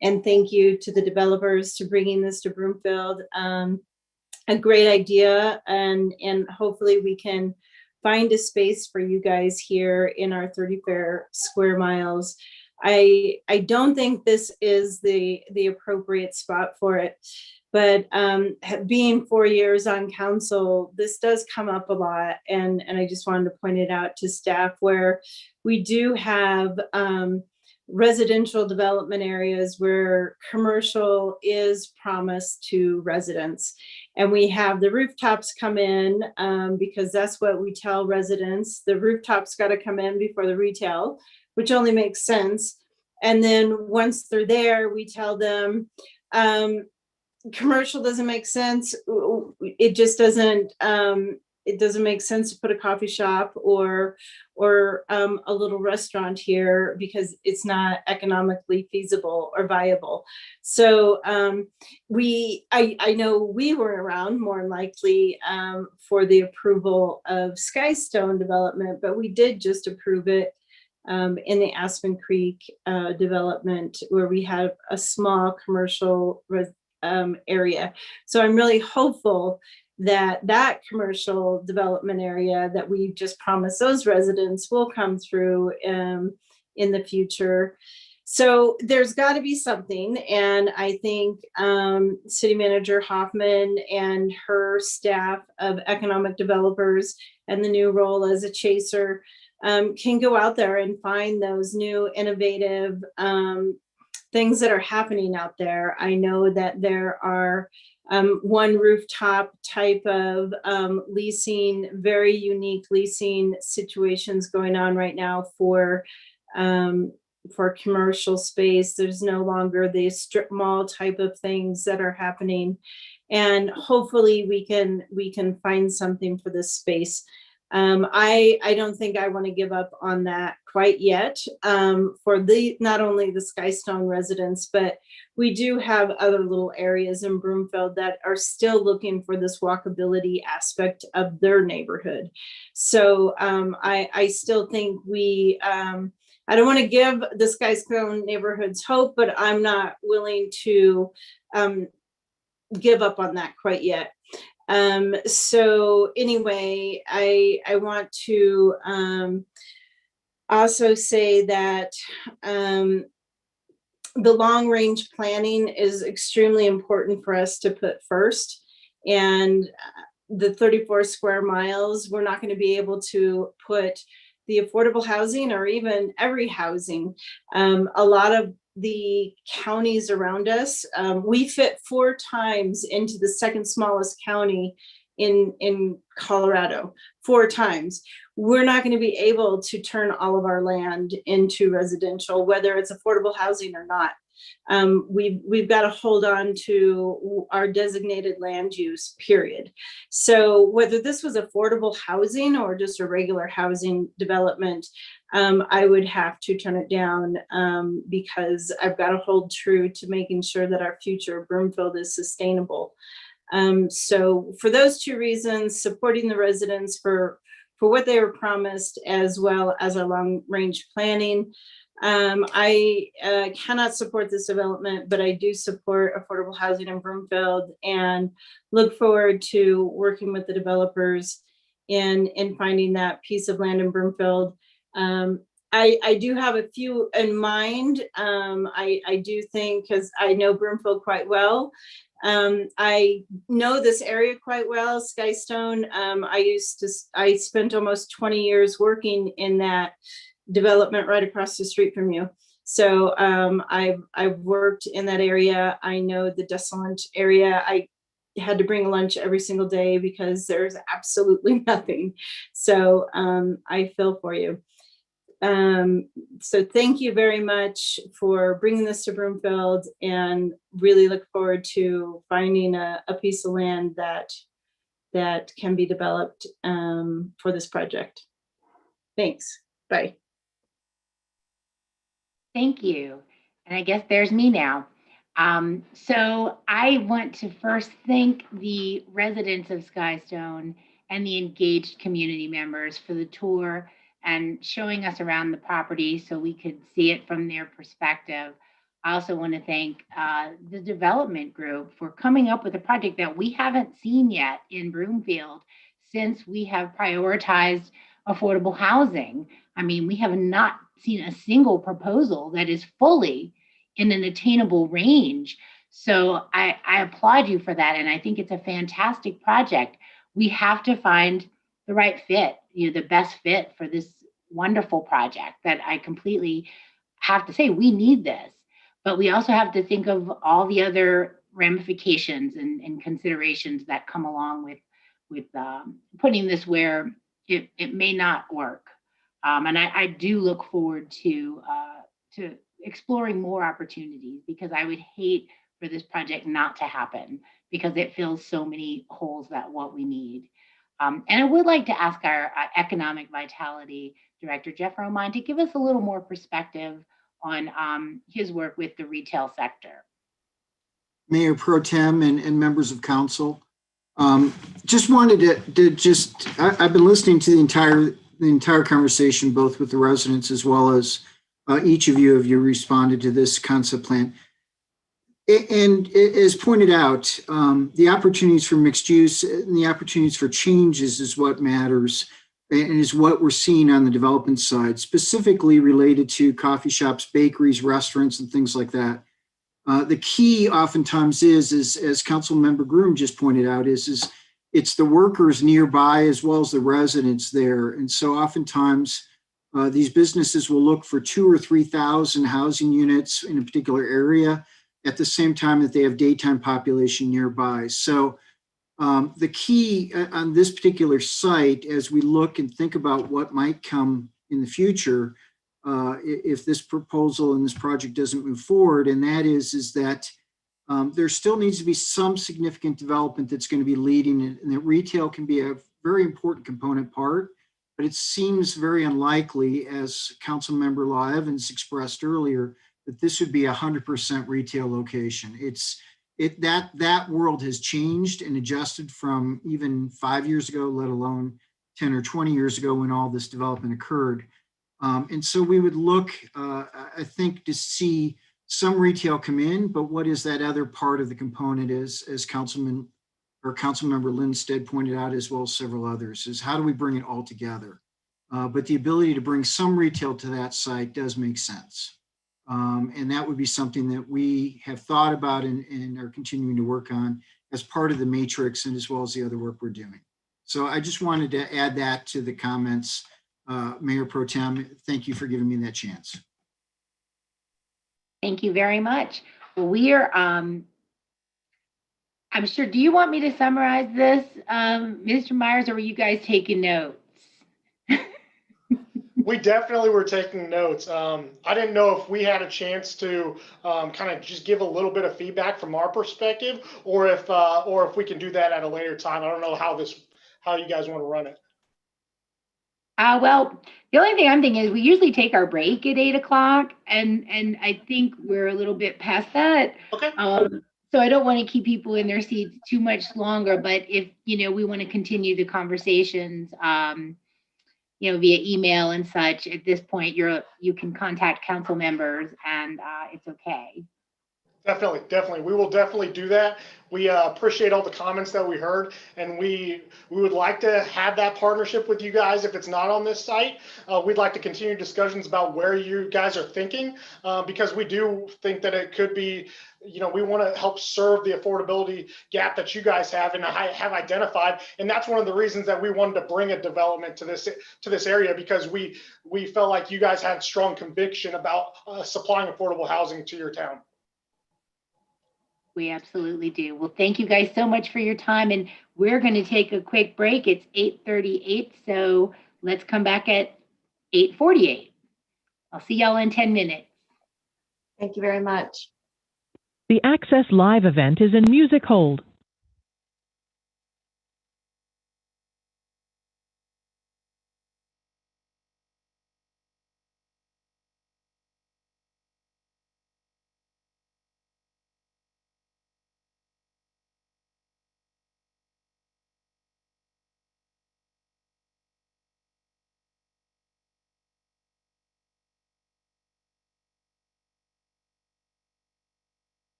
Speaker 2: And thank you to the developers to bringing this to Broomfield. A great idea, and hopefully we can find a space for you guys here in our 30 square miles. I don't think this is the appropriate spot for it, but being 4 years on council, this does come up a lot, and I just wanted to point it out to staff where we do have residential development areas where commercial is promised to residents. And we have the rooftops come in because that's what we tell residents. The rooftops got to come in before the retail, which only makes sense. And then once they're there, we tell them commercial doesn't make sense. It just doesn't. It doesn't make sense to put a coffee shop or a little restaurant here because it's not economically feasible or viable. So I know we were around more than likely for the approval of Skystone development, but we did just approve it in the Aspen Creek development where we have a small commercial area. So I'm really hopeful that commercial development area that we just promised those residents will come through in the future. So there's got to be something. And I think City Manager Hoffman and her staff of economic developers and the new role as a chaser can go out there and find those new innovative things that are happening out there. I know that there are one rooftop type of leasing, very unique leasing situations going on right now for commercial space. There's no longer the strip mall type of things that are happening, and hopefully we can find something for this space. I don't think I want to give up on that quite yet for not only the Skystone residents, but we do have other little areas in Broomfield that are still looking for this walkability aspect of their neighborhood. So I still think I don't want to give the Skystone neighborhoods hope, but I'm not willing to give up on that quite yet. So anyway, I want to also say that the long range planning is extremely important for us to put first. And the 34 square miles, we're not going to be able to put the affordable housing or even every housing. A lot of the counties around us, we fit 4 times into the second smallest county in Colorado, 4 times. We're not going to be able to turn all of our land into residential, whether it's affordable housing or not. We've got to hold on to our designated land use, period. So whether this was affordable housing or just a regular housing development, I would have to turn it down because I've got to hold true to making sure that our future of Broomfield is sustainable. So for those 2 reasons, supporting the residents for what they were promised, as well as our long range planning. I cannot support this development, but I do support affordable housing in Broomfield and look forward to working with the developers in finding that piece of land in Broomfield. I do have a few in mind. I do think, because I know Broomfield quite well. I know this area quite well, Skystone. I spent almost 20 years working in that development right across the street from you. So I've worked in that area. I know the Desolate area. had to bring lunch every single day because there's absolutely nothing. So I feel for you. So thank you very much for bringing this to Broomfield, and really look forward to finding a piece of land that can be developed for this project. Thanks. Bye.
Speaker 1: Thank you. And I guess there's me now. So I want to first thank the residents of Skystone and the engaged community members for the tour and showing us around the property so we could see it from their perspective. I also want to thank the development group for coming up with a project that we haven't seen yet in Broomfield since we have prioritized affordable housing. I mean, we have not seen a single proposal that is fully in an attainable range. So I applaud you for that. And I think it's a fantastic project. We have to find the right fit, the best fit for this wonderful project that I completely have to say, we need this. But we also have to think of all the other ramifications and considerations that come along with putting this where it may not work. And I do look forward to exploring more opportunities, because I would hate for this project not to happen, because it fills so many holes that what we need. And I would like to ask our Economic Vitality Director, Jeff Romine, to give us a little more perspective on his work with the retail sector.
Speaker 3: Mayor Pro Tem and members of council. Just wanted to I've been listening to the entire conversation, both with the residents as well as each of you responded to this concept plan. And as pointed out, the opportunities for mixed use and the opportunities for changes is what matters, and is what we're seeing on the development side, specifically related to coffee shops, bakeries, restaurants, and things like that. The key oftentimes is as Councilmember Groom just pointed out, is it's the workers nearby as well as the residents there. And so oftentimes these businesses will look for 2,000 or 3,000 housing units in a particular area at the same time that they have daytime population nearby. So the key on this particular site, as we look and think about what might come in the future, if this proposal and this project doesn't move forward, and that is that there still needs to be some significant development that's going to be leading, and that retail can be a very important component part, but it seems very unlikely, as Councilmember Law Evans expressed earlier, that this would be 100% retail location. That world has changed and adjusted from even 5 years ago, let alone 10 or 20 years ago when all this development occurred. And so we would look, I think, to see some retail come in, but what is that other part of the component as Councilmember Lindstedt pointed out, as well as several others, is how do we bring it all together? But the ability to bring some retail to that site does make sense. And that would be something that we have thought about and are continuing to work on as part of the matrix, and as well as the other work we're doing. So I just wanted to add that to the comments. Mayor Pro Tem, thank you for giving me that chance.
Speaker 1: Thank you very much. Well, we are, I'm sure, do you want me to summarize this, Mr. Myers, or were you guys taking notes?
Speaker 4: We definitely were taking notes. I didn't know if we had a chance to kind of just give a little bit of feedback from our perspective, or if we can do that at a later time. I don't know how you guys want to run it.
Speaker 1: Well, the only thing I'm thinking is we usually take our break at 8 o'clock, and I think we're a little bit past that.
Speaker 4: Okay.
Speaker 1: So I don't want to keep people in their seats too much longer, but if, we want to continue the conversations, via email and such, at this point, you can contact council members, and it's okay.
Speaker 4: Definitely. We will definitely do that. We appreciate all the comments that we heard, and we would like to have that partnership with you guys. If it's not on this site, we'd like to continue discussions about where you guys are thinking, because we do think that it could be, we want to help serve the affordability gap that you guys have and have identified. And that's one of the reasons that we wanted to bring a development to this area, because we felt like you guys had strong conviction about supplying affordable housing to your town.
Speaker 1: We absolutely do. Well, thank you guys so much for your time, and we're going to take a quick break. It's 8:38, so let's come back at 8:48. I'll see y'all in 10 minutes.
Speaker 20: Thank you very much.
Speaker 21: The Access Live event is in music hold.